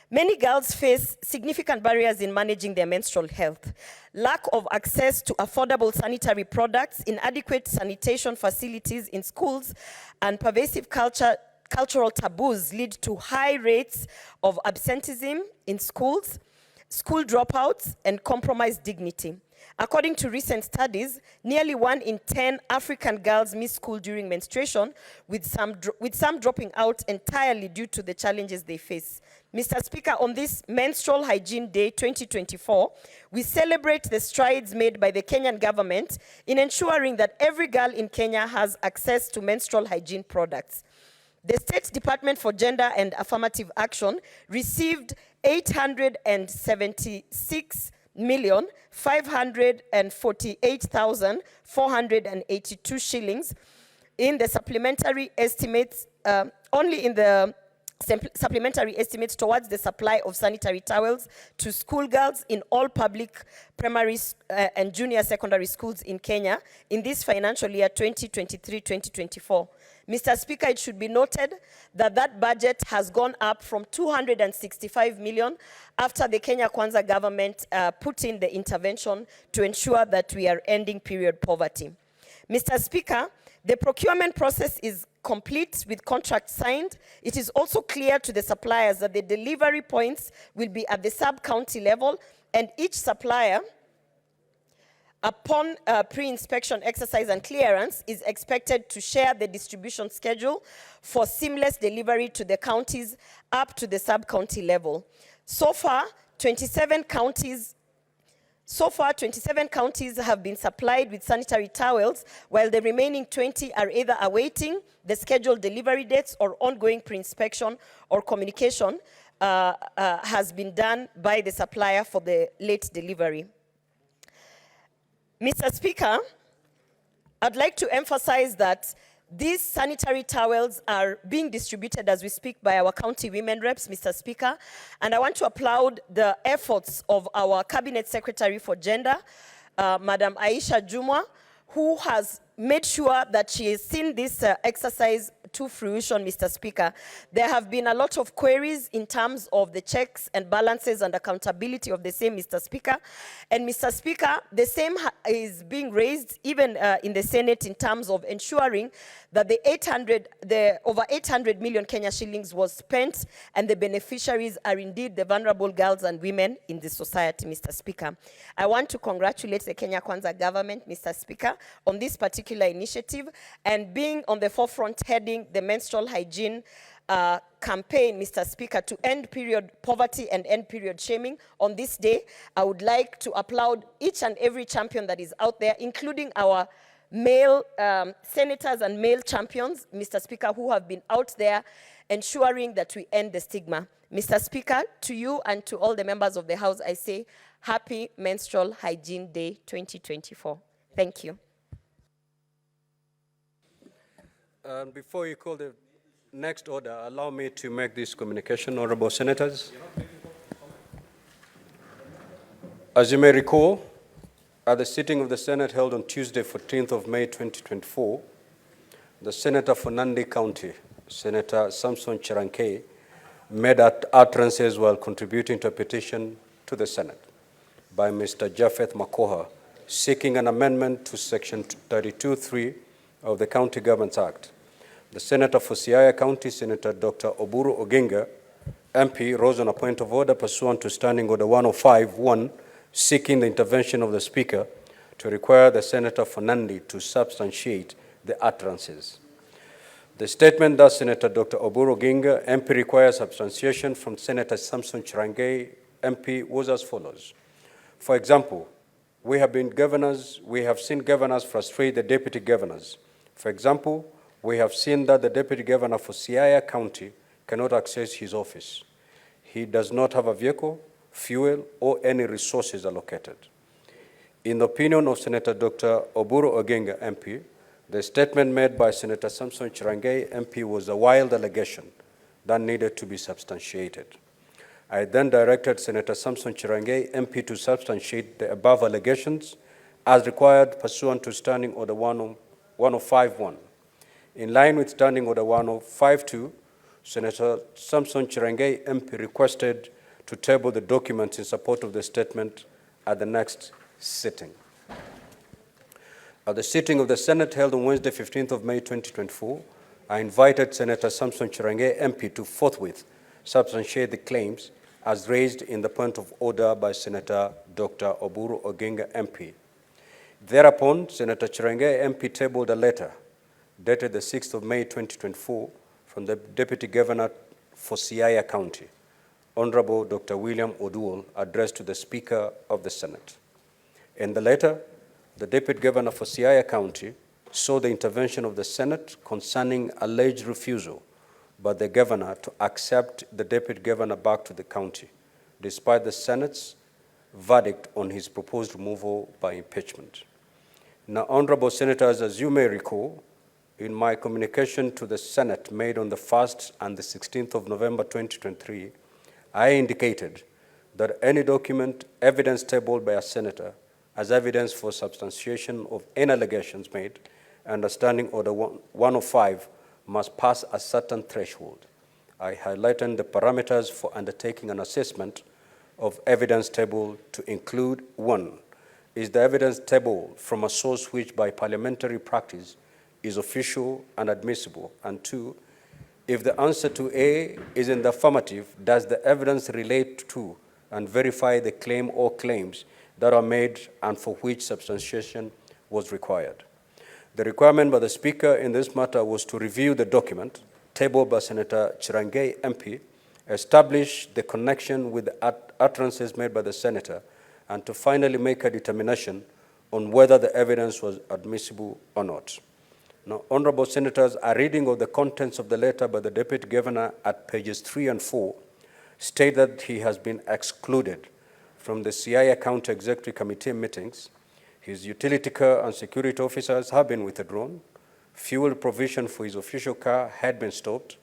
many girls face significant barriers in managing their menstrual health. Lack of access to affordable sanitary products, inadequate sanitation facilities in schools, and pervasive cultural taboos lead to high rates of absenteeism in schools, school dropouts, and compromised dignity. According to recent studies, nearly 1 in 10 African girls miss school during menstruation, with some dropping out entirely due to the challenges they face. Mr. Speaker, on this Menstrual Hygiene Day 2024, we celebrate the strides made by the Kenyan government in ensuring that every girl in Kenya has access to menstrual hygiene products. The State Department for Gender and Affirmative Action received 876,548,482 shillings in the supplementary estimates, supplementary estimates towards the supply of sanitary towels to schoolgirls in all public primary and junior secondary schools in Kenya in this financial year 2023-2024. Mr. Speaker, it should be noted that that budget has gone up from 265 million after the Kenya Kwanza government put in the intervention to ensure that we are ending period poverty. Mr. Speaker, the procurement process is complete with contracts signed. It is also clear to the suppliers that the delivery points will be at the sub-county level, and each supplier, upon pre-inspection exercise and clearance, is expected to share the distribution schedule for seamless delivery to the counties up to the sub-county level. So far, 27 counties have been supplied with sanitary towels, while the remaining 20 are either awaiting the scheduled delivery dates or ongoing pre-inspection or communication has been done by the supplier for the late delivery. Mr. Speaker, I'd like to emphasize that these sanitary towels are being distributed as we speak by our county women reps, Mr. Speaker, and I want to applaud the efforts of our Cabinet Secretary for Gender, Madam Aisha Jumwa, who has made sure that she has seen this exercise to fruition, Mr. Speaker. There have been a lot of queries in terms of the checks and balances and accountability of the same, Mr. Speaker. And Mr. Speaker, the same is being raised even in the Senate in terms of ensuring that the over 800 million Kenya shillings was spent and the beneficiaries are indeed the vulnerable girls and women in the society, Mr. Speaker. I want to congratulate the Kenya Kwanza government, Mr. Speaker, on this particular initiative and being on the forefront heading the menstrual hygiene campaign, Mr. Speaker, to end period poverty and end period shaming. On this day, I would like to applaud each and every champion that is out there, including our male senators and male champions, Mr. Speaker, who have been out there ensuring that we end the stigma. Mr. Speaker, to you and to all the members of the House, I say Happy Menstrual Hygiene Day 2024. Thank you. Before you call the next order, allow me to make this communication, honorable senators. As you may recall, At the sitting of the Senate held on Tuesday, 14th of May 2024, the Senator for Nandi County, Senator Samson Chirankei, made utterances while contributing to a petition to the Senate by Mr. Japheth Makoha, seeking an amendment to Section 32(3) of the County Governments Act. The Senator for Siaya County, Senator Dr. Oburu Oginga, MP, rose on a point of order pursuant to Standing Order 105(1), seeking the intervention of the Speaker to require the Senator for Nandi to substantiate the utterances. The statement that Senator Dr. Oburu Oginga, MP, requires substantiation from Senator Samson Chirankei, MP, was as follows. For example, we have seen governors frustrate the deputy governors. For example, we have seen that the deputy governor for Siaya County cannot access his office. He does not have a vehicle, fuel, or any resources allocated. In the opinion of Senator Dr. Oburu Oginga, MP, the statement made by Senator Samson Chirankei, MP, was a wild allegation that needed to be substantiated. I then directed Senator Samson Chirankei, MP, to substantiate the above allegations as required pursuant to Standing Order 105(1). In line with Standing Order 105(2), Senator Samson Chirankei, MP, requested to table the documents in support of the statement at the next sitting. At the sitting of the Senate held on Wednesday, 15th of May 2024, I invited Senator Samson Chirankei, MP, to forthwith substantiate the claims as raised in the point of order by Senator Dr. Oburu Oginga, MP. Thereupon, Senator Chirankei, MP, tabled a letter dated the 6th of May 2024 from the Deputy Governor for Siaya County, Honorable Dr. William Oduol, addressed to the Speaker of the Senate. In the letter, the Deputy Governor for Siaya County sought the intervention of the Senate concerning alleged refusal by the Governor to accept the Deputy Governor back to the county, despite the Senate's verdict on his proposed removal by impeachment. Now, Honorable Senators, as you may recall, in my communication to the Senate made on the 1st and the 16th of November 2023, I indicated that any document, evidence tabled by a senator as evidence for substantiation of any allegations made under Standing Order 105 must pass a certain threshold. I highlighted the parameters for undertaking an assessment of evidence table to include: 1, is the evidence table from a source which by parliamentary practice is official and admissible, and 2, if the answer to A is in the affirmative, does the evidence relate to and verify the claim or claims that are made and for which substantiation was required. The requirement by the Speaker in this matter was to review the document tabled by Senator Chirankei, MP, establish the connection with the utterances made by the Senator, and to finally make a determination on whether the evidence was admissible or not. Now, Honorable Senators, a reading of the contents of the letter by the Deputy Governor at pages 3 and 4 state that he has been excluded from the Siaya County Executive Committee meetings. His utility car and security officers have been withdrawn. Fuel provision for his official car had been stopped,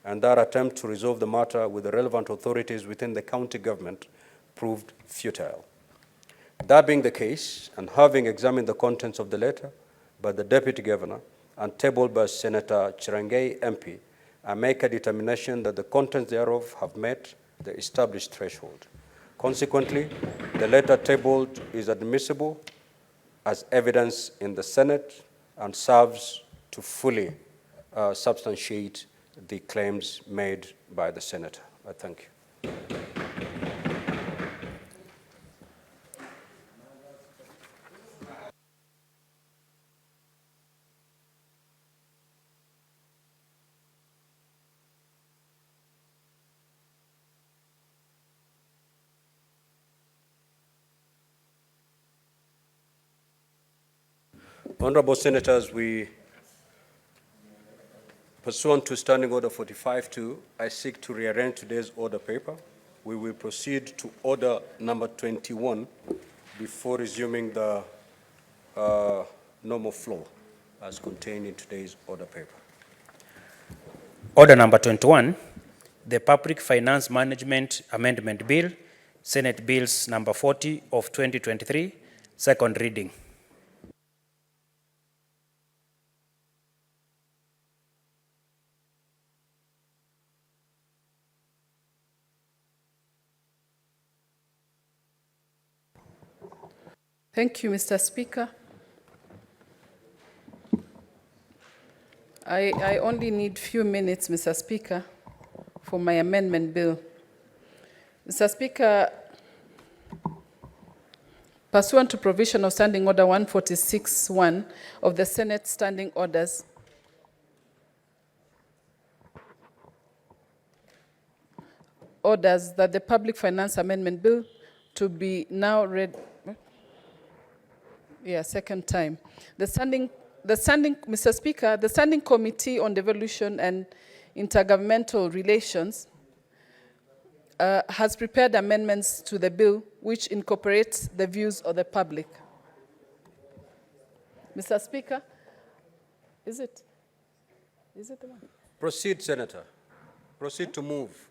and that attempt to resolve the matter with the relevant authorities within the county government proved futile. That being the case, and having examined the contents of the letter by the Deputy Governor and tabled by Senator Chirankei, MP, I make a determination that the contents thereof have met the established threshold. Consequently, the letter tabled is admissible as evidence in the Senate and serves to fully substantiate the claims made by the Senator. I thank you. Honorable Senators, pursuant to Standing Order 45-2, I seek to rearrange today's order paper. We will proceed to order number 21 before resuming the normal flow as contained in today's order paper. Order number 21, the Public Finance Management Amendment Bill, Senate Bills number 40 of 2023, Second reading. Thank you, Mr. Speaker. I only need few minutes, Mr. Speaker, for my amendment bill. Mr. Speaker, pursuant to provision of Standing Order 146(1) of the Senate Standing Orders, orders that the Public Finance Amendment Bill to be now read. Yeah, second time. Mr. Speaker, the Standing Committee on Devolution and Intergovernmental Relations has prepared amendments to the bill which incorporates the views of the public. Mr. Speaker, is it the one? Proceed, Senator. Proceed to move.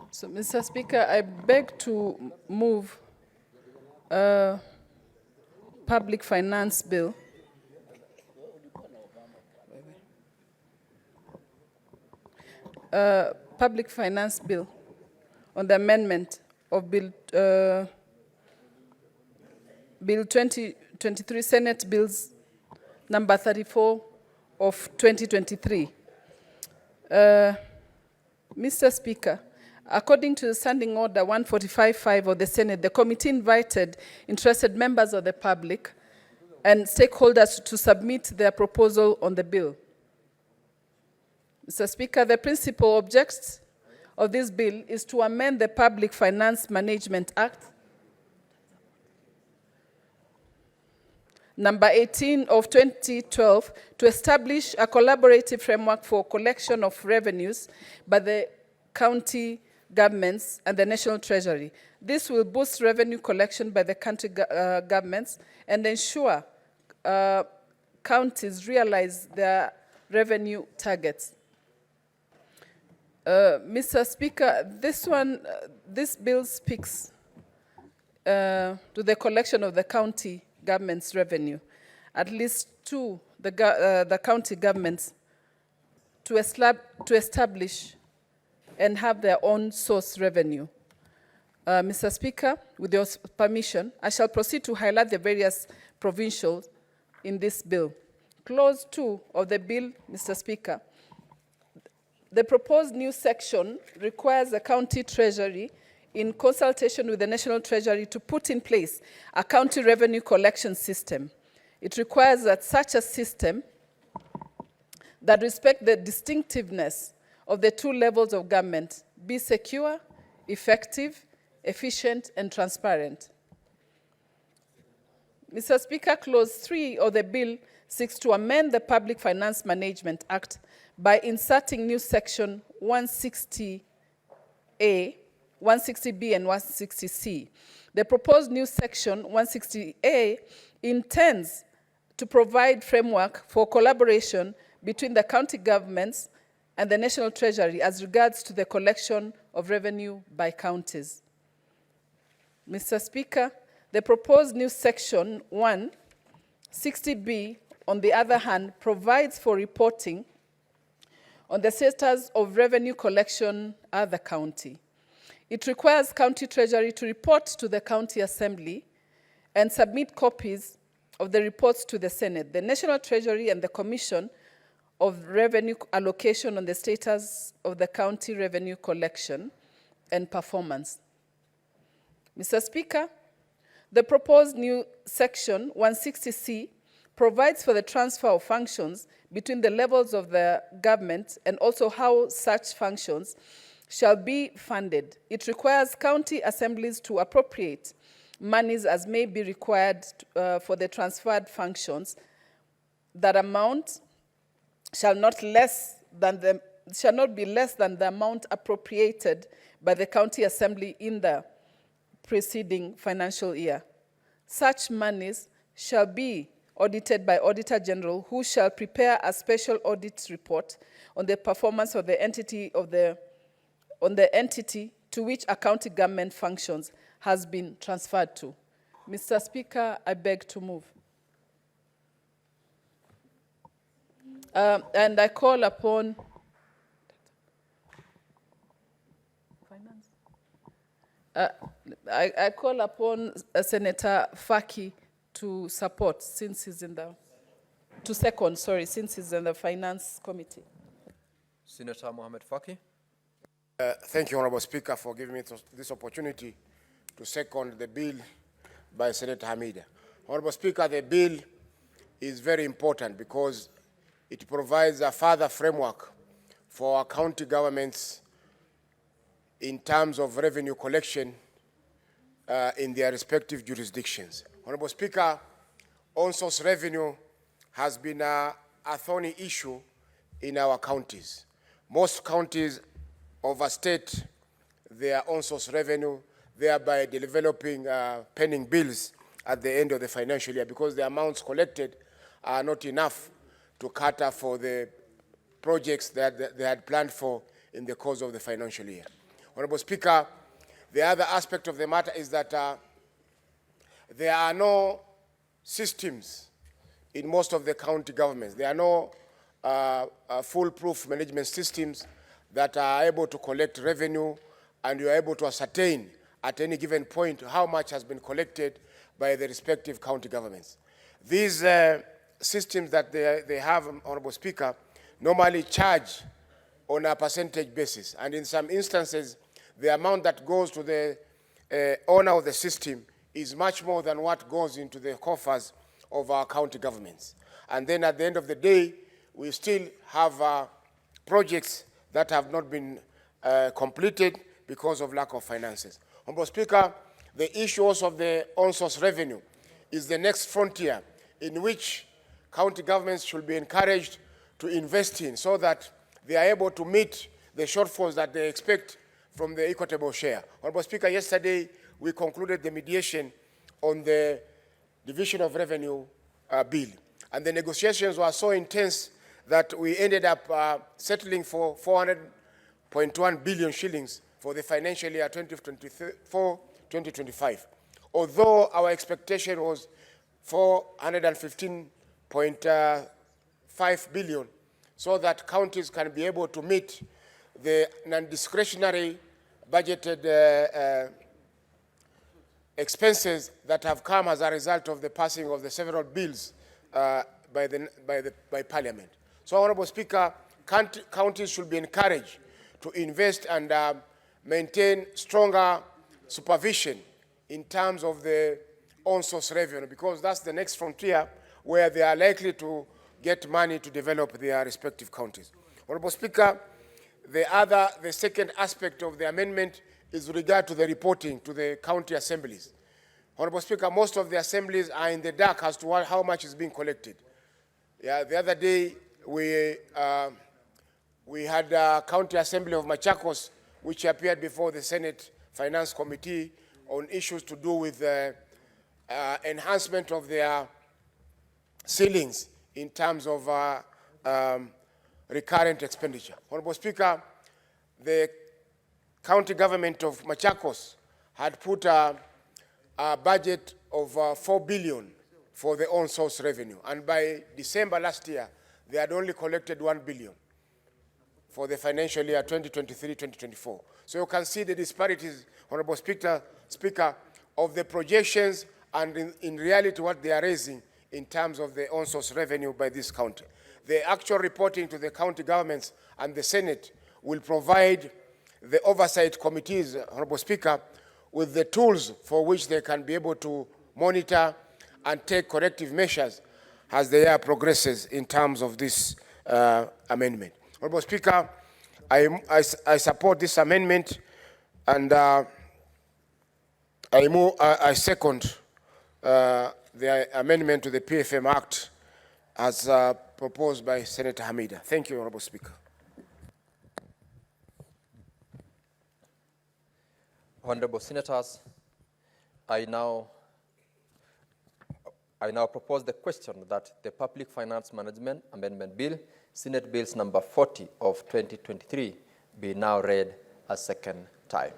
So, Mr. Speaker, I beg to move public finance bill. Public finance bill on the amendment of Bill 2023, Senate Bills number 34 of 2023. Mr. Speaker, according to the Standing Order 145(5) of the Senate, the committee invited interested members of the public and stakeholders to submit their proposal on the bill. Mr. Speaker, the principal object of this bill is to amend the Public Finance Management Act, number 18 of 2012, to establish a collaborative framework for collection of revenues by the county governments and the National Treasury. This will boost revenue collection by the country governments and ensure counties realize their revenue targets. Mr. Speaker, this bill speaks to the collection of the county government's revenue. At least two, the county governments to establish and have their own source revenue. Mr. Speaker, with your permission, I shall proceed to highlight the various provincials in this bill. Clause 2 of the bill, Mr. Speaker, the proposed new section requires the county treasury, in consultation with the National Treasury, to put in place a county revenue collection system. It requires that such a system that respects the distinctiveness of the two levels of government be secure, effective, efficient, and transparent. Mr. Speaker, Clause 3 of the bill seeks to amend the Public Finance Management Act by inserting new section 160A, 160B, and 160C. The proposed new section 160A intends to provide framework for collaboration between the county governments and the National Treasury as regards to the collection of revenue by counties. Mr. Speaker, the proposed new section 160B, on the other hand, provides for reporting on the status of revenue collection at the county. It requires county treasury to report to the county assembly and submit copies of the reports to the Senate, the National Treasury, and the Commission of Revenue Allocation on the status of the county revenue collection and performance. Mr. Speaker, the proposed new section 160C provides for the transfer of functions between the levels of the government and also how such functions shall be funded. It requires county assemblies to appropriate monies as may be required for the transferred functions. That amount shall not be less than the amount appropriated by the county assembly in the preceding financial year. Such monies shall be audited by Auditor General, who shall prepare a special audit report on the performance of the entity to which a county government functions has been transferred to. Mr. Speaker, I beg to move. And I call upon I call upon Senator Faki to support, since he's in the, since he's in the Finance Committee. Senator Mohammed Faki. Thank you, Honorable Speaker, for giving me this opportunity to second the bill by Senator Hamida. Honorable Speaker, the bill is very important because it provides a further framework for our county governments in terms of revenue collection in their respective jurisdictions. Honorable Speaker, on-source revenue has been a thorny issue in our counties. Most counties overstate their on-source revenue, thereby developing pending bills at the end of the financial year because the amounts collected are not enough to cater for the projects that they had planned for in the course of the financial year. Honorable Speaker, the other aspect of the matter is that there are no systems in most of the county governments. There are no foolproof management systems that are able to collect revenue, and you are able to ascertain at any given point how much has been collected by the respective county governments. These systems that they have, Honorable Speaker, normally charge on a percentage basis, and in some instances, the amount that goes to the owner of the system is much more than what goes into the coffers of our county governments. And then at the end of the day, we still have projects that have not been completed because of lack of finances. Honorable Speaker, the issue also of the on-source revenue is the next frontier in which county governments should be encouraged to invest in so that they are able to meet the shortfalls that they expect from the equitable share. Honorable Speaker, yesterday we concluded the mediation on the Division of Revenue bill, and the negotiations were so intense that we ended up settling for 400.1 billion shillings for the financial year 2024-2025. Although our expectation was 415.5 billion, so that counties can be able to meet the non-discretionary budgeted expenses that have come as a result of the passing of the several bills by Parliament. So, Honorable Speaker, counties should be encouraged to invest and maintain stronger supervision in terms of the on-source revenue, because that's the next frontier where they are likely to get money to develop their respective counties. Honorable Speaker, the second aspect of the amendment is with regard to the reporting to the county assemblies. Honorable Speaker, most of the assemblies are in the dark as to how much is being collected. Yeah, the other day we had a county assembly of Machakos, which appeared before the Senate Finance Committee on issues to do with enhancement of their ceilings in terms of recurrent expenditure. Honorable Speaker, the county government of Machakos had put a budget of 4 billion for the on-source revenue, and by December last year, they had only collected 1 billion for the financial year 2023-2024. So you can see the disparities, Honorable Speaker, of the projections and in reality what they are raising in terms of the on-source revenue by this county. The actual reporting to the county governments and the Senate will provide the oversight committees, Honorable Speaker, with the tools for which they can be able to monitor and take corrective measures as the year progresses in terms of this amendment. Honorable Speaker, I support this amendment, and I second the amendment to the PFM Act as proposed by Senator Hamida. Thank you, Honorable Speaker. Honorable Senators, I now I now propose the question that the Public Finance Management Amendment Bill, Senate Bills number 40 of 2023, be now read a second time.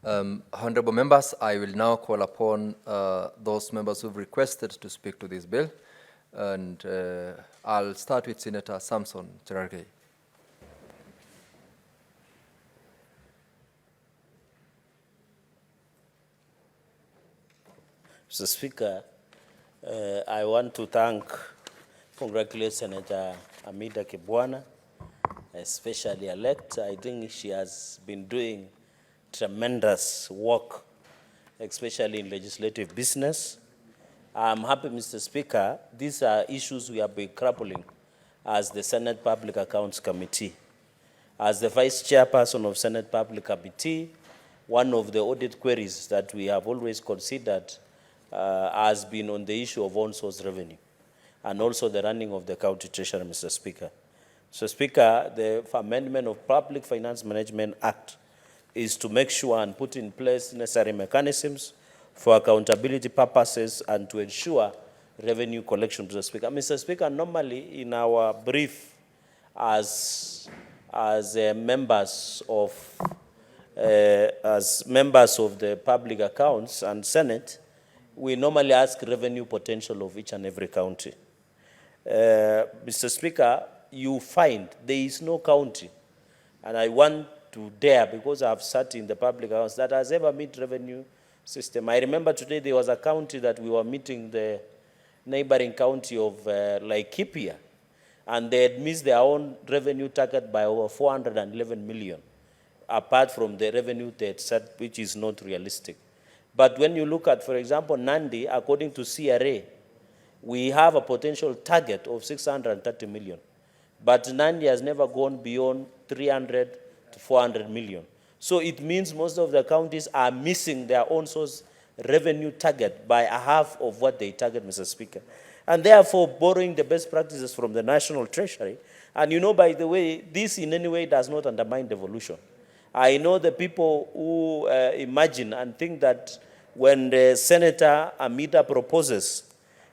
Honorable members, I will now call upon those members who've requested to speak to this bill, and I'll start with Senator Samson Cherargei. Mr. Speaker, I want to congratulate Senator Amida Kibwana, especially elect. I think she has been doing tremendous work, especially in legislative business. I'm happy, Mr. Speaker, these are issues we have been grappling as the Senate Public Accounts Committee. As the Vice Chairperson of Senate Public Committee, one of the audit queries that we have always considered has been on the issue of on-source revenue and also the running of the county treasury, Mr. Speaker. So, Speaker, the amendment of Public Finance Management Act is to make sure and put in place necessary mechanisms for accountability purposes and to ensure revenue collection, Mr. Speaker. Mr. Speaker, normally in our brief as members of the public accounts and Senate, we normally ask revenue potential of each and every county. Mr. Speaker, you find there is no county, and I want to dare, because I've sat in the public accounts, that has ever met revenue system. I remember today there was a county that we were meeting, the neighboring county of Laikipia, and they had missed their own revenue target by over 411 million, apart from the revenue they had set, which is not realistic. But when you look at, for example, Nandi, according to CRA, we have a potential target of 630 million. But Nandi has never gone beyond 300 to 400 million. So it means most of the counties are missing their own source revenue target by a half of what they target, Mr. Speaker. And therefore, borrowing the best practices from the National Treasury. And you know, by the way, this in any way does not undermine devolution. I know the people who imagine and think that when the Senator Amida proposes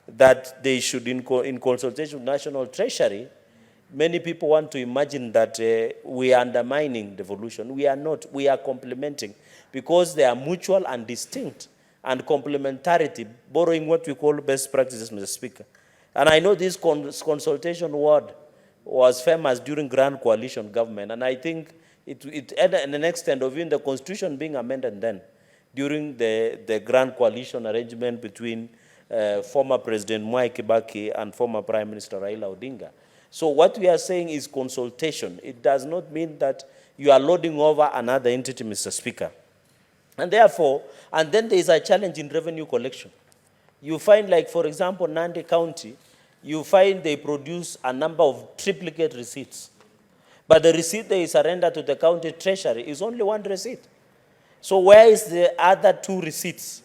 that they should, in consultation with National Treasury, many people want to imagine that we are undermining devolution. We are not. We are complementing, because they are mutual and distinct, and complementarity, borrowing what we call best practices, Mr. Speaker. And I know this consultation word was famous during Grand Coalition government, and I think it had an extent of even the Constitution being amended then, during the Grand Coalition arrangement between former President Mwai Kibaki and former Prime Minister Raila Odinga. So what we are saying is consultation. It does not mean that you are loading over another entity, Mr. Speaker. And therefore, and then there is a challenge in revenue collection. You find, like, for example, Nandi County, you find they produce a number of triplicate receipts. But the receipt they surrender to the county treasury is only one receipt. So where is the other two receipts?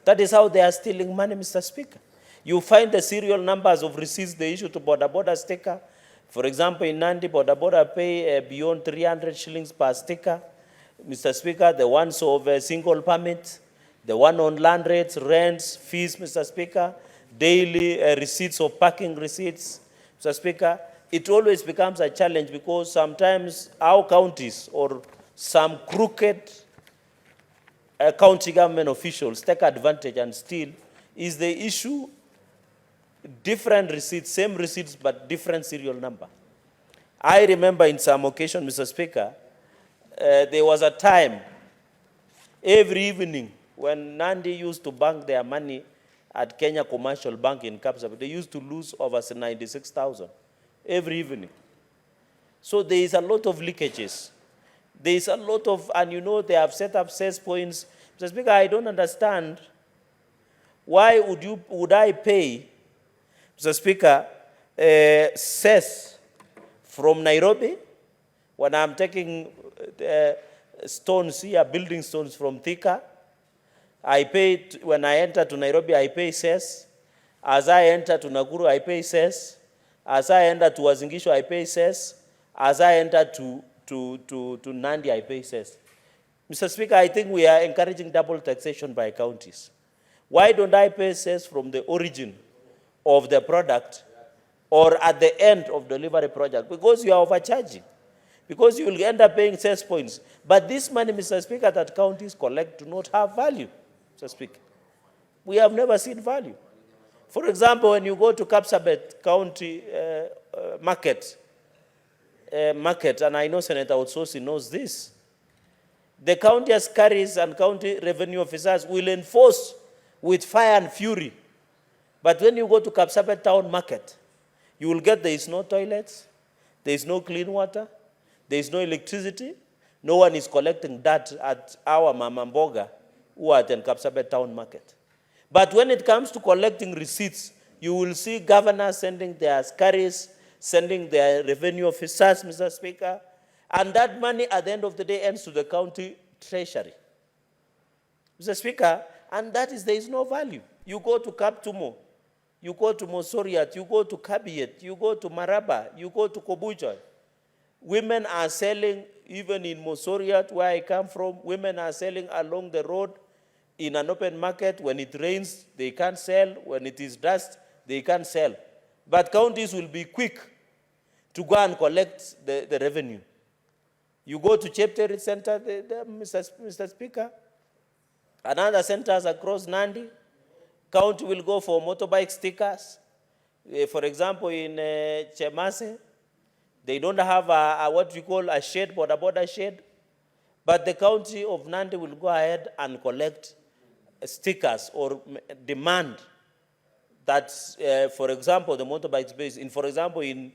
That is how they are stealing money, Mr. Speaker. You find the serial numbers of receipts they issue to border sticker. For example, in Nandi, border pay beyond 300 shillings per sticker. Mr. Speaker, the ones of single permit, the one on land rates, rents, fees, Mr. Speaker, daily receipts of parking receipts, Mr. Speaker. It always becomes a challenge, because sometimes our counties or some crooked county government officials take advantage and steal. Is the issue different receipts, same receipts, but different serial number? I remember in some occasion, Mr. Speaker, there was a time every evening when Nandi used to bank their money at Kenya Commercial Bank in Kapsabet, they used to lose over 96,000 every evening. So there is a lot of leakages. There is a lot of, and you know, they have set up cess points. Mr. Speaker, I don't understand why would I pay, Mr. Speaker, cess from Nairobi when I'm taking stones here, building stones from Thika. I pay, when I enter to Nairobi, I pay cess. As I enter to Nakuru, I pay cess. As I enter to Wazingishu, I pay cess. As I enter to Nandi, I pay cess. Mr. Speaker, I think we are encouraging double taxation by counties. Why don't I pay cess from the origin of the product or at the end of delivery project? Because you are overcharging. Because you will end up paying cess points. But this money, Mr. Speaker, that counties collect do not have value, Mr. Speaker. We have never seen value. For example, when you go to Kapsabet County market, and I know Senator Otsosi knows this, the county askaris and county revenue officers will enforce with fire and fury. But when you go to Kapsabet town market, you will get there is no toilets, there is no clean water, there is no electricity, no one is collecting that at our Mama Mboga who are at Kapsabet town market. But when it comes to collecting receipts, you will see governors sending their askaris, sending their revenue officers, Mr. Speaker, and that money at the end of the day ends to the county treasury. Mr. Speaker, and that is, there is no value. You go to Kaptumo, you go to Mosoriat, you go to Kabiet, you go to Maraba, you go to Kobucha. Women are selling, even in Mosoriat, where I come from, women are selling along the road in an open market. When it rains, they can't sell. When it is dust, they can't sell. But counties will be quick to go and collect the revenue. You go to Chepteri Center, Mr. Speaker, and other centers across Nandi, county will go for motorbike stickers. For example, in Chemase, they don't have what we call a shed, border shed, but the county of Nandi will go ahead and collect stickers or demand that, for example, the motorbike space, for example, in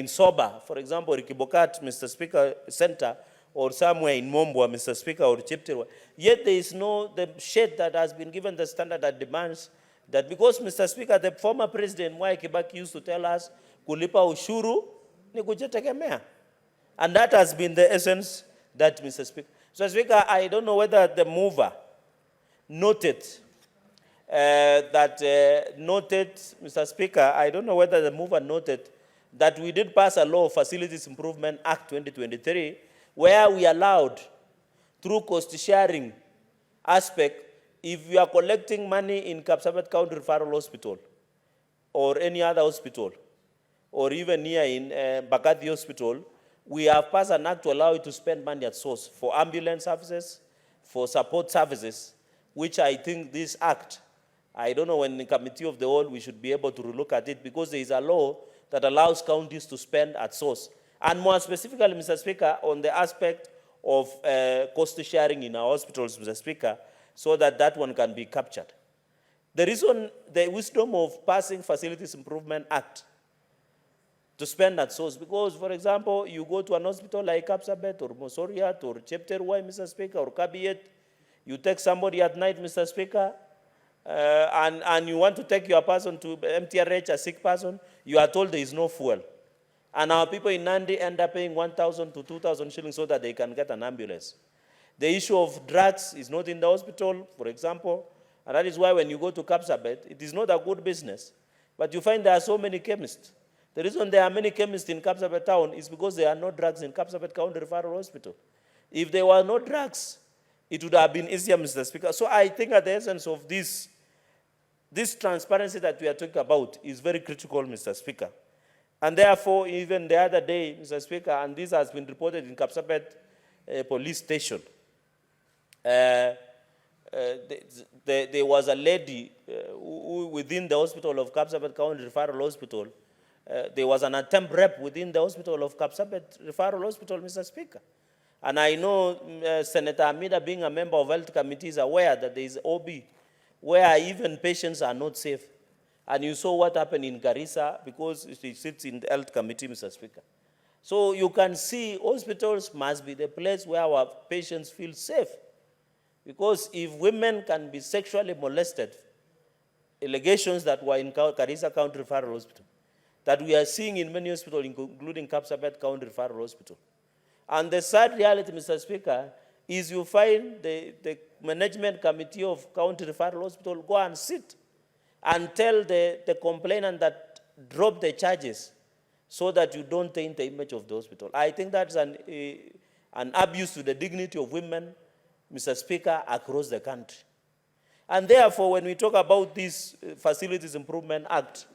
Soba, for example, Rikibokat, Mr. Speaker, Center, or somewhere in Mombwa, Mr. Speaker, or Chipterwa. Yet there is the shed that has been given the standard that demands that, because, Mr. Speaker, the former president, Mwai Kibaki, used to tell us, kulipa ushuru ni kujitegemea. And that has been the essence that, Mr. Speaker. So, Speaker, I don't know whether the mover noted Mr. Speaker, I don't know whether the mover noted that we did pass a law, Facilities Improvement Act 2023, where we allowed, through cost sharing aspect, if you are collecting money in Kapsabet County Referral Hospital or any other hospital, or even here in Bakati Hospital, we have passed an act to allow you to spend money at source for ambulance services, for support services, which I think this act, I don't know, when the committee of the whole, we should be able to look at it, because there is a law that allows counties to spend at source. And more specifically, Mr. Speaker, on the aspect of cost sharing in our hospitals, Mr. Speaker, so that one can be captured. The reason, the wisdom of passing Facilities Improvement Act to spend at source, because, for example, you go to an hospital like Kapsabet or Mosoriat or Chepterwai, Mr. Speaker, or Kabiet, you take somebody at night, Mr. Speaker, and you want to take your person to MTRH, a sick person, you are told there is no fuel. And our people in Nandi end up paying 1,000 to 2,000 shillings so that they can get an ambulance. The issue of drugs is not in the hospital, for example, and that is why when you go to Kapsabet, it is not a good business. But you find there are so many chemists. The reason there are many chemists in Kapsabet town is because there are no drugs in Kapsabet County Referral Hospital. If there were no drugs, it would have been easier, Mr. Speaker. So I think at the essence of this transparency that we are talking about is very critical, Mr. Speaker. And therefore, even the other day, Mr. Speaker, and this has been reported in Kapsabet police station, there was a lady who within the hospital of Kapsabet County Referral Hospital, there was an attempt rep within the hospital of Kapsabet Referral Hospital, Mr. Speaker. And I know Senator Amida, being a member of health committee, is aware that there is OB, where even patients are not safe. And you saw what happened in Garissa, because she sits in the health committee, Mr. Speaker. So you can see hospitals must be the place where our patients feel safe. Because if women can be sexually molested, allegations that were in Garissa County Referral Hospital, that we are seeing in many hospitals, including Kapsabet County Referral Hospital. And the sad reality, Mr. Speaker, is you find the management committee of County Referral Hospital go and sit and tell the complainant that drop the charges so that you don't taint the image of the hospital. I think that's and abuse to the dignity of women, Mr. Speaker, across the country. And therefore, when we talk about this Facilities Improvement Act,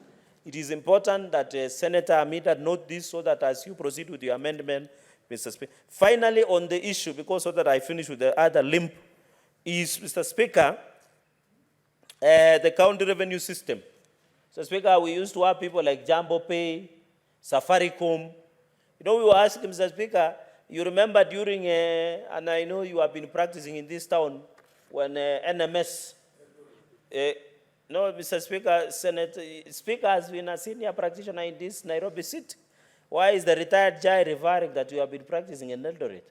it is important that Senator Amida note this so that as you proceed with your amendment, Mr. Speaker. Finally, on the issue, because so that I finish with the other limb, is, Mr. Speaker, the county revenue system. Mr. Speaker, we used to have people like Jambo Pay, Safaricom. You know, we were asking, Mr. Speaker, you remember during, and I know you have been practicing in this town, when NMS, no, Mr. Speaker, Speaker has been a senior practitioner in this Nairobi city. Why is the retired Jai referring that you have been practicing in Eldoret?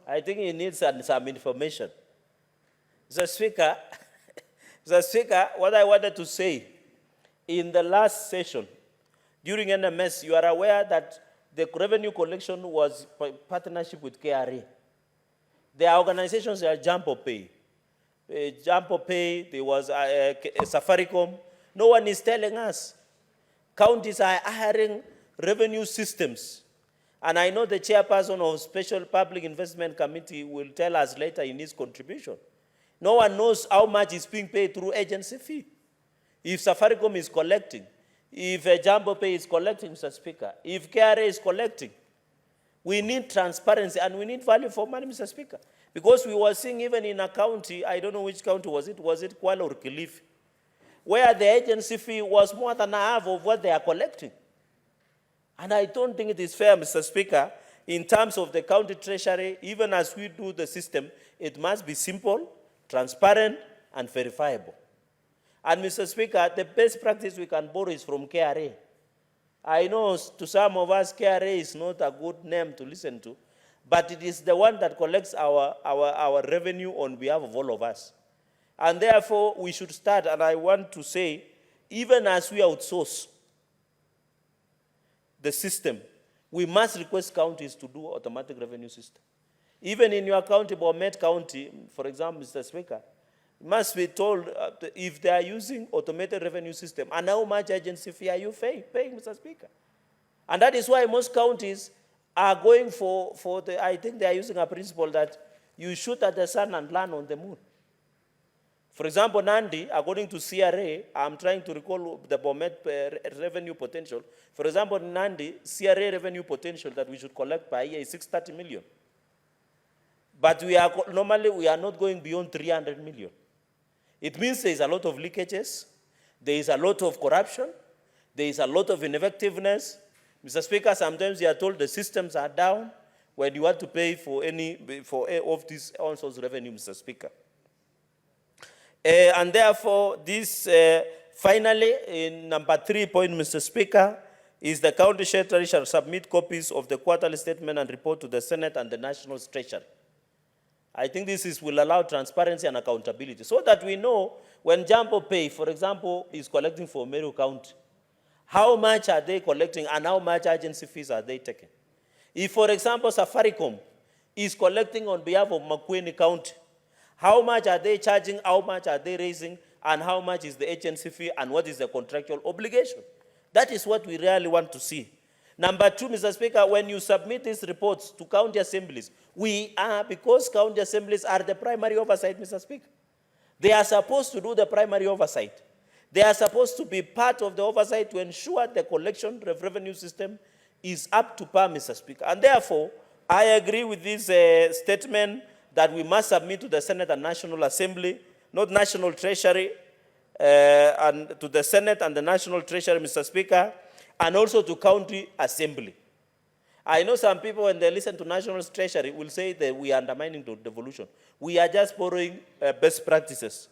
I think he needs some information. Mr. Speaker, Mr. Speaker, what I wanted to say, in the last session, during NMS, you are aware that the revenue collection was partnership with KRA. Their organizations are Jambo Pay. Jambo Pay, there was Safaricom. No one is telling us. Counties are hiring revenue systems. And I know the chairperson of Special Public Investment Committee will tell us later in his contribution. No one knows how much is being paid through agency fee. If Safaricom is collecting, if Jambo Pay is collecting, Mr. Speaker, if KRA is collecting, we need transparency and we need value for money, Mr. Speaker. Because we were seeing even in a county, I don't know which county was it Kuala or Kilifi, where the agency fee was more than half of what they are collecting. And I don't think it is fair, Mr. Speaker, in terms of the county treasury, even as we do the system, it must be simple, transparent, and verifiable. And Mr. Speaker, the best practice we can borrow is from KRA. I know to some of us, KRA is not a good name to listen to, but it is the one that collects our revenue on behalf of all of us. And therefore, we should start, and I want to say, even as we outsource the system, we must request counties to do automatic revenue system. Even in your county, Bomet County, for example, Mr. Speaker, must be told if they are using automated revenue system and how much agency fee are you paying, Mr. Speaker. And that is why most counties are going for the, I think they are using a principle that you shoot at the sun and land on the moon. For example, Nandi, according to CRA, I'm trying to recall the Bomet revenue potential. For example, Nandi, CRA revenue potential that we should collect per year is 630 million. But normally we are not going beyond 300 million. It means there is a lot of leakages, there is a lot of corruption, there is a lot of ineffectiveness. Mr. Speaker, sometimes you are told the systems are down when you want to pay for any of these on-source revenue, Mr. Speaker. And therefore, this finally, in number 3 point, Mr. Speaker, is the county secretary shall submit copies of the quarterly statement and report to the Senate and the National Treasury. I think this will allow transparency and accountability so that we know when Jambo Pay, for example, is collecting for Meru County, how much are they collecting and how much agency fees are they taking? If, for example, Safaricom is collecting on behalf of Makueni County, how much are they charging, how much are they raising, and how much is the agency fee, and what is the contractual obligation? That is what we really want to see. Number 2, Mr. Speaker, when you submit these reports to county assemblies, because county assemblies are the primary oversight, Mr. Speaker, they are supposed to do the primary oversight. They are supposed to be part of the oversight to ensure the collection revenue system is up to par, Mr. Speaker. And therefore, I agree with this statement that we must submit to the Senate and National Assembly, not National Treasury, and to the Senate and the National Treasury, Mr. Speaker, and also to county assembly. I know some people, when they listen to National Treasury, will say that we are undermining the devolution. We are just borrowing best practices.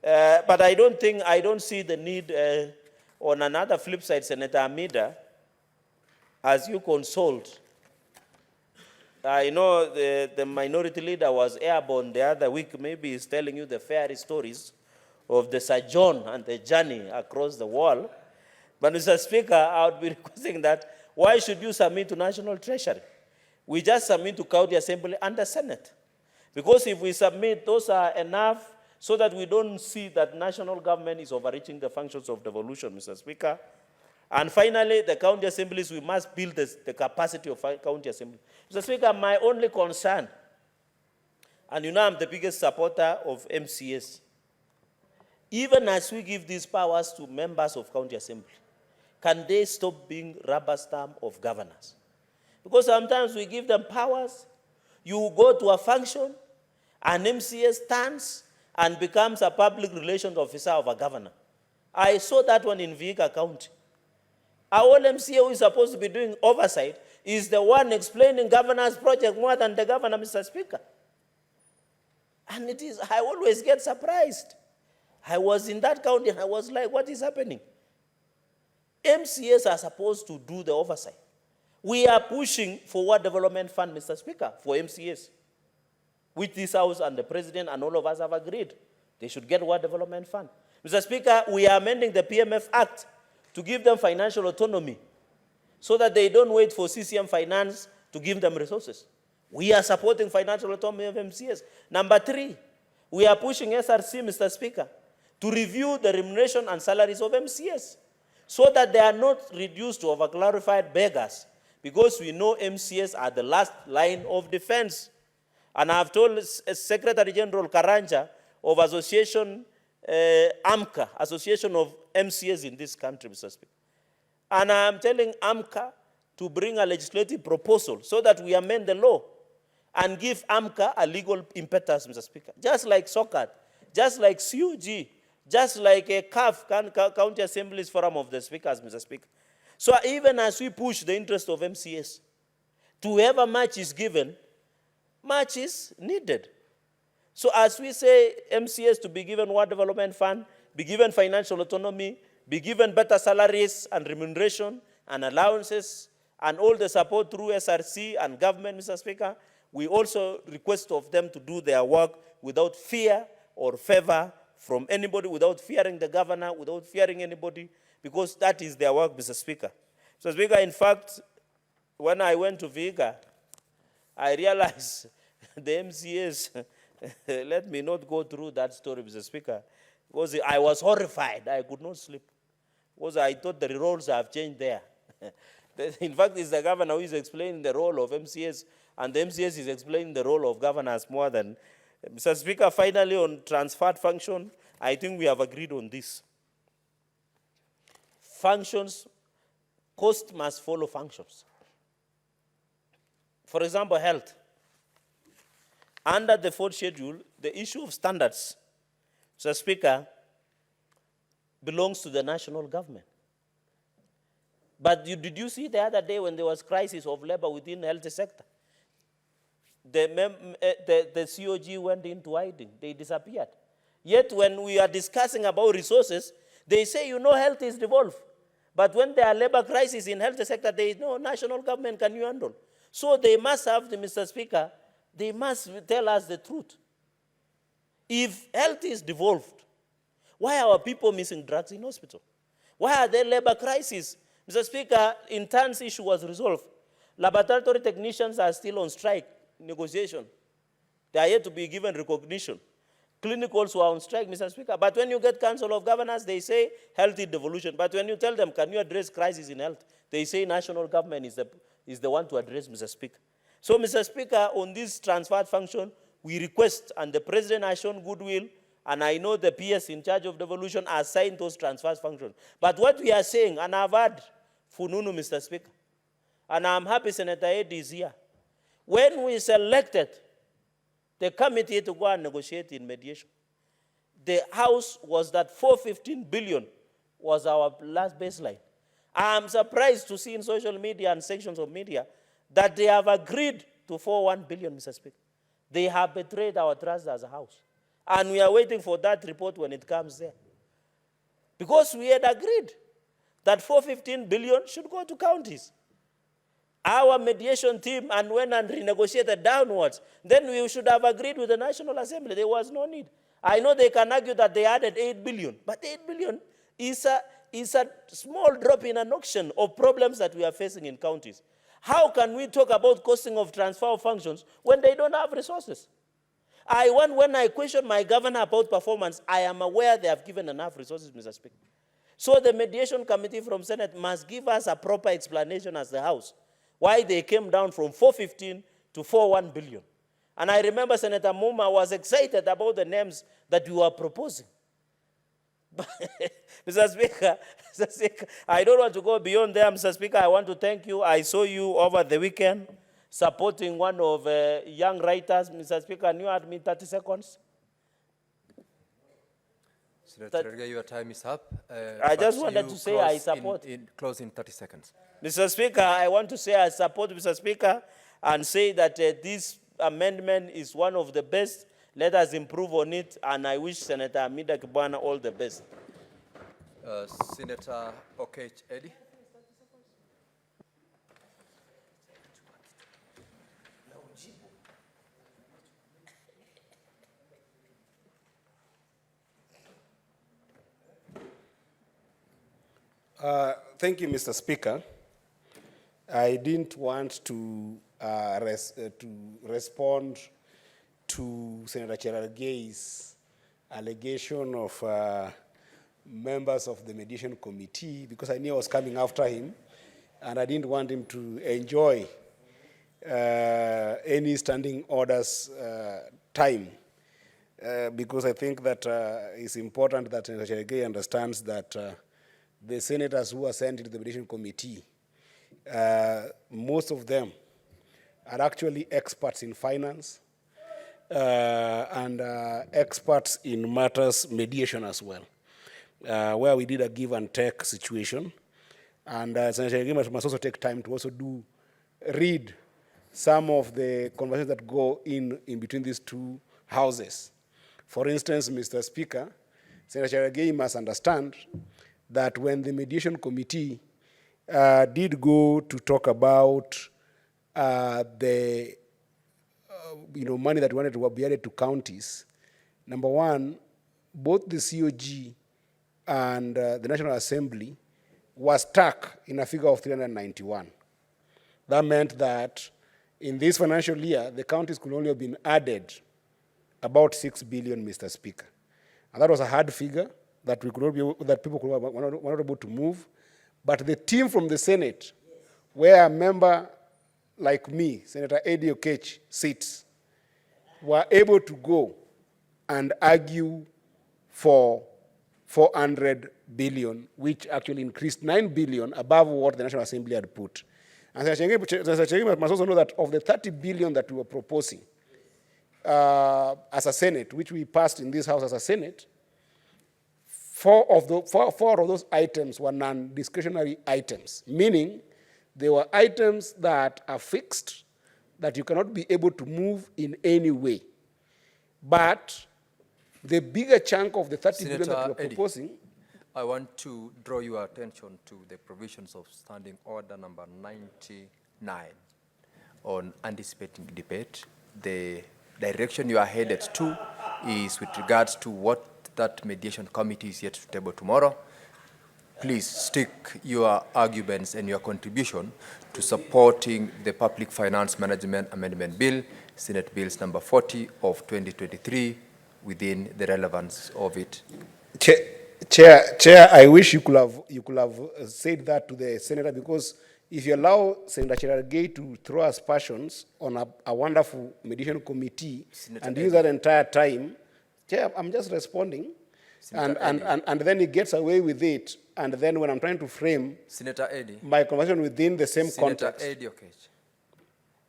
But I don't see the need, on another flip side, Senator Amida, as you consult, I know the minority leader was airborne the other week, maybe he's telling you the fairy stories of the sojourn and the journey across the world. But Mr. Speaker, I would be requesting that, why should you submit to National Treasury? We just submit to County Assembly and the Senate. Because if we submit, those are enough so that we don't see that national government is overreaching the functions of devolution, Mr. Speaker. And finally, the county assemblies, we must build the capacity of county assembly. Mr. Speaker, my only concern, and you know I'm the biggest supporter of MCAs, even as we give these powers to members of county assembly, can they stop being rubber stamp of governors? Because sometimes we give them powers, you go to a function, an MCA stands and becomes a public relations officer of a governor. I saw that one in Vihiga County. Our MCA who is supposed to be doing oversight is the one explaining governor's project more than the governor, Mr. Speaker. And it is, I always get surprised. I was in that county and I was like, what is happening? MCAs are supposed to do the oversight. We are pushing for what development fund, Mr. Speaker, for MCAs, which this House and the President and all of us have agreed. They should get what development fund. Mr. Speaker, we are amending the PMF Act to give them financial autonomy so that they don't wait for CCM Finance to give them resources. We are supporting financial autonomy of MCAs. Number 3, we are pushing SRC, Mr. Speaker, to review the remuneration and salaries of MCAs so that they are not reduced to overglorified beggars, because we know MCAs are the last line of defense. And I have told Secretary General Karanja of Association AMCA, Association of MCAs in this country, Mr. Speaker. And I am telling AMCA to bring a legislative proposal so that we amend the law and give AMCA a legal impetus, Mr. Speaker. Just like SOCAT, just like CUG, just like a CAF, County Assemblies Forum of the Speakers, Mr. Speaker. So even as we push the interest of MCAs, to whoever much is given, much is needed. So as we say MCAs to be given what development fund, be given financial autonomy, be given better salaries and remuneration and allowances and all the support through SRC and government, Mr. Speaker, we also request of them to do their work without fear or favor from anybody, without fearing the governor, without fearing anybody, because that is their work, Mr. Speaker. Mr. Speaker, in fact, when I went to Vihiga, I realized the MCAs, let me not go through that story, Mr. Speaker, because I was horrified. I could not sleep, because I thought the roles have changed there. In fact, it's the governor who is explaining the role of MCAs, and the MCAs is explaining the role of governors more than. Mr. Speaker, finally on transferred function, I think we have agreed on this. Functions, cost must follow functions. For example, health. Under the 4th schedule, the issue of standards, Mr. Speaker, belongs to the national government. But did you see the other day when there was crisis of labor within the health sector? The COG went into hiding. They disappeared. Yet when we are discussing about resources, they say, you know, health is devolved. But when there are labor crises in health sector, there is no national government can you handle. So they must have, Mr. Speaker, they must tell us the truth. If health is devolved, why are people missing drugs in hospital? Why are there labor crises? Mr. Speaker, interns issue was resolved. Laboratory technicians are still on strike, negotiation. They are yet to be given recognition. Clinicals were on strike, Mr. Speaker. But when you get Council of Governors, they say health is devolution. But when you tell them, can you address crisis in health? They say national government is the one to address, Mr. Speaker. So, Mr. Speaker, on this transferred function, we request, and the President has shown goodwill, and I know the PS in charge of devolution has signed those transfer functions. But what we are saying, and I've heard Fununu, Mr. Speaker, and I'm happy Senator Ed is here. When we selected the committee to go and negotiate in mediation, the House was that 415 billion was our last baseline. I'm surprised to see in social media and sections of media that they have agreed to 41 billion, Mr. Speaker. They have betrayed our trust as a House. And we are waiting for that report when it comes there. Because we had agreed that 415 billion should go to counties. Our mediation team and went and renegotiated downwards. Then we should have agreed with the National Assembly. There was no need. I know they can argue that they added 8 billion, but 8 billion is a small drop in an ocean of problems that we are facing in counties. How can we talk about costing of transfer of functions when they don't have resources? When I question my governor about performance, I am aware they have given enough resources, Mr. Speaker. So the mediation committee from Senate must give us a proper explanation as the House, why they came down from 415 to 41 billion. And I remember Senator Muma was excited about the names that we were proposing. Mr. Speaker, I don't want to go beyond there. Mr. Speaker, I want to thank you. I saw you over the weekend supporting one of young writers. Mr. Speaker, can you add me 30 seconds? Senator, your time is up. I just wanted to say I support. Close in 30 seconds. Mr. Speaker, I want to say I support Mr. Speaker and say that this amendment is one of the best. Let us improve on it, and I wish Senator Amida Kibwana all the best. Senator Okech Eddie. Thank you, Mr. Speaker. I didn't want to respond to Senator Cherargei's allegation of members of the mediation committee because I knew I was coming after him, and I didn't want him to enjoy any standing orders time because I think that it's important that Senator Cherargei understands that the senators who are sent into the mediation committee, most of them are actually experts in finance and experts in matters mediation as well, where we did a give and take situation. And Senator Cherargei must also take time to also read some of the conversations that go in between these two houses. For instance, Mr. Speaker, Senator Cherargei must understand that when the mediation committee did go to talk about the money that wanted to be added to counties, number one, both the COG and the National Assembly was stuck in a figure of 391. That meant that in this financial year, the counties could only have been added about 6 billion, Mr. Speaker. And that was a hard figure that we could not be, that people were not able to move. But the team from the Senate, where a member like me, Senator Eddie Okech, sits, were able to go and argue for 400 billion, which actually increased 9 billion above what the National Assembly had put. And Senator Cherargei must also know that of the 30 billion that we were proposing as a Senate, which we passed in this House as a Senate, four of those items were non-discretionary items, meaning they were items that are fixed, that you cannot be able to move in any way. But the bigger chunk of the 30 billion that we are proposing. I want to draw your attention to the provisions of Standing Order number 99 on anticipating debate. The direction you are headed to is with regards to what that mediation committee is yet to table tomorrow. Please stick your arguments and your contribution to supporting the Public Finance Management Amendment Bill, Senate Bills number 40 of 2023, within the relevance of it. Chair, I wish you could have said that to the senator, because if you allow Senator Cherargei to throw aspersions on a wonderful mediation committee and use that entire time, Chair, I'm just responding, and then he gets away with it, and then when I'm trying to frame Senator Eddie, my conversation within the same context. Senator Eddie, okay.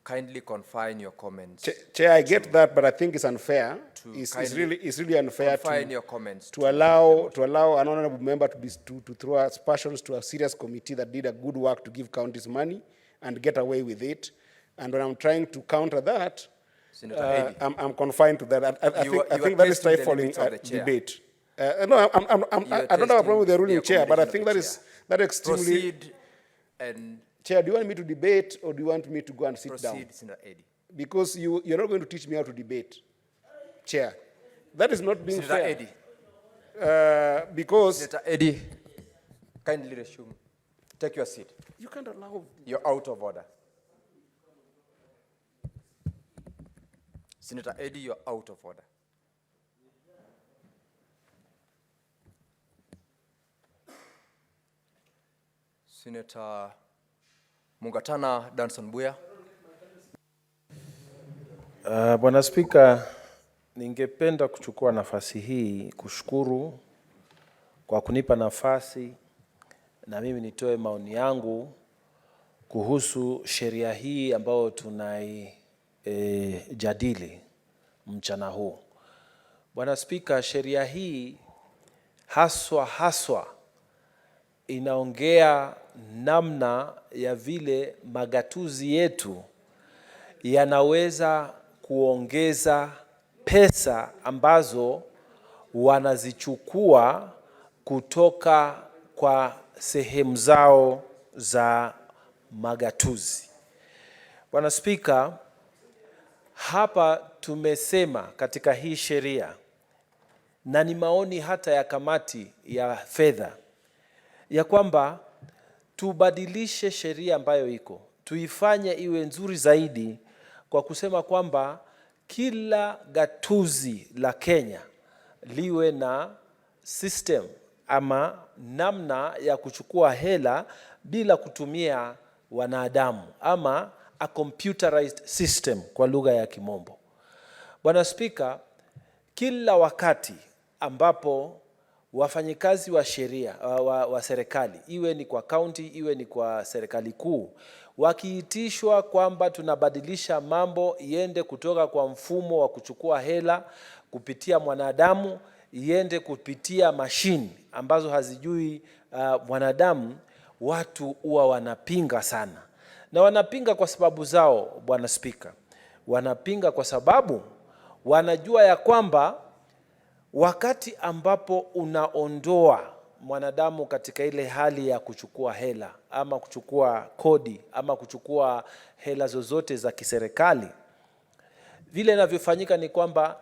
Kindly confine your comments. Chair, I get that, but I think it's unfair. It's really unfair to allow an honorable member to throw aspersions to a serious committee that did a good work to give counties money and get away with it. And when I'm trying to counter that, I'm confined to that. I think that is stifling debate. No, I don't have a problem with the ruling chair, but I think that is extremely. Proceed and. Chair, do you want me to debate or do you want me to go and sit down? Senator Eddie. Because you're not going to teach me how to debate, Chair. That is not being fair. Senator Eddie. Because... Senator Eddie, kindly resume. Take your seat. You can't allow... You're out of order. Senator Eddie, you're out of order. Senator Mungatana Danson Buya. Bwana Spika, ningependa kuchukua nafasi hii kushukuru kwa kunipa nafasi na mimi nitoe maoni yangu kuhusu sheria hii ambayo tunaijadili mchana huu. Bwana Spika, sheria hii haswa inaongea namna ya vile magatuzi yetu yanaweza kuongeza pesa ambazo wanazichukua kutoka kwa sehemu zao za magatuzi. Bwana Spika, hapa tumesema katika hii sheria, na ni maoni hata ya kamati ya fedha, ya kwamba tubadilishe sheria ambayo iko, tuifanye iwe nzuri zaidi, kwa kusema kwamba kila gatuzi la Kenya liwe na system ama namna ya kuchukua hela bila kutumia wanadamu, ama a computerized system kwa lugha ya Kimombo. Bwana Spika, kila wakati ambapo wafanyikazi wa sheria wa serikali, iwe ni kwa county, iwe ni kwa serikali kuu, wakiitishwa kwamba tunabadilisha mambo iende kutoka kwa mfumo wa kuchukua hela kupitia mwanadamu iende kupitia mashine ambazo hazijui mwanadamu, watu huwa wanapinga sana. Na wanapinga kwa sababu zao, Bwana Spika. Wanapinga kwa sababu wanajua ya kwamba wakati ambapo unaondoa mwanadamu katika ile hali ya kuchukua hela ama kuchukua kodi ama kuchukua hela zozote za kiserikali, vile inavyofanyika ni kwamba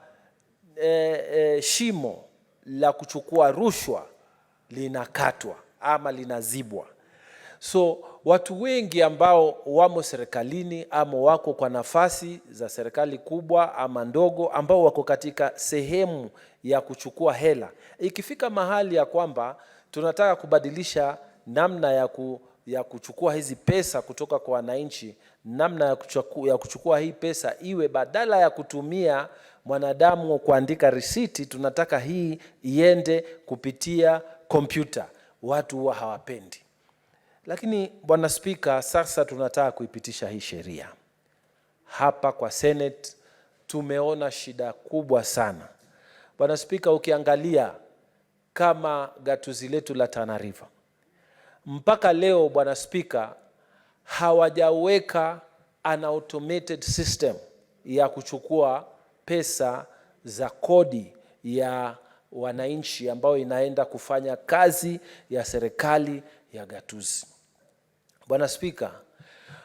shimo la kuchukua rushwa linakatwa ama linazibwa. So watu wengi ambao wamo serikalini ama wako kwa nafasi za serikali kubwa ama ndogo, ambao wako katika sehemu ya kuchukua hela, ikifika mahali ya kwamba tunataka kubadilisha namna ya kuchukua hizi pesa kutoka kwa wananchi, namna ya kuchukua hii pesa iwe badala ya kutumia mwanadamu kuandika risiti, tunataka hii iende kupitia kompyuta, watu huwa hawapendi. Lakini Bwana Spika, sasa tunataka kuipitisha hii sheria. Hapa kwa Senate tumeona shida kubwa sana. Bwana Spika, ukiangalia kama gatuzi letu la Tana River, mpaka leo Bwana Spika, hawajaweka an automated system ya kuchukua pesa za kodi ya wananchi ambao inaenda kufanya kazi ya serikali ya gatuzi. Bwana Spika,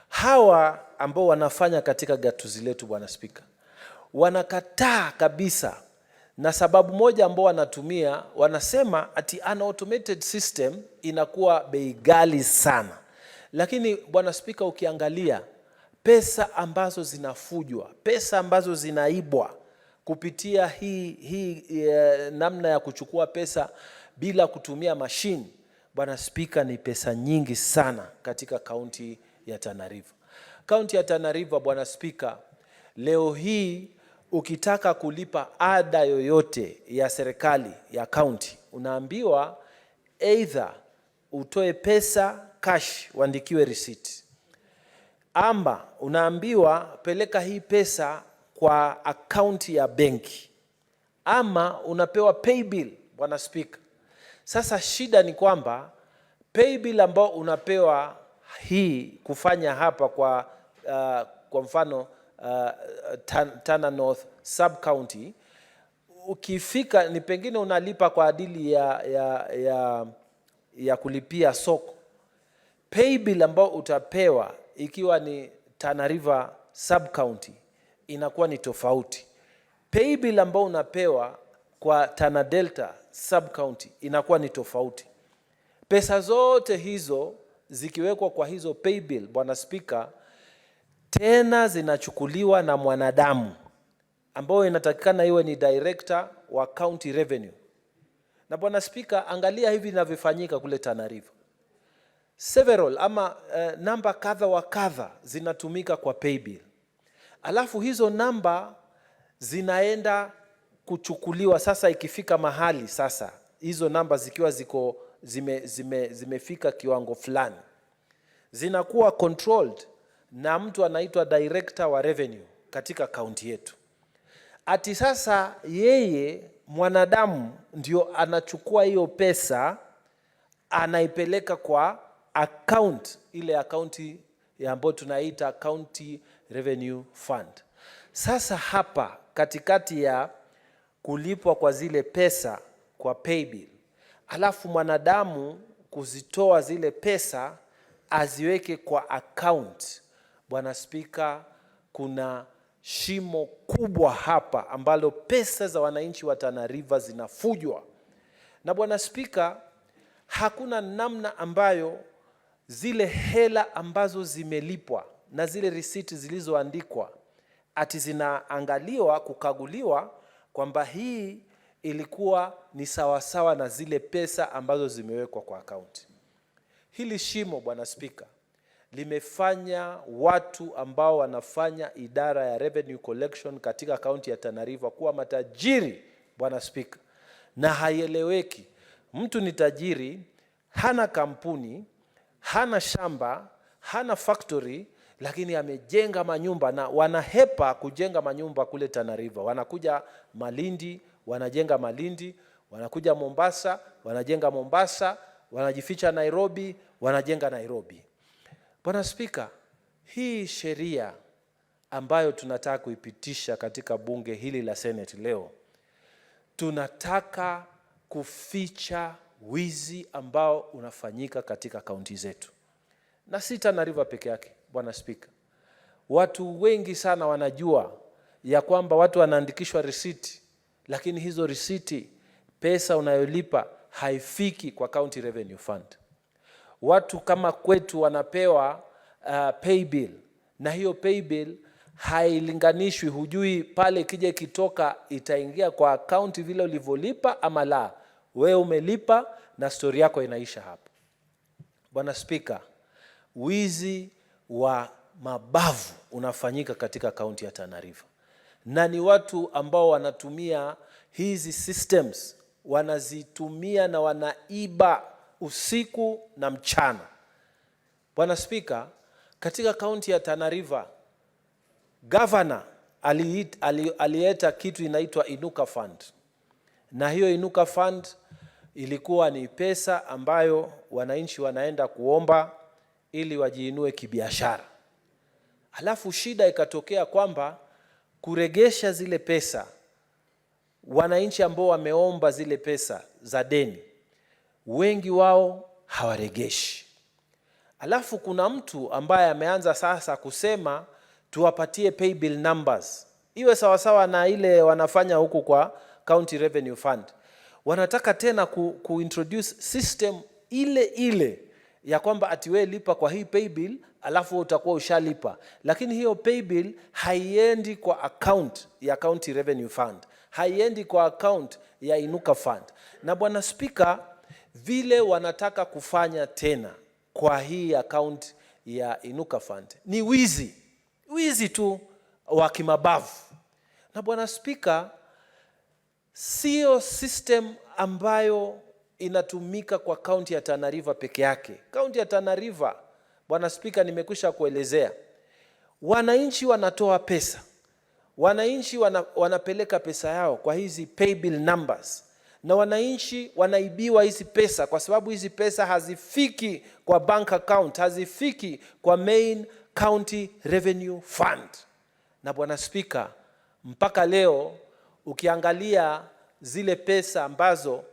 hawa ambao wanafanya katika gatuzi letu, Bwana Spika, wanakataa kabisa, na sababu moja ambao wanatumia, wanasema ati an automated system inakuwa bei ghali sana. Lakini Bwana Spika, ukiangalia pesa ambazo zinafujwa, pesa ambazo zinaibwa kupitia hii namna ya kuchukua pesa bila kutumia mashine, Bwana Spika, ni pesa nyingi sana katika kaunti ya Tana River. Kaunti ya Tana River, Bwana Spika, leo hii ukitaka kulipa ada yoyote ya serikali ya kaunti, unaambiwa either utoe pesa cash, uandikiwe receipt, ama unaambiwa peleka hii pesa kwa akaunti ya benki, ama unapewa pay bill, Bwana Spika. Sasa shida ni kwamba pay bill ambao unapewa hii kufanya hapa kwa mfano Tana North sub county, ukifika ni pengine unalipa kwa adili ya kulipia soko. Pay bill ambao utapewa ikiwa ni Tana River sub county inakuwa ni tofauti. Pay bill ambao unapewa kwa Tana Delta sub county inakuwa ni tofauti. Pesa zote hizo zikiwekwa kwa hizo pay bill, Bwana Spika, tena zinachukuliwa na mwanadamu ambao inatakikana iwe ni director wa county revenue. Na Bwana Spika, angalia hivi inavyofanyika kule Tana River. several ama namba kadha wa kadha zinatumika kwa pay bill. Alafu hizo namba zinaenda kuchukuliwa sasa, ikifika mahali sasa hizo namba zikiwa zimefika kiwango fulani, zinakuwa controlled na mtu anaitwa director wa revenue katika kaunti yetu. Ati sasa yeye mwanadamu ndio anachukua hiyo pesa, anaipeleka kwa account, ile akaunti ambayo tunaita County Revenue Fund. Sasa hapa katikati ya kulipwa kwa zile pesa kwa pay bill, alafu mwanadamu kuzitoa zile pesa aziweke kwa account, Bwana Spika, kuna shimo kubwa hapa ambalo pesa za wananchi wa Tana River zinafujwa. Na Bwana Spika, hakuna namna ambayo zile hela ambazo zimelipwa na zile risiti zilizoandikwa ati zinaangaliwa, kukaguliwa kwamba hii ilikuwa ni sawasawa na zile pesa ambazo zimewekwa kwa akaunti. Hili shimo, Bwana Spika, limefanya watu ambao wanafanya idara ya revenue collection katika kaunti ya Tana River kuwa matajiri, Bwana Spika, na haieleweki. Mtu ni tajiri, hana kampuni, hana shamba, hana factory, lakini amejenga manyumba, na wanahepa kujenga manyumba kule Tana River. Wanakuja Malindi, wanajenga Malindi, wanakuja Mombasa, wanajenga Mombasa, wanajificha Nairobi, wanajenga Nairobi. Bwana Spika, hii sheria ambayo tunataka kuipitisha katika bunge hili la Senate leo, tunataka kuficha wizi ambao unafanyika katika kaunti zetu. Na si Tana River peke yake, Bwana Spika. Watu wengi sana wanajua ya kwamba watu wanaandikishwa risiti, lakini hizo risiti, pesa unayolipa haifiki kwa County Revenue Fund. Watu kama kwetu wanapewa pay bill, na hiyo pay bill hailinganishwi, hujui pale kija kitoka itaingia kwa account vile ulivyolipa ama la. Wewe umelipa na story yako inaisha hapo. Bwana Spika, wizi wa mabavu unafanyika katika kaunti ya Tana River, na ni watu ambao wanatumia hizi systems, wanazitumia na wanaiba usiku na mchana. Bwana Spika, katika kaunti ya Tana River, governor alieta kitu inaitwa Inuka Fund, na hiyo Inuka Fund ilikuwa ni pesa ambayo wananchi wanaenda kuomba ili wajiinue kibiashara. Alafu shida ikatokea kwamba kuregesha zile pesa, wananchi ambao wameomba zile pesa za deni, wengi wao hawaregeshi. Alafu kuna mtu ambaye ameanza sasa kusema tuwapatie pay bill numbers, iwe sawasawa na ile wanafanya huku kwa County Revenue Fund. Wanataka tena kuintroduce system ile ya kwamba ati wewe lipa kwa hii pay bill alafu utakuwa ushalipa, lakini hiyo pay bill haiendi kwa account ya County Revenue Fund, haiendi kwa account ya Inuka Fund. Na Bwana Spika, vile wanataka kufanya tena kwa hii account ya Inuka Fund ni wizi tu wa kimabavu. Na Bwana Spika, sio system ambayo inatumika kwa kaunti ya Tana River peke yake. Kaunti ya Tana River, Bwana Spika, nimekwisha kuelezea, wananchi wanatoa pesa, wananchi wanapeleka pesa yao kwa hizi pay bill numbers, na wananchi wanaibiwa hizi pesa kwa sababu hizi pesa hazifiki kwa bank account, hazifiki kwa main County Revenue Fund. Na Bwana Spika, mpaka leo ukiangalia zile pesa ambazo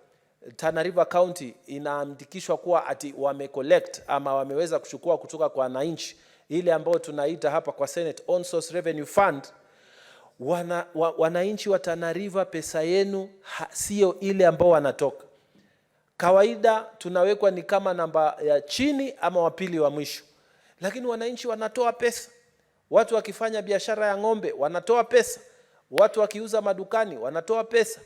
Tana River County inaandikishwa kuwa ati wamecollect ama wameweza kuchukua kutoka kwa wananchi, ile ambayo tunaita hapa kwa Senate On Source Revenue Fund, wananchi wa Tana River, pesa yenu sio ile ambao wanatoka. Kawaida tunawekwa ni kama namba ya chini ama wapili wa mwisho, lakini wananchi wanatoa pesa. Watu wakifanya biashara ya ng'ombe wanatoa pesa, watu wakiuza madukani wanatoa pesa,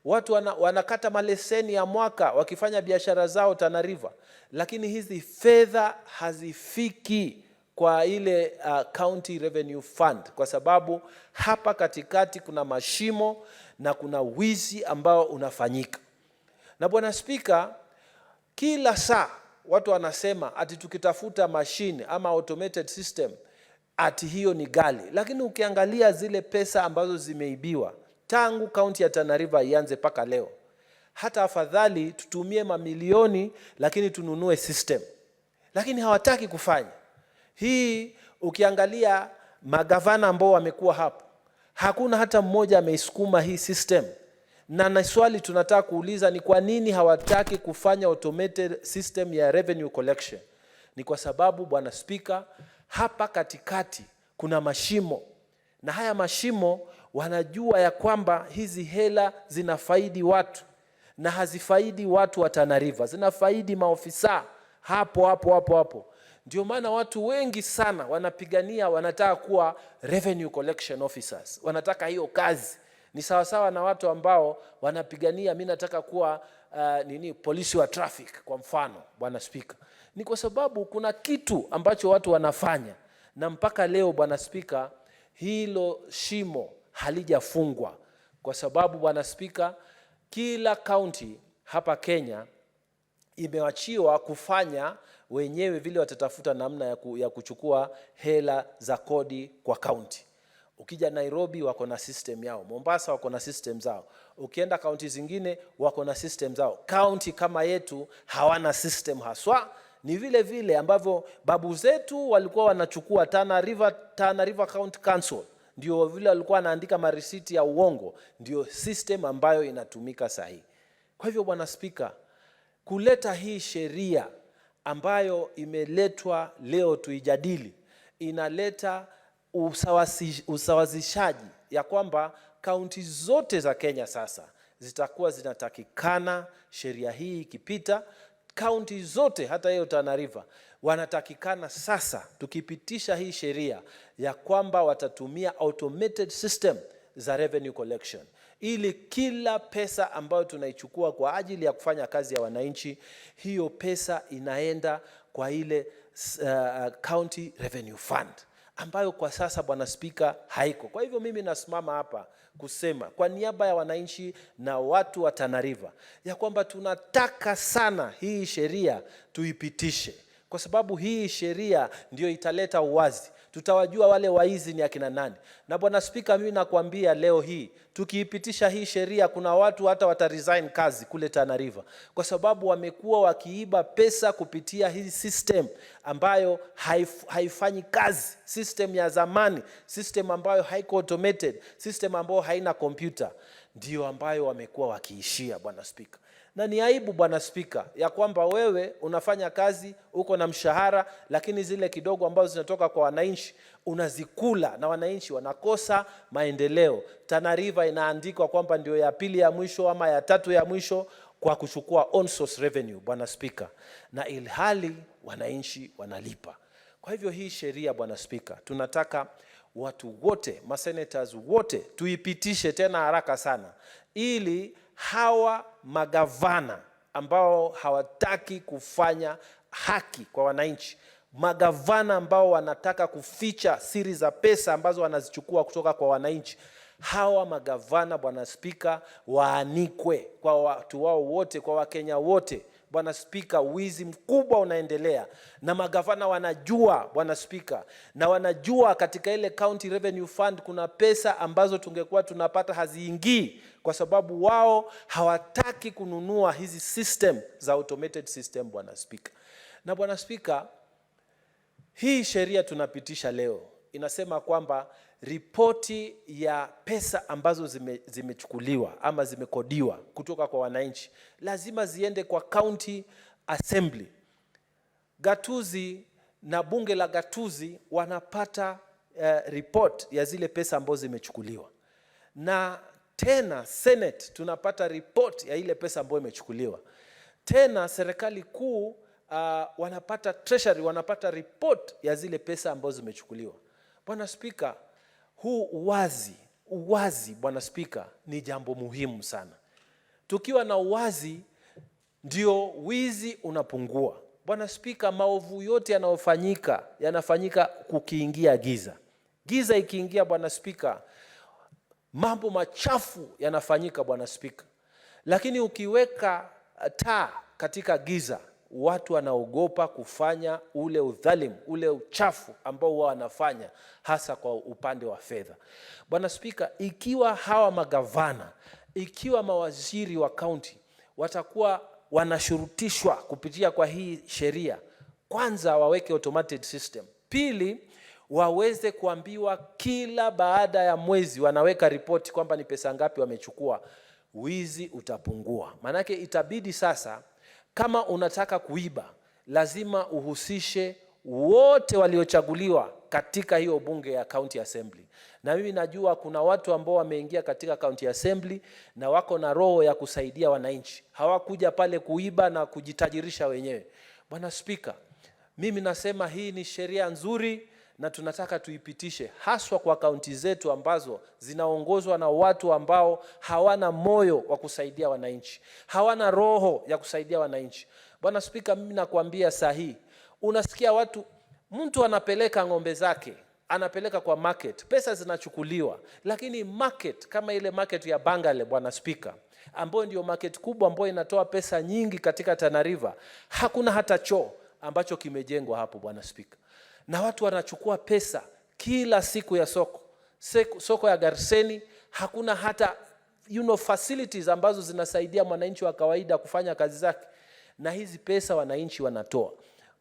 watu wanakata maleseni ya mwaka wakifanya biashara zao Tana River, lakini hizi fedha hazifiki kwa ile county revenue fund, kwa sababu hapa katikati kuna mashimo na kuna wizi ambao unafanyika. Na Bwana Spika, kila saa watu wanasema ati tukitafuta machine ama automated system ati hiyo ni ghali, lakini ukiangalia zile pesa ambazo zimeibiwa tangu kaunti ya Tana River ianze paka leo, hata afadhali tutumie mamilioni lakini tununue system, lakini hawataki kufanya hii. Ukiangalia magavana ambao wamekuwa hapo, hakuna hata mmoja ameisukuma hii system. Na swali tunataka kuuliza ni kwa nini hawataki kufanya automated system ya revenue collection? Ni kwa sababu Bwana Spika, hapa katikati kuna mashimo, na haya mashimo wanajua ya kwamba hizi hela zinafaidi watu na hazifaidi watu wa Tana River, zinafaidi maofisa hapo. Ndio maana watu wengi sana wanapigania, wanataka kuwa revenue collection officers, wanataka hiyo kazi. Ni sawasawa na watu ambao wanapigania, mimi nataka kuwa polisi wa traffic kwa mfano, Bwana Spika. Ni kwa sababu kuna kitu ambacho watu wanafanya, na mpaka leo Bwana Spika, hilo shimo halijafungwa, kwa sababu Bwana Spika, kila county hapa Kenya imewachiwa kufanya wenyewe vile watatafuta namna ya kuchukua hela za kodi kwa county. Ukija Nairobi wako na system yao, Mombasa wako na system zao, ukienda county zingine wako na system zao. County kama yetu hawana system haswa. Ni vile vile ambavyo babu zetu walikuwa wanachukua Tana River County Council, ndio vile walikuwa wanaandika marisiti ya uongo, ndio system ambayo inatumika sahihi. Kwa hivyo Bwana Spika, kuleta hii sheria ambayo imeletwa leo tuijadili, inaleta usawazishaji ya kwamba kaunti zote za Kenya sasa zitakuwa zinatakikana, sheria hii ikipita, kaunti zote hata hiyo Tana River wanatakikana sasa, tukipitisha hii sheria ya kwamba watatumia automated system za revenue collection, ili kila pesa ambayo tunaichukua kwa ajili ya kufanya kazi ya wananchi, hiyo pesa inaenda kwa ile county revenue fund, ambayo kwa sasa Bwana Spika haiko. Kwa hivyo mimi nasimama hapa kusema kwa niaba ya wananchi na watu wa Tana River ya kwamba tunataka sana hii sheria tuipitishe, kwa sababu hii sheria ndio italeta uwazi. Tutawajua wale waizi ni akina nani. Na Bwana Spika, mimi nakwambia leo hii tukiipitisha hii sheria, kuna watu hata wataresign kazi kule Tana River, kwa sababu wamekuwa wakiiba pesa kupitia hii system ambayo haifanyi kazi, system ya zamani, system ambayo haiko automated, system ambayo haina computer, ndio ambayo wamekuwa wakiishia Bwana Spika. Na ni aibu Bwana Spika ya kwamba wewe unafanya kazi, uko na mshahara, lakini zile kidogo ambazo zinatoka kwa wananchi unazikula na wananchi wanakosa maendeleo. Tana River inaandikwa kwamba ndio ya pili ya mwisho ama ya tatu ya mwisho kwa kuchukua on source revenue Bwana Spika, na ilhali wananchi wanalipa. Kwa hivyo hii sheria Bwana Spika, tunataka watu wote, masenators wote, tuipitishe tena haraka sana, ili hawa magavana ambao hawataki kufanya haki kwa wananchi, magavana ambao wanataka kuficha siri za pesa ambazo wanazichukua kutoka kwa wananchi, hawa magavana Bwana Spika waanikwe kwa watu wao wote, kwa Wakenya wote. Bwana Spika, wizi mkubwa unaendelea na magavana wanajua Bwana Spika, na wanajua katika ile county revenue fund kuna pesa ambazo tungekuwa tunapata haziingii, kwa sababu wao hawataki kununua hizi system za automated system Bwana Spika. Na Bwana Spika, hii sheria tunapitisha leo inasema kwamba ripoti ya pesa ambazo zimechukuliwa ama zimekodiwa kutoka kwa wananchi lazima ziende kwa county assembly. Gatuzi na bunge la gatuzi wanapata report ya zile pesa ambazo zimechukuliwa, na tena Senate tunapata report ya ile pesa ambayo imechukuliwa. Tena serikali kuu wanapata, treasury wanapata report ya zile pesa ambazo zimechukuliwa. Bwana Spika, huu uwazi Bwana Spika ni jambo muhimu sana. Tukiwa na uwazi ndio wizi unapungua. Bwana Spika, maovu yote yanafanyika kukiingia giza. Giza ikiingia, Bwana Spika, mambo machafu yanafanyika, Bwana Spika. Lakini ukiweka taa katika giza, watu wanaogopa kufanya ule udhalimu, ule uchafu ambao wao wanafanya, hasa kwa upande wa fedha. Bwana Spika, ikiwa hawa magavana, ikiwa mawaziri wa kaunti watakuwa wanashurutishwa kupitia kwa hii sheria, kwanza waweke automated system. Pili, waweze kuambiwa kila baada ya mwezi wanaweka ripoti kwamba ni pesa ngapi wamechukua, wizi utapungua. Manake itabidi sasa, kama unataka kuiba, lazima uhusishe wote waliochaguliwa katika hiyo bunge ya county assembly. Na mimi najua kuna watu ambao wameingia katika county assembly na wako na roho ya kusaidia wananchi. Hawakuja pale kuiba na kujitajirisha wenyewe. Bwana Spika, mimi nasema hii ni sheria nzuri na tunataka tuipitishe, haswa kwa kaunti zetu ambazo zinaongozwa na watu ambao hawana moyo wa kusaidia wananchi, hawana roho ya kusaidia wananchi. Bwana Spika, mimi nakwambia sahihi, unasikia mtu anapeleka ng'ombe zake, anapeleka kwa market, pesa zinachukuliwa, lakini market kama ile market ya Bangale, Bwana Spika, ambayo ndio market kubwa ambayo inatoa pesa nyingi katika Tana River, hakuna hata choo ambacho kimejengwa hapo, Bwana Spika. Na watu wanachukua pesa kila siku ya soko ya Garseni, hakuna hata facilities ambazo zinasaidia mwananchi wa kawaida kufanya kazi zake. Na hizi pesa wananchi wanatoa.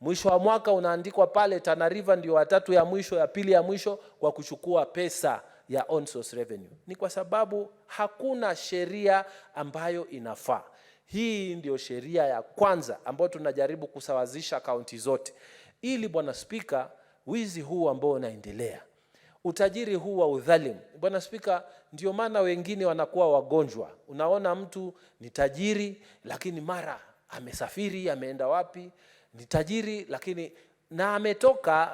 Mwisho wa mwaka unaandikwa pale Tana River ndio watatu ya mwisho, ya pili ya mwisho kwa kuchukua pesa ya on source revenue. Ni kwa sababu hakuna sheria ambayo inafaa. Hii ndio sheria ya kwanza ambayo tunajaribu kusawazisha kaunti zote. Ili Bwana Spika, wizi huu ambao unaendelea, utajiri huu wa udhalimu, Bwana Spika, ndio maana wengine wanakuwa wagonjwa. Unaona mtu ni tajiri lakini mara amesafiri, ameenda wapi, ni tajiri lakini na ametoka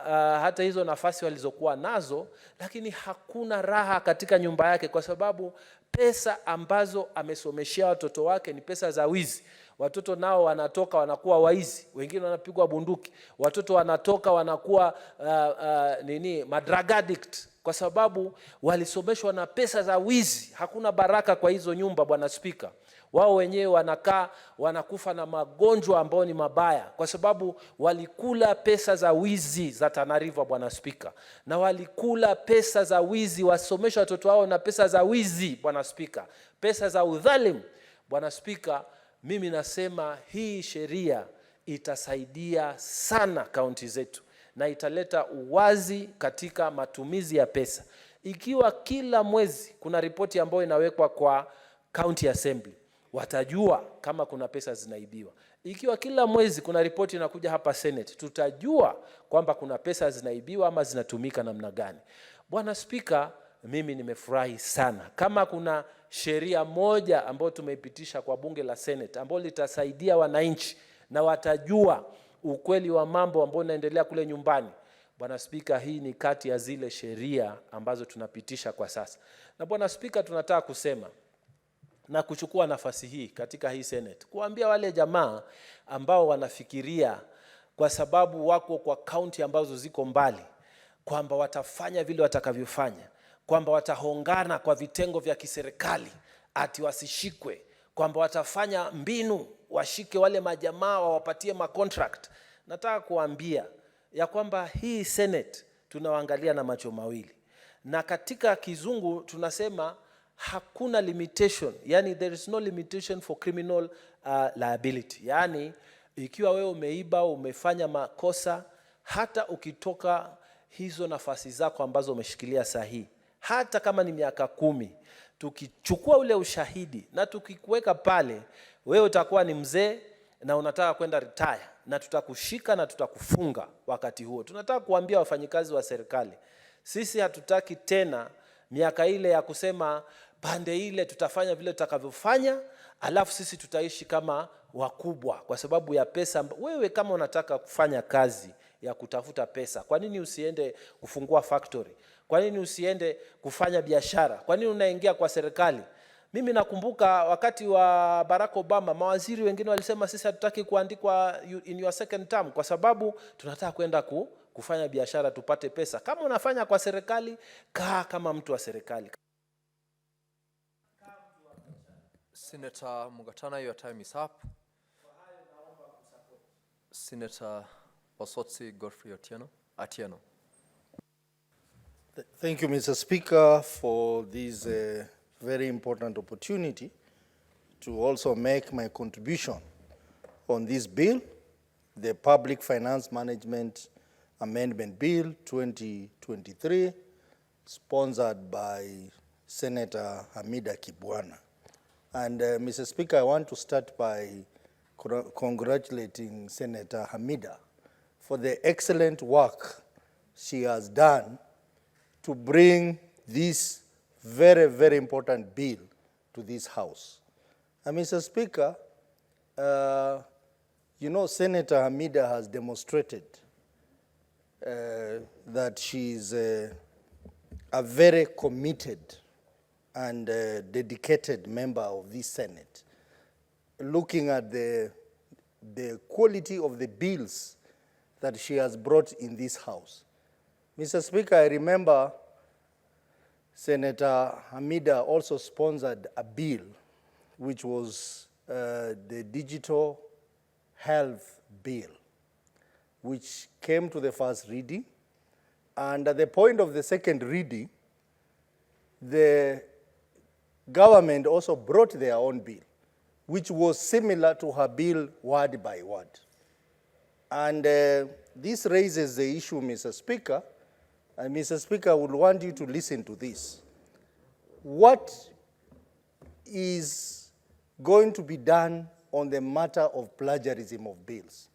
hata hizo nafasi walizokuwa nazo, lakini hakuna raha katika nyumba yake kwa sababu pesa ambazo amesomeshia watoto wake ni pesa za wizi. Watoto nao wanatoka wanakuwa waizi, wengine wanapigwa bunduki. Watoto wanatoka wanakuwa drug addict kwa sababu walisomeshwa na pesa za wizi. Hakuna baraka kwa hizo nyumba, Bwana Spika. Wao wenyewe wanakufa na magonjwa ambayo ni mabaya kwa sababu walikula pesa za wizi za Tana River, Bwana Spika. Na walikula pesa za wizi, wasomesha watoto wao na pesa za wizi, Bwana Spika. Pesa za udhalimu, Bwana Spika. Mimi nasema hii sheria itasaidia sana kaunti zetu na italeta uwazi katika matumizi ya pesa. Ikiwa kila mwezi kuna ripoti ambayo inawekwa kwa county assembly, watajua kama kuna pesa zinaibiwa. Ikiwa kila mwezi kuna ripoti inakuja hapa Senate, tutajua kwamba kuna pesa zinaibiwa ama zinatumika namna gani. Bwana Spika, mimi nimefurahi sana. Kama kuna sheria moja ambayo tumeipitisha kwa bunge la Senate ambayo litasaidia wananchi na watajua ukweli wa mambo ambayo yanaendelea kule nyumbani, Bwana Spika, hii ni kati ya zile sheria ambazo tunapitisha kwa sasa. Na Bwana Spika, tunataka kusema na kuchukua nafasi hii katika hii Senate kuambia wale jamaa ambao wanafikiria kwa sababu wako kwa kaunti ambazo ziko mbali kwamba watafanya vile watakavyofanya, kwamba watahongana kwa vitengo vya kiserikali ati wasishikwe, kwamba watafanya mbinu washike wale majamaa wawapatie contract. Nataka kuambia ya kwamba hii Senate tunawaangalia na macho mawili, na katika kizungu tunasema hakuna limitation, yani there is no limitation for criminal liability. Yani ikiwa wewe umeiba, umefanya makosa, hata ukitoka hizo nafasi zako ambazo umeshikilia sahihi, hata kama ni miaka 10, tukichukua ule ushahidi na tukikuweka pale, wewe utakuwa ni mzee na unataka kwenda retire, na tutakushika na tutakufunga wakati huo. Tunataka kuambia wafanyikazi wa serikali, sisi hatutaki tena miaka ile ya kusema pande ile tutafanya vile tutakavyofanya, alafu sisi tutaishi kama wakubwa kwa sababu ya pesa. Wewe kama unataka kufanya kazi ya kutafuta pesa, kwa nini usiende kufungua factory? Kwa nini usiende kufanya biashara? Kwa nini unaingia kwa serikali? Mimi nakumbuka wakati wa Barack Obama, mawaziri wengine walisema sisi hatutaki kuandikwa in your second term kwa sababu tunataka kwenda kufanya biashara tupate pesa. Kama unafanya kwa serikali, kaa kama mtu wa serikali. Senator Mugatana, your time is up. Senator Osotsi Godfrey Atieno. Thank you, Mr. Speaker, for this very important opportunity to also make my contribution on this bill, the Public Finance Management Amendment Bill 2023, sponsored by Senator Hamida Kibwana. And Mr. Speaker, I want to start by congratulating Senator Hamida for the excellent work she has done to bring this very, very important bill to this House. And Mr. Speaker, you know, Senator Hamida has demonstrated that she is a very committed and dedicated member of this Senate. Looking at the quality of the bills that she has brought in this House. Mr. Speaker, I remember Senator Hamida also sponsored a bill which was the Digital Health Bill, which came to the first reading. And at the point of the second reading, the government also brought their own bill, which was similar to her bill word by word. And this raises the issue, Mr. Speaker, and Mr. Speaker, I would want you to listen to this. What is going to be done on the matter of plagiarism of bills,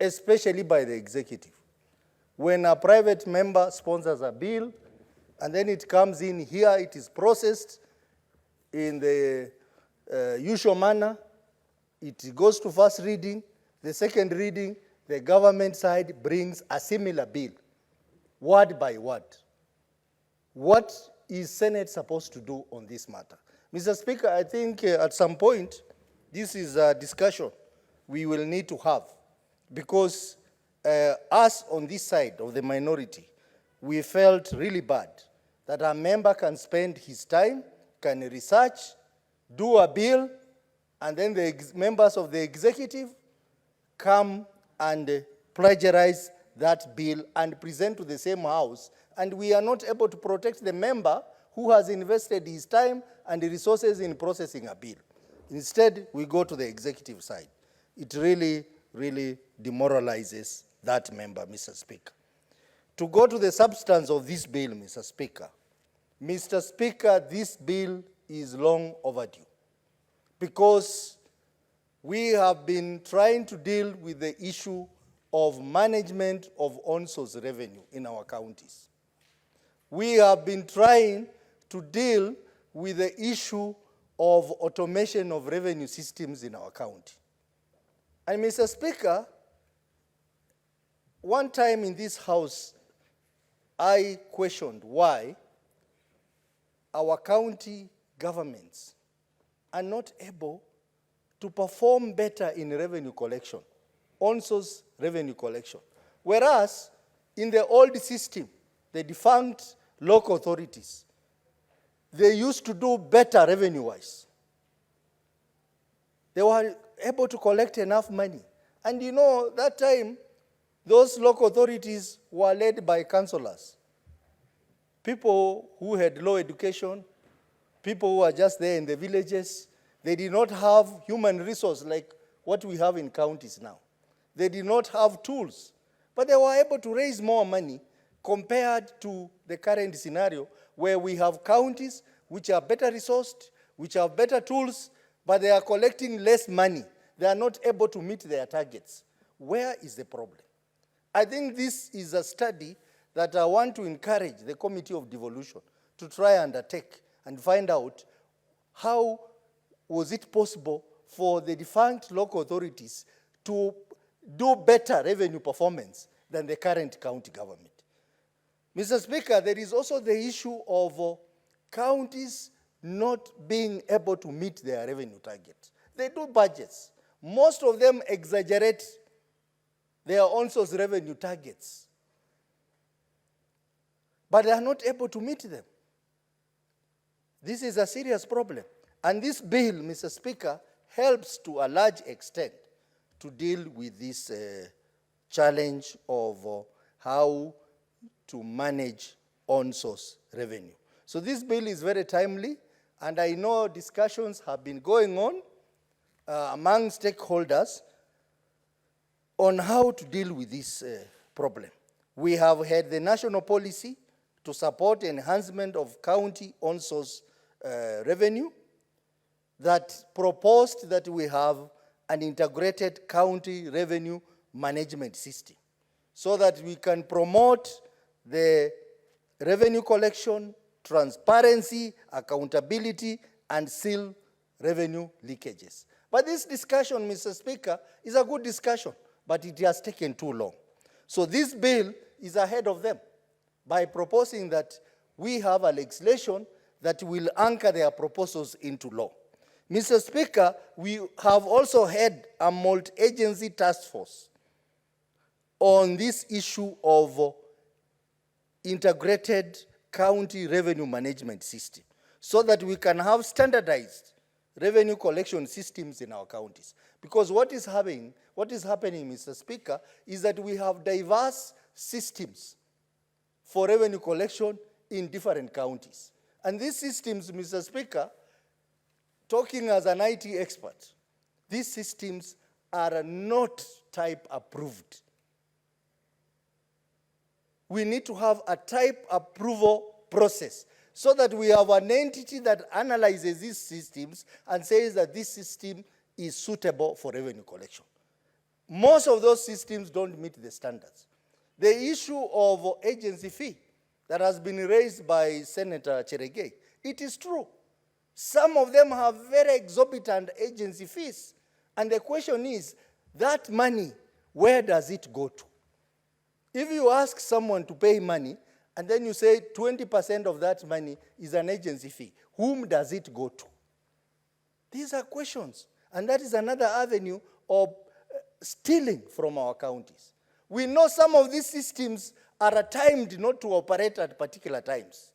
especially by the executive? When a private member sponsors a bill, and then it comes in here, it is processed in the usual manner, it goes to first reading, the second reading, the government side brings a similar bill, word by word. What is Senate supposed to do on this matter? Mr. Speaker, I think at some point, this is a discussion we will need to have, because us on this side of the minority, we felt really bad that a member can spend his time, can research, do a bill, and then the members of the executive come and plagiarize that bill and present to the same House, and we are not able to protect the member who has invested his time and resources in processing a bill. Instead, we go to the executive side. It really, really demoralizes that member, Mr. Speaker. To go to the substance of this bill, Mr. Speaker, this bill is long overdue, because we have been trying to deal with the issue of management of on-source revenue in our counties. We have been trying to deal with the issue of automation of revenue systems in our county. And Mr. Speaker, one time in this House, I questioned why our county governments are not able to perform better in revenue collection, on-source revenue collection. Whereas in the old system, the defunct local authorities, they used to do better revenue-wise. They were able to collect enough money. And you know, that time, those local authorities were led by councillors, people who had low education, people who were just there in the villages. They did not have human resource like what we have in counties now. They did not have tools, but they were able to raise more money compared to the current scenario where we have counties which are better resourced, which have better tools, but they are collecting less money. They are not able to meet their targets. Where is the problem? I think this is a study that I want to encourage the Committee of Devolution to try and undertake and find out how was it possible for the defunct local authorities to do better revenue performance than the current county government. Mr. Speaker, there is also the issue of counties not being able to meet their revenue targets. They do budgets. Most of them exaggerate their own source revenue targets, but they are not able to meet them. This is a serious problem. And this bill, Mr. Speaker, helps to a large extent to deal with this challenge of how to manage on-source revenue. So this bill is very timely, and I know discussions have been going on among stakeholders on how to deal with this problem. We have had the national policy to support enhancement of county on-source revenue that proposed that we have an integrated county revenue management system so that we can promote the revenue collection, transparency, accountability, and seal revenue leakages. But this discussion, Mr. Speaker, is a good discussion, but it has taken too long. So this bill is ahead of them by proposing that we have a legislation that will anchor their proposals into law. Mr. Speaker, we have also had a multi-agency task force on this issue of integrated county revenue management system so that we can have standardized revenue collection systems in our counties. Because what is happening, Mr. Speaker, is that we have diverse systems for revenue collection in different counties. And these systems, Mr. Speaker, talking as an IT expert, these systems are not type approved. We need to have a type approval process so that we have an entity that analyzes these systems and says that this system is suitable for revenue collection. Most of those systems don't meet the standards. The issue of agency fee that has been raised by Senator Cheregei, it is true. Some of them have very exorbitant agency fees. And the question is, that money, where does it go to? If you ask someone to pay money, and then you say 20% of that money is an agency fee, whom does it go to? These are questions. And that is another avenue of stealing from our counties. We know some of these systems are timed not to operate at particular times.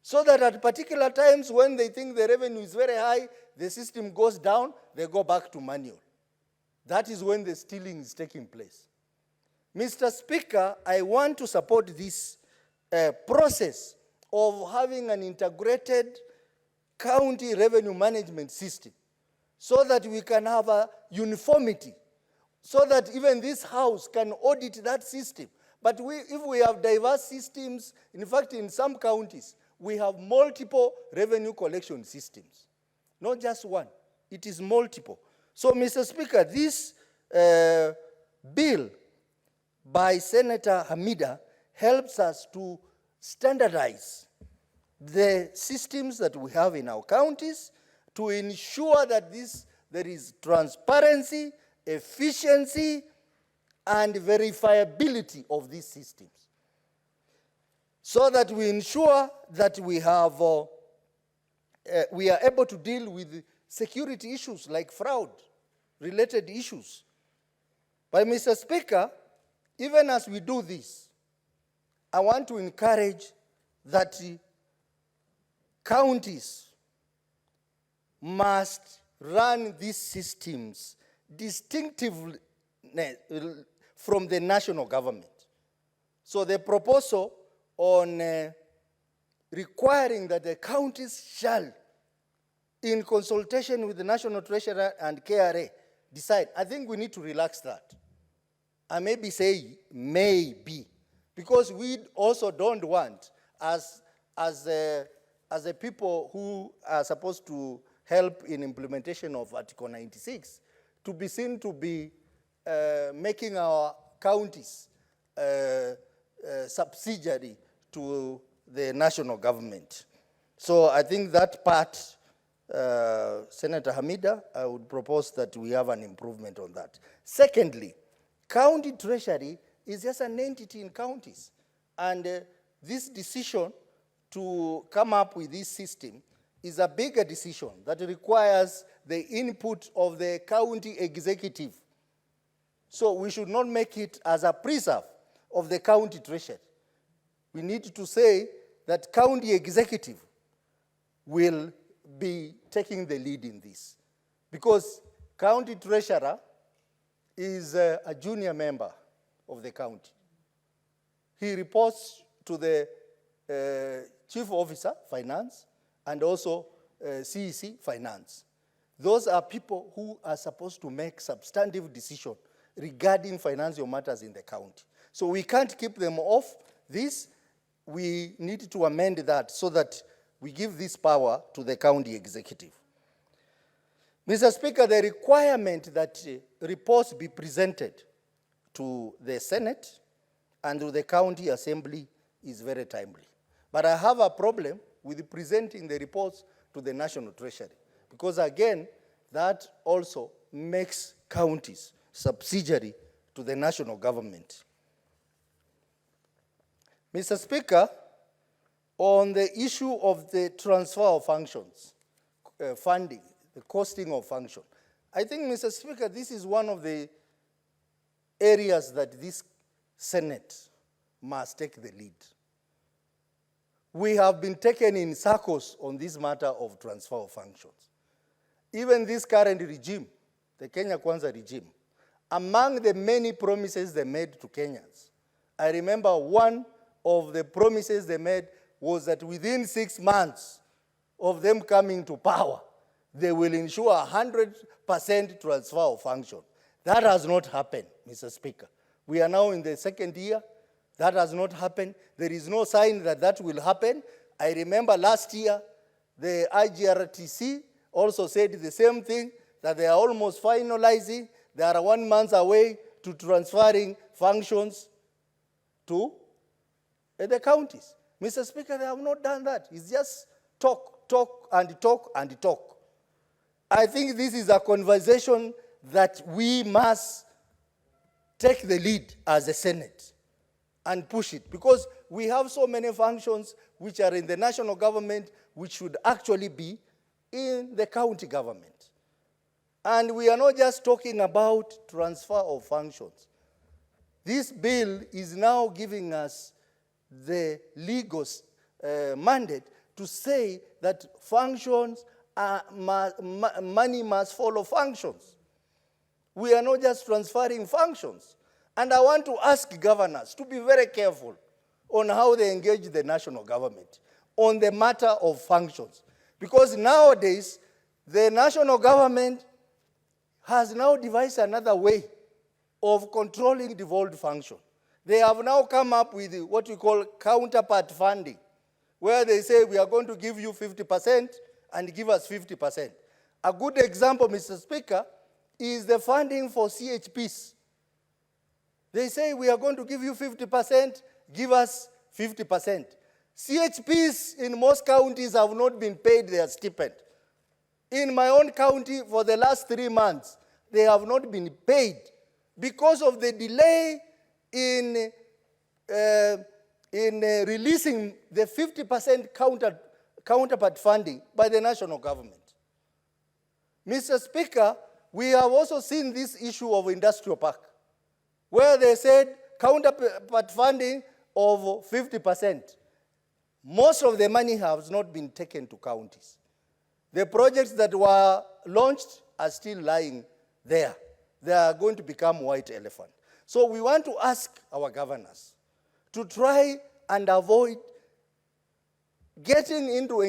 So that at particular times when they think the revenue is very high, the system goes down, they go back to manual. That is when the stealing is taking place. Mr. Speaker, I want to support this process of having an integrated county revenue management system so that we can have a uniformity, so that even this House can audit that system. But if we have diverse systems, in fact, in some counties, we have multiple revenue collection systems. Not just one, it is multiple. So, Mr. Speaker, this bill by Senator Hamida helps us to standardize the systems that we have in our counties to ensure that there is transparency, efficiency, and verifiability of these systems, so that we ensure that we are able to deal with security issues like fraud-related issues. But, Mr. Speaker, even as we do this, I want to encourage that counties must run these systems distinctively from the national government. So the proposal on requiring that the counties shall, in consultation with the National Treasurer and KRA, decide, I think we need to relax that. I maybe say maybe, because we also don't want, as the people who are supposed to help in implementation of Article 96, to be seen to be making our counties subsidiary to the national government. So I think that part, Senator Hamida, I would propose that we have an improvement on that. Secondly, county treasury is just an entity in counties. And this decision to come up with this system is a bigger decision that requires the input of the county executive. So we should not make it as a preserve of the county treasury. We need to say that county executive will be taking the lead in this, because county treasurer is a junior member of the county. He reports to the chief officer, finance, and also CEC, finance. Those are people who are supposed to make substantive decisions regarding financial matters in the county. So we can't keep them off this. We need to amend that so that we give this power to the county executive. Mr. Speaker, the requirement that reports be presented to the Senate and to the county assembly is very timely. But I have a problem with presenting the reports to the National Treasury, because again, that also makes counties subsidiary to the national government. Mr. Speaker, on the issue of the transfer of functions, funding, the costing of function, I think, Mr. Speaker, this is one of the areas that this Senate must take the lead. We have been taken in circles on this matter of transfer of functions. Even this current regime, the Kenya Kwanza regime, among the many promises they made to Kenyans, I remember one of the promises they made was that within 6 months of them coming to power, they will ensure 100% transfer of function. That has not happened, Mr. Speaker. We are now in the second year. That has not happened. There is no sign that that will happen. I remember last year, the IGRTC also said the same thing, that they are almost finalizing. They are 1 month away to transferring functions to the counties. Mr. Speaker, they have not done that. It's just talk, talk, and talk, and talk. I think this is a conversation that we must take the lead as a Senate and push it, because we have so many functions which are in the national government which should actually be in the county government. And we are not just talking about transfer of functions. This bill is now giving us the legal mandate to say that functions money must follow functions. We are not just transferring functions. And I want to ask governors to be very careful on how they engage the national government on the matter of functions. Because nowadays, the national government has now devised another way of controlling devolved function. They have now come up with what we call counterpart funding, where they say we are going to give you 50% and give us 50%. A good example, Mr. Speaker, is the funding for CHPs. They say we are going to give you 50%, give us 50%. CHPs in most counties have not been paid their stipend. In my own county, for the last 3 months, they have not been paid because of the delay in releasing the 50% counterpart funding by the national government. Mr. Speaker, we have also seen this issue of industrial park, where they said counterpart funding of 50%. Most of the money has not been taken to counties. The projects that were launched are still lying there. They are going to become white elephant. So we want to ask our governors to try and avoid getting into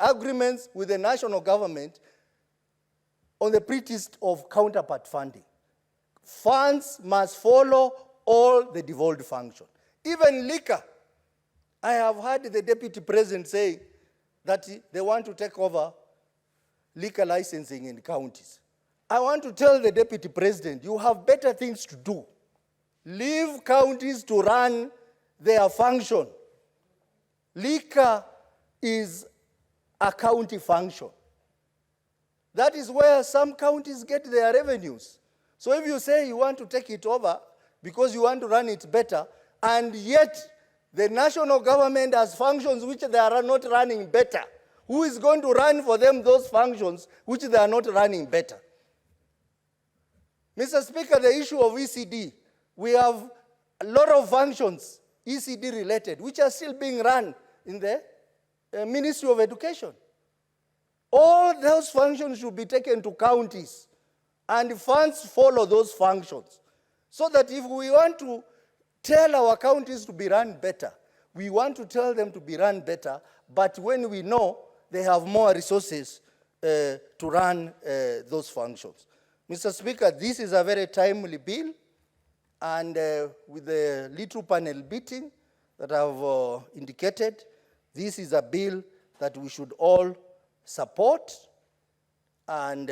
agreements with the national government on the pretext of counterpart funding. Funds must follow all the devolved function. Even liquor. I have heard the deputy president say that they want to take over liquor licensing in counties. I want to tell the deputy president, you have better things to do. Leave counties to run their function. Liquor is a county function. That is where some counties get their revenues. So if you say you want to take it over because you want to run it better, and yet the national government has functions which they are not running better, Who is going to run for them those functions which they are not running better? Mr. Speaker, the issue of ECD, we have a lot of functions, ECD related, which are still being run in the Ministry of Education. All those functions should be taken to counties, and funds follow those functions. So that if we want to tell our counties to be run better, we want to tell them to be run better, but when we know they have more resources to run those functions. Mr. Speaker, this is a very timely bill, and with the little panel beating that I've indicated, this is a bill that we should all support and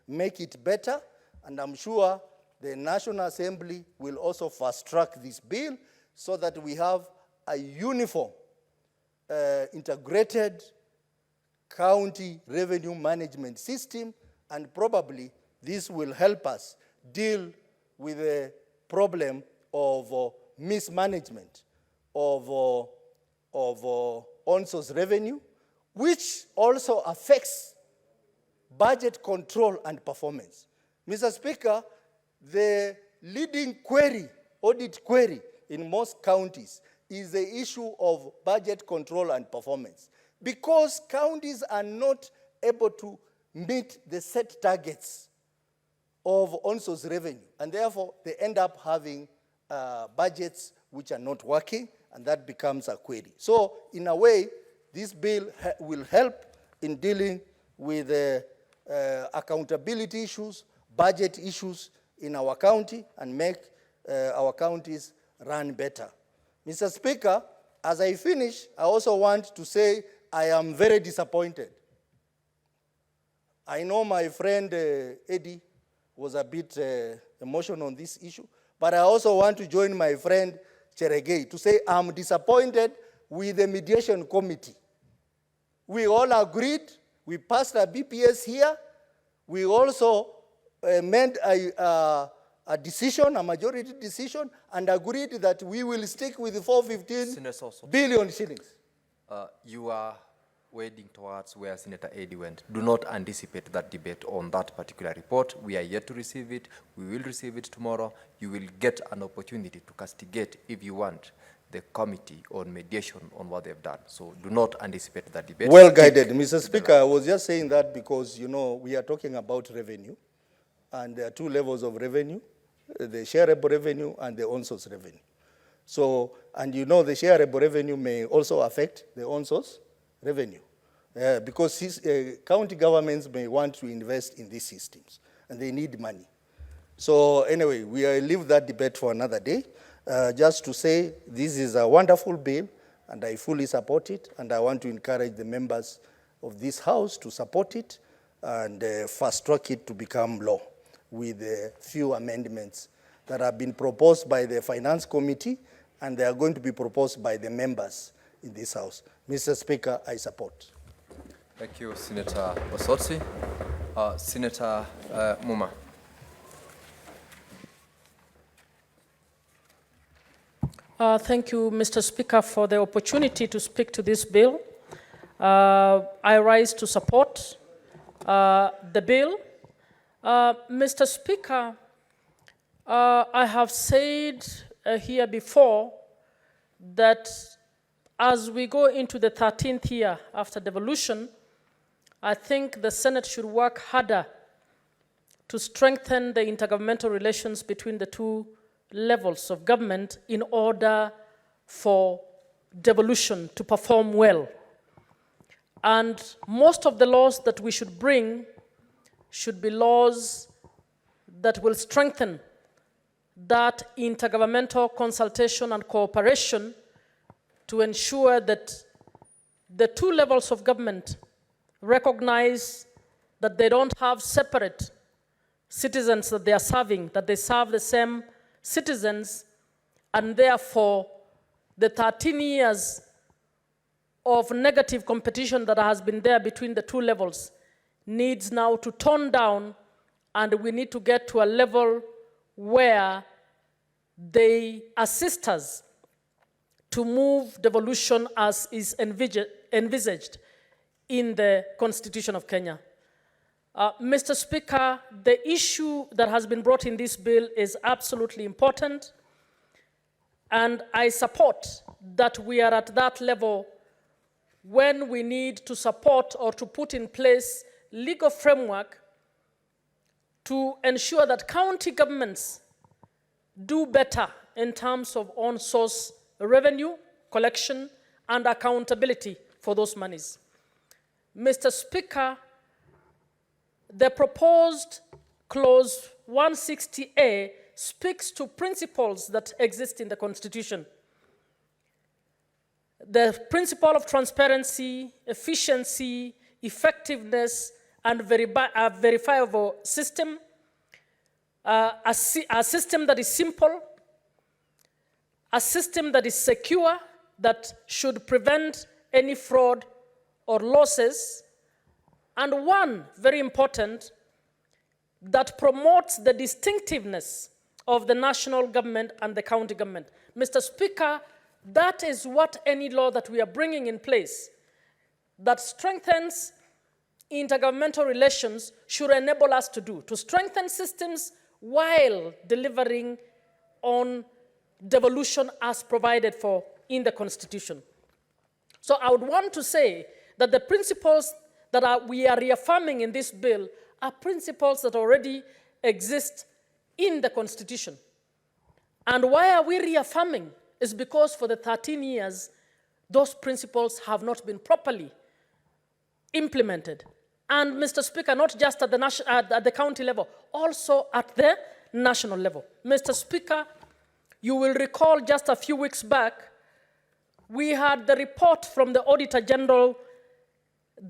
make it better, and I'm sure the National Assembly will also fast-track this bill so that we have a uniform, integrated county revenue management system, and probably this will help us deal with the problem of mismanagement of on-source revenue, which also affects budget control and performance. Mr. Speaker, the leading query, audit query in most counties is the issue of budget control and performance, because counties are not able to meet the set targets of on-source revenue, and therefore they end up having budgets which are not working, and that becomes a query. So in a way, this bill will help in dealing with accountability issues, budget issues in our county, and make our counties run better. Mr. Speaker, as I finish, I also want to say I am very disappointed. I know my friend Eddie was a bit emotional on this issue, but I also want to join my friend Cheregei to say I'm disappointed with the mediation committee. We all agreed, we passed a BPS here, we also made a decision, a majority decision, and agreed that we will stick with 415 billion shillings. You are wading towards where Senator Eddy went. Do not anticipate that debate on that particular report. We are yet to receive it. We will receive it tomorrow. You will get an opportunity to castigate, if you want, the committee on mediation on what they've done. So do not anticipate that debate. Well guided, Mr. Speaker. I was just saying that because, you know, we are talking about revenue, and there are two levels of revenue, the shareable revenue and the on-source revenue. So, and you know, the shareable revenue may also affect the on-source revenue, because county governments may want to invest in these systems, and they need money. So anyway, we will leave that debate for another day. Just to say, this is a wonderful bill, and I fully support it, and I want to encourage the members of this House to support it and fast-track it to become law with a few amendments that have been proposed by the Finance Committee, and they are going to be proposed by the members in this House. Mr. Speaker, I support. Thank you, Senator Osotsi. Senator Muma. Thank you, Mr. Speaker, for the opportunity to speak to this bill. I rise to support the bill. Mr. Speaker, I have said here before that as we go into the 13th year after devolution, I think the Senate should work harder to strengthen the intergovernmental relations between the two levels of government in order for devolution to perform well. And most of the laws that we should bring should be laws that will strengthen that intergovernmental consultation and cooperation to ensure that the two levels of government recognize that they don't have separate citizens that they are serving, that they serve the same citizens, and therefore the 13 years of negative competition that has been there between the two levels needs now to tone down, and we need to get to a level where they assist us to move devolution as is envisaged in the Constitution of Kenya. Mr. Speaker, the issue that has been brought in this bill is absolutely important, and I support that we are at that level when we need to support or to put in place legal framework to ensure that county governments do better in terms of on-source revenue, collection, and accountability for those monies. Mr. Speaker, the proposed clause 160A speaks to principles that exist in the Constitution. The principle of transparency, efficiency, effectiveness, and verifiable system, a system that is simple, a system that is secure, that should prevent any fraud or losses, and one, very important, that promotes the distinctiveness of the national government and the county government. Mr. Speaker, that is what any law that we are bringing in place that strengthens intergovernmental relations should enable us to do, to strengthen systems while delivering on devolution as provided for in the Constitution. So I would want to say that the principles that we are reaffirming in this bill are principles that already exist in the Constitution. And why are we reaffirming? Is because for the 13 years, those principles have not been properly implemented. And Mr. Speaker, not just at the county level, also at the national level. Mr. Speaker, you will recall just a few weeks back, we had the report from the Auditor General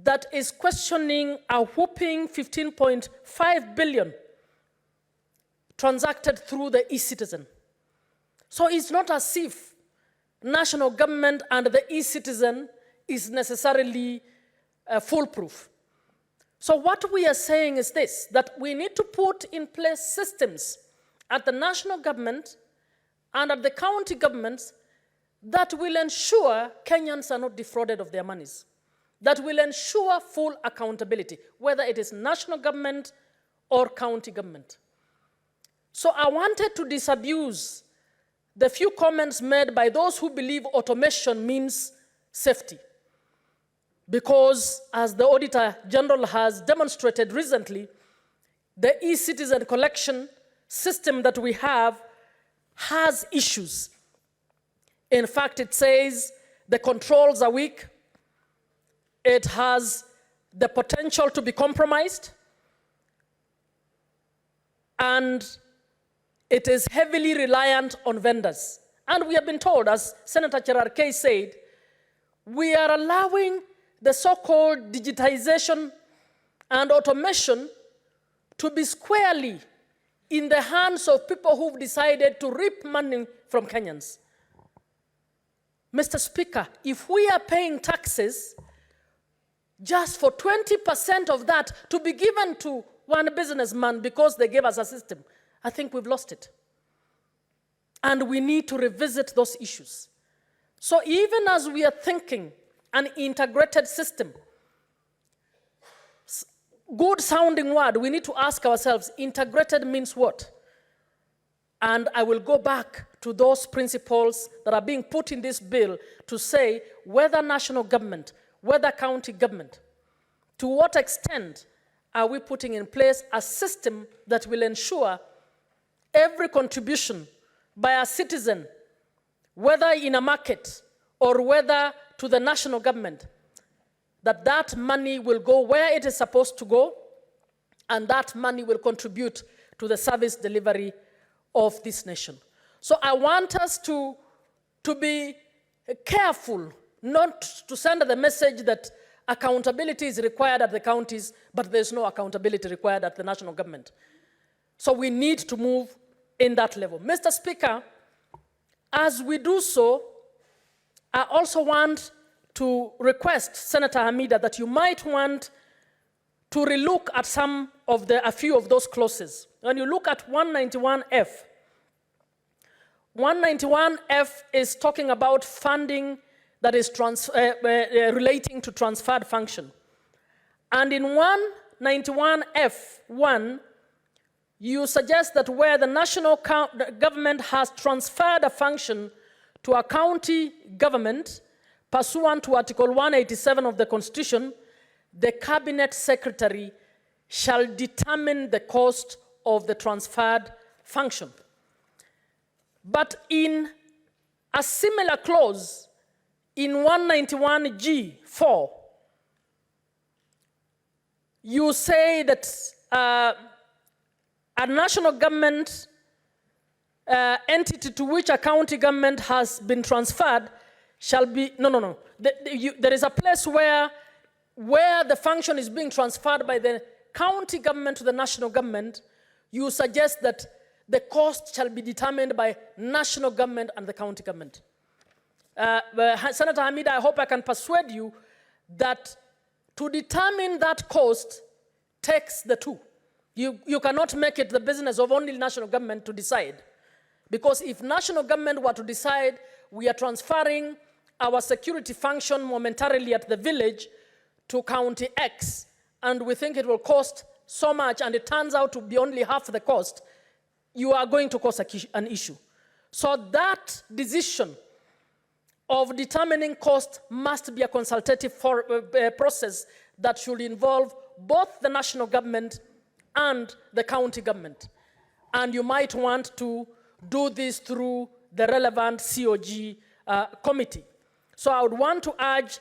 that is questioning a whopping 15.5 billion transacted through the e-citizen. So it's not as if national government and the e-citizen is necessarily foolproof. So what we are saying is this, that we need to put in place systems at the national government and at the county governments that will ensure Kenyans are not defrauded of their monies, that will ensure full accountability, whether it is national government or county government. So I wanted to disabuse the few comments made by those who believe automation means safety. Because as the Auditor General has demonstrated recently, the e-citizen collection system that we have has issues. In fact, it says the controls are weak, it has the potential to be compromised, and it is heavily reliant on vendors. And we have been told, as Senator Cherarkei said, we are allowing the so-called digitization and automation to be squarely in the hands of people who've decided to reap money from Kenyans. Mr. Speaker, if we are paying taxes just for 20% of that to be given to one businessman because they gave us a system, I think we've lost it. And we need to revisit those issues. So even as we are thinking an integrated system, good sounding word, we need to ask ourselves, integrated means what? And I will go back to those principles that are being put in this bill to say whether national government, whether county government, to what extent are we putting in place a system that will ensure every contribution by a citizen, whether in a market or whether to the national government, that that money will go where it is supposed to go, and that money will contribute to the service delivery of this nation. So I want us to be careful not to send the message that accountability is required at the counties, but there's no accountability required at the national government. So we need to move in that level. Mr. Speaker, as we do so, I also want to request, Senator Hamida, that you might want to relook at a few of those clauses. When you look at 191F, 191F is talking about funding that is relating to transferred function. And in 191F1, you suggest that where the national government has transferred a function to a county government pursuant to Article 187 of the Constitution, the Cabinet Secretary shall determine the cost of the transferred function. But in a similar clause in 191G4, you say that a national government entity to which a county government has been transferred shall be, no. There is a place where the function is being transferred by the county government to the national government. You suggest that the cost shall be determined by national government and the county government. Senator Hamida, I hope I can persuade you that to determine that cost takes the two. You cannot make it the business of only national government to decide. Because if national government were to decide we are transferring our security function momentarily at the village to county X, and we think it will cost so much, and it turns out to be only half the cost, you are going to cause an issue. So that decision of determining cost must be a consultative process that should involve both the national government and the county government. And you might want to do this through the relevant COG committee. So I would want to urge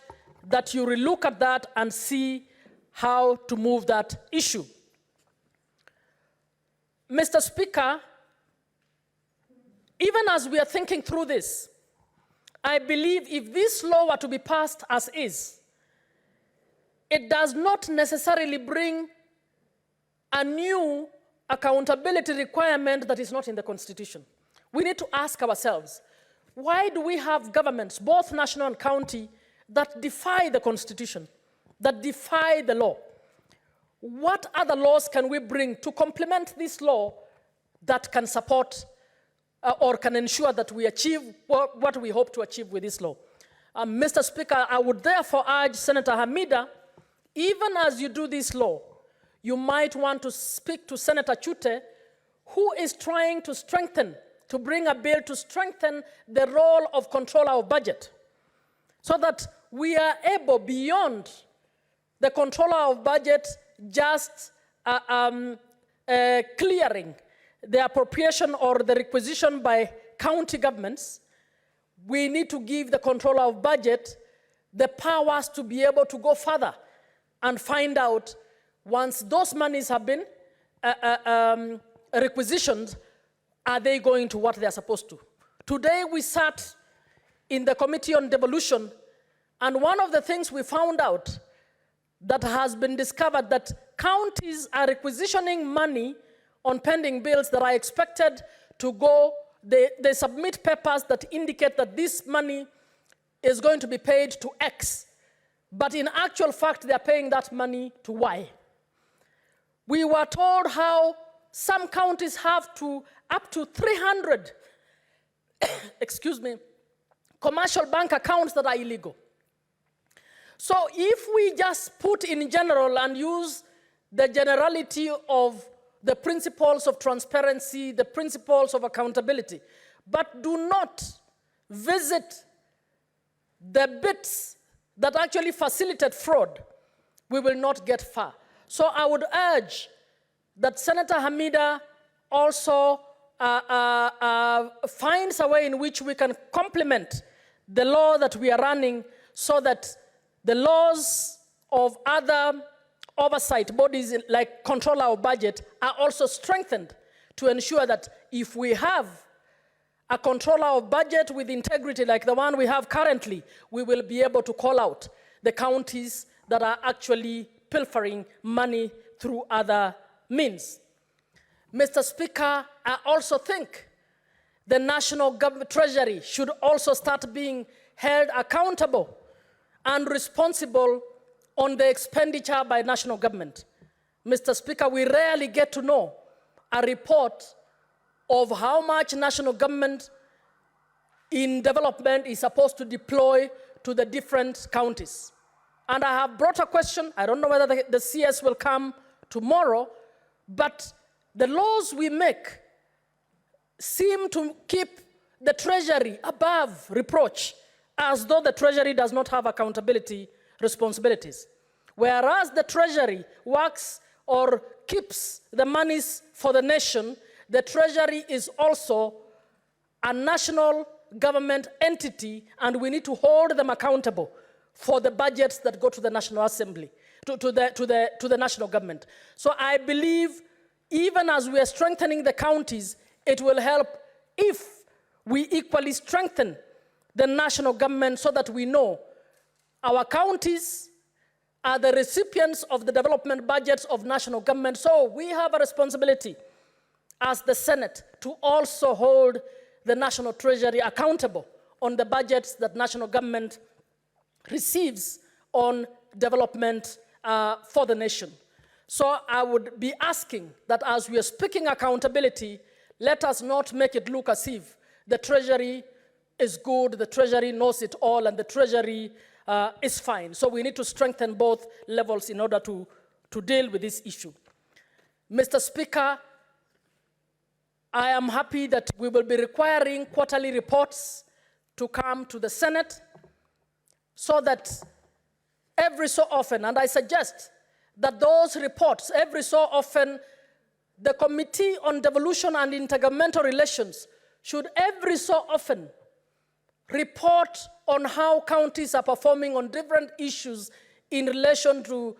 that you relook at that and see how to move that issue. Mr. Speaker, even as we are thinking through this, I believe if this law were to be passed as is, it does not necessarily bring a new accountability requirement that is not in the Constitution. We need to ask ourselves, why do we have governments, both national and county, that defy the Constitution, that defy the law? What other laws can we bring to complement this law that can support or can ensure that we achieve what we hope to achieve with this law? Mr. Speaker, I would therefore urge Senator Hamida, even as you do this law, you might want to speak to Senator Chute, who is trying to bring a bill to strengthen the role of controller of budget, so that we are able, beyond the controller of budget just clearing the appropriation or the requisition by county governments, we need to give the controller of budget the powers to be able to go further and find out, once those monies have been requisitioned, are they going to what they're supposed to? Today we sat in the Committee on Devolution, and one of the things we found out that has been discovered, that counties are requisitioning money on pending bills that are expected to go, they submit papers that indicate that this money is going to be paid to X, but in actual fact, they're paying that money to Y. We were told how some counties have up to 300, excuse me, commercial bank accounts that are illegal. So if we just put in general and use the generality of the principles of transparency, the principles of accountability, but do not visit the bits that actually facilitate fraud, we will not get far. So I would urge that Senator Hamida also finds a way in which we can complement the law that we are running, so that the laws of other oversight bodies like controller of budget are also strengthened to ensure that if we have a controller of budget with integrity like the one we have currently, we will be able to call out the counties that are actually pilfering money through other means. Mr. Speaker, I also think the National Treasury should also start being held accountable and responsible on the expenditure by national government. Mr. Speaker, we rarely get to know a report of how much national government in development is supposed to deploy to the different counties. And I have brought a question. I don't know whether the CS will come tomorrow, but the laws we make seem to keep the Treasury above reproach, as though the Treasury does not have accountability responsibilities. Whereas the Treasury works or keeps the monies for the nation, the Treasury is also a national government entity, and we need to hold them accountable for the budgets that go to the National Assembly, to the national government. So I believe even as we are strengthening the counties, it will help if we equally strengthen the national government so that we know our counties are the recipients of the development budgets of national government. So we have a responsibility as the Senate to also hold the National Treasury accountable on the budgets that national government receives on development for the nation. So I would be asking that as we are speaking accountability, let us not make it look as if the Treasury is good, the Treasury knows it all, and the Treasury is fine. So we need to strengthen both levels in order to deal with this issue. Mr. Speaker, I am happy that we will be requiring quarterly reports to come to the Senate so that every so often, and I suggest that those reports, every so often, the Committee on Devolution and Intergovernmental Relations should every so often report on how counties are performing on different issues in relation to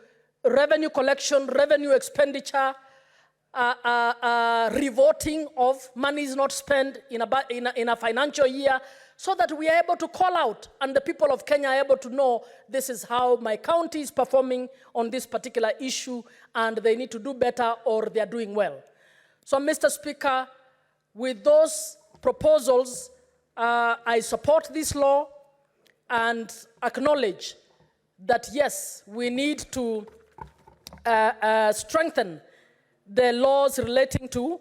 revenue collection, revenue expenditure, revoting of monies not spent in a financial year, so that we are able to call out and the people of Kenya are able to know this is how my county is performing on this particular issue and they need to do better or they are doing well. So, Mr. Speaker, with those proposals, I support this law and acknowledge that, yes, we need to strengthen the laws relating to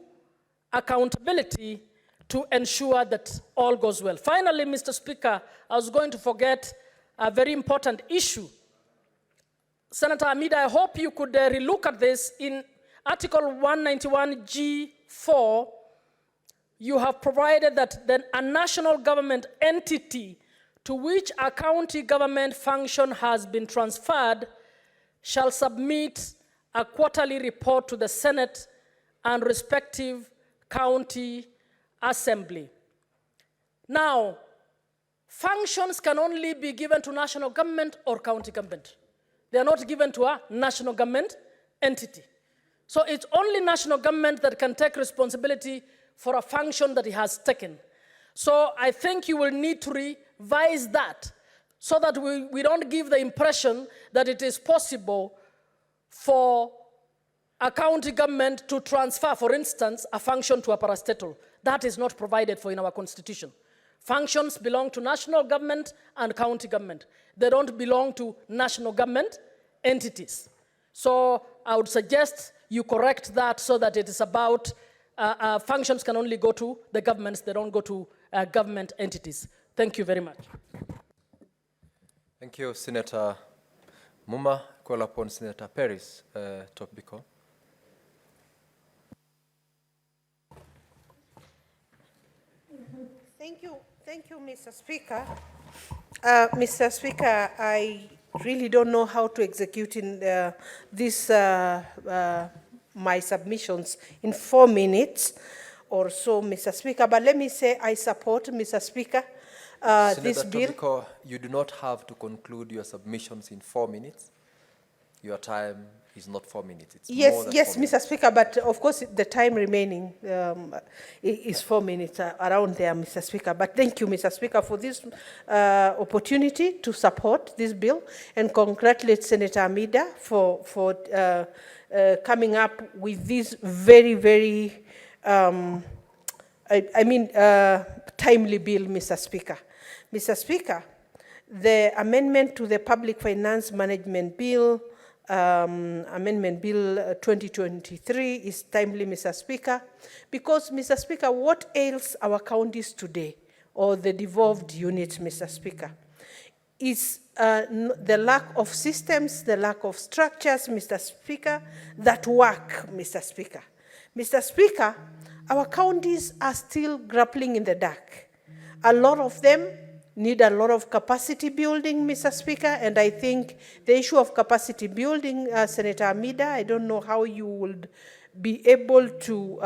accountability to ensure that all goes well. Finally, Mr. Speaker, I was going to forget a very important issue. Senator Amida, I hope you could relook at this. In Article 191G4, you have provided that then a national government entity to which a county government function has been transferred shall submit a quarterly report to the Senate and respective county assembly. Now, functions can only be given to national government or county government. They are not given to a national government entity. So it's only national government that can take responsibility for a function that it has taken. So I think you will need to revise that so that we don't give the impression that it is possible for a county government to transfer, for instance, a function to a parastatal. That is not provided for in our constitution. Functions belong to national government and county government. They don't belong to national government entities. So I would suggest you correct that so that it is about functions can only go to the governments, they don't go to government entities. Thank you very much. Thank you, Senator Muma. Call upon Senator Paris Tobiko. Thank you, Mr. Speaker. Mr. Speaker, I really don't know how to execute in my submissions in 4 minutes or so, Mr. Speaker. But let me say I support, Mr. Speaker, this bill. Senator Tobiko, you do not have to conclude your submissions in 4 minutes. Your time is not 4 minutes. It's more than 4 minutes. Mr. Speaker, but of course the time remaining is 4 minutes around there, Mr. Speaker. But thank you, Mr. Speaker, for this opportunity to support this bill and congratulate Senator Amida for coming up with this very, very, timely bill, Mr. Speaker. Mr. Speaker, the amendment to the Public Finance Management Bill, Amendment Bill 2023 is timely, Mr. Speaker, because, Mr. Speaker, what ails our counties today, or the devolved units, Mr. Speaker, is the lack of systems, the lack of structures, Mr. Speaker, that work, Mr. Speaker. Mr. Speaker, our counties are still grappling in the dark. A lot of them need a lot of capacity building, Mr. Speaker, and I think the issue of capacity building, Senator Amida, I don't know how you would be able to,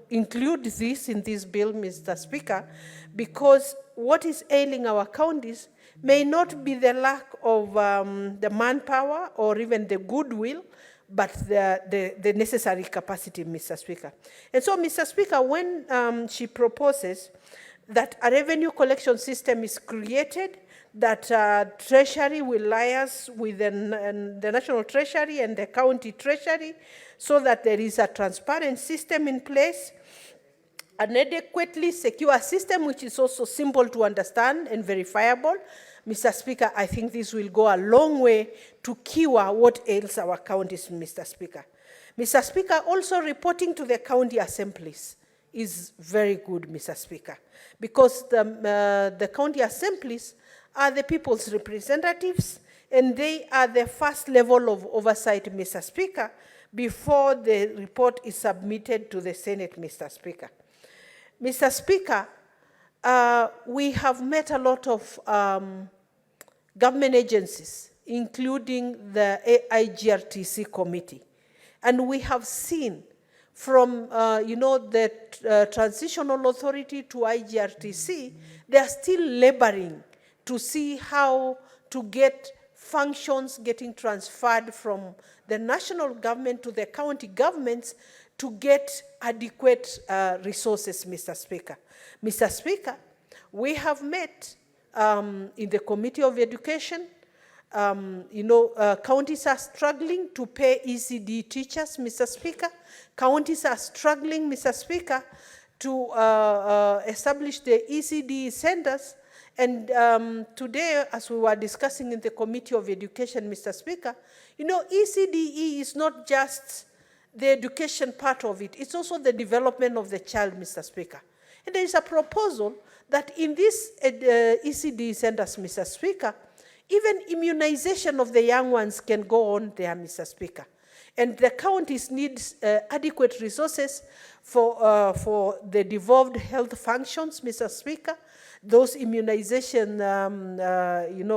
include this in this bill, Mr. Speaker, because what is ailing our counties may not be the lack of the manpower or even the goodwill, but the necessary capacity, Mr. Speaker. And so, Mr. Speaker, when she proposes that a revenue collection system is created, that Treasury will liaise with the National Treasury and the County Treasury so that there is a transparent system in place, an adequately secure system which is also simple to understand and verifiable. Mr. Speaker, I think this will go a long way to cure what ails our counties, Mr. Speaker. Mr. Speaker, also reporting to the county assemblies is very good, Mr. Speaker, because the county assemblies are the people's representatives, and they are the first level of oversight, Mr. Speaker, before the report is submitted to the Senate, Mr. Speaker. Mr. Speaker, we have met a lot of government agencies, including the IGRTC committee, and we have seen from, the transitional authority to IGRTC, they are still laboring to see how to get functions getting transferred from the national government to the county governments to get adequate resources, Mr. Speaker. Mr. Speaker, we have met in the Committee of Education. Counties are struggling to pay ECD teachers, Mr. Speaker. Counties are struggling, Mr. Speaker, to establish the ECD centers. And today, as we were discussing in the Committee of Education, Mr. Speaker, ECDE is not just the education part of it, it's also the development of the child, Mr. Speaker. And there is a proposal that in these ECD centers, Mr. Speaker, even immunization of the young ones can go on there, Mr. Speaker. And the counties need adequate resources for the devolved health functions, Mr. Speaker. Those immunization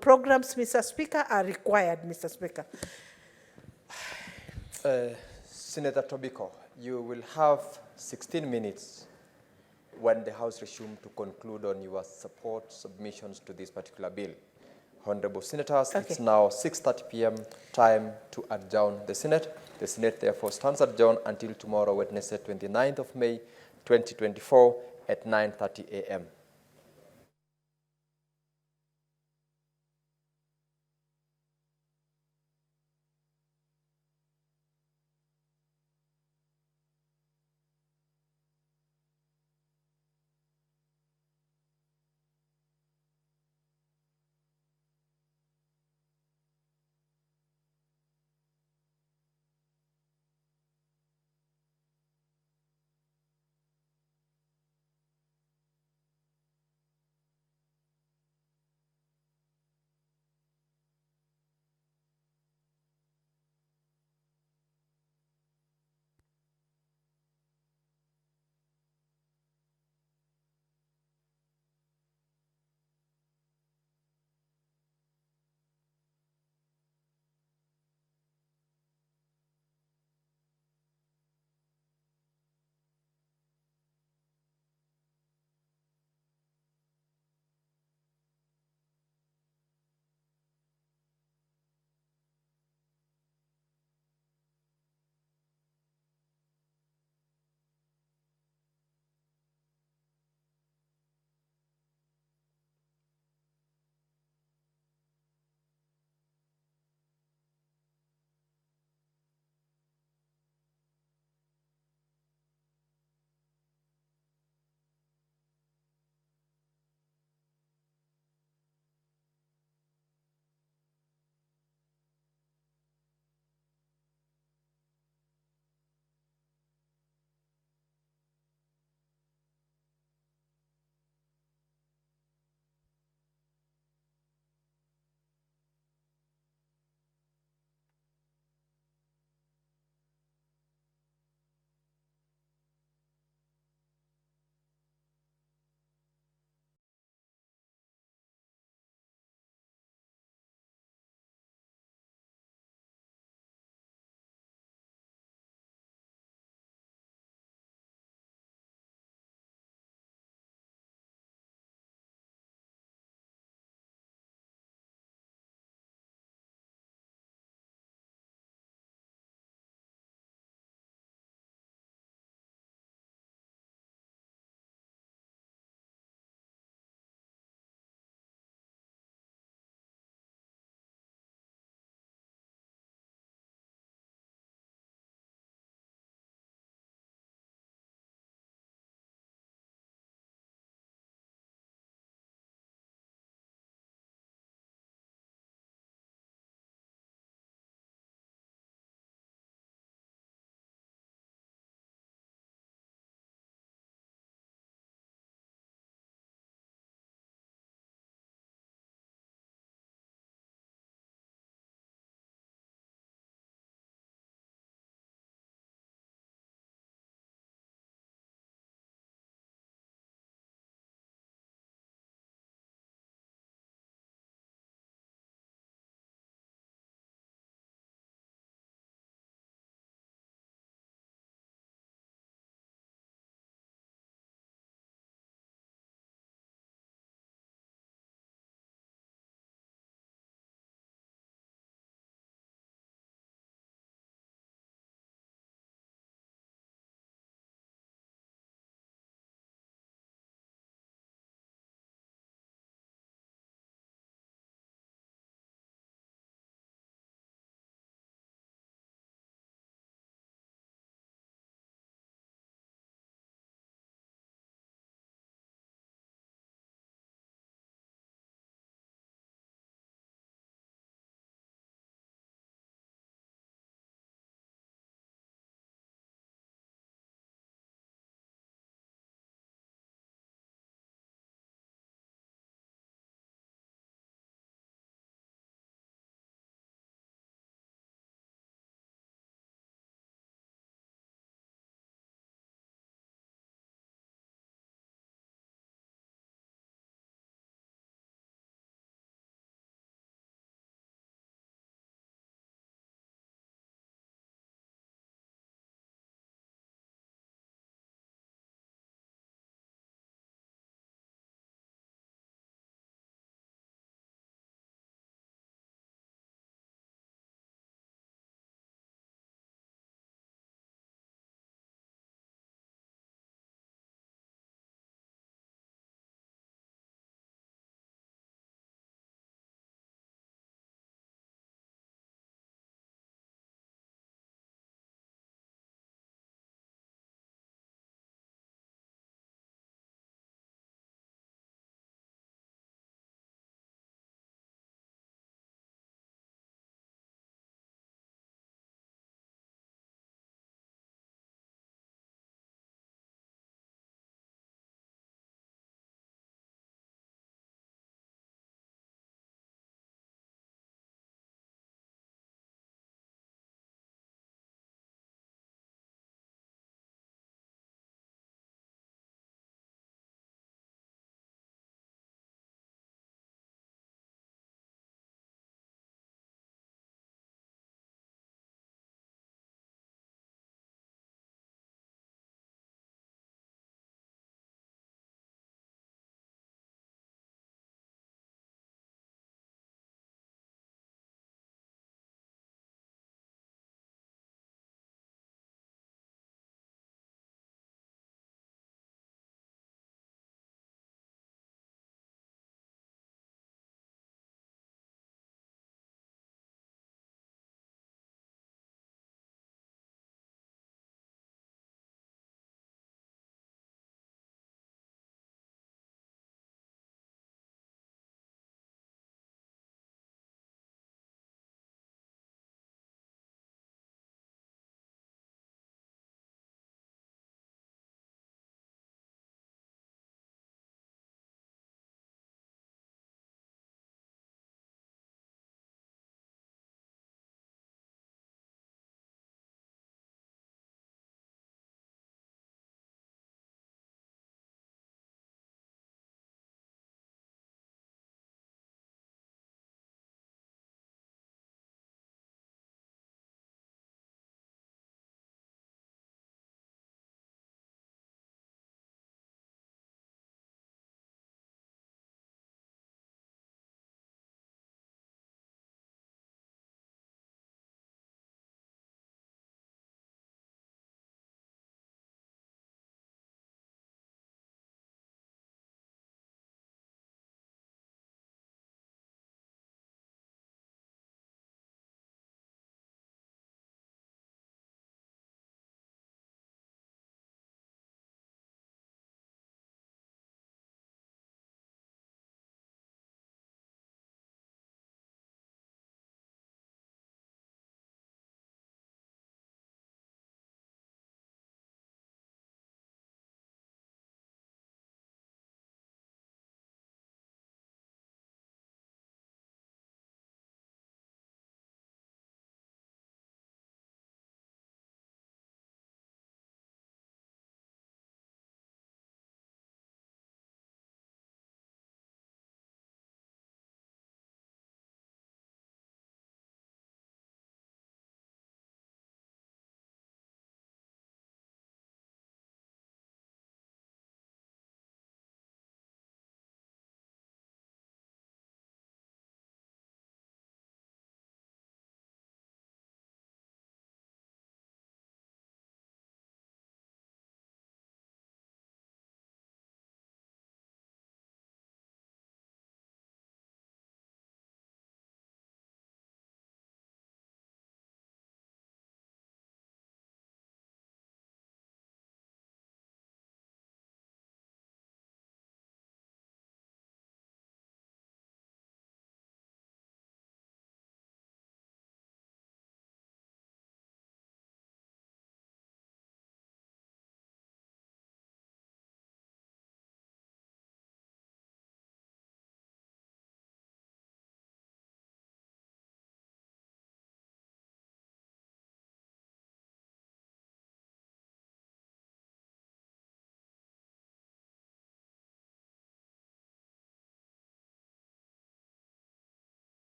programs, Mr. Speaker, are required, Mr. Speaker. Senator Tobiko, you will have 16 minutes when the House resumes to conclude on your support submissions to this particular bill. Honorable Senators, okay. It's now 6:30 p.m. time to adjourn the Senate. The Senate therefore stands adjourned until tomorrow, Wednesday, 29th of May, 2024 at 9:30 a.m.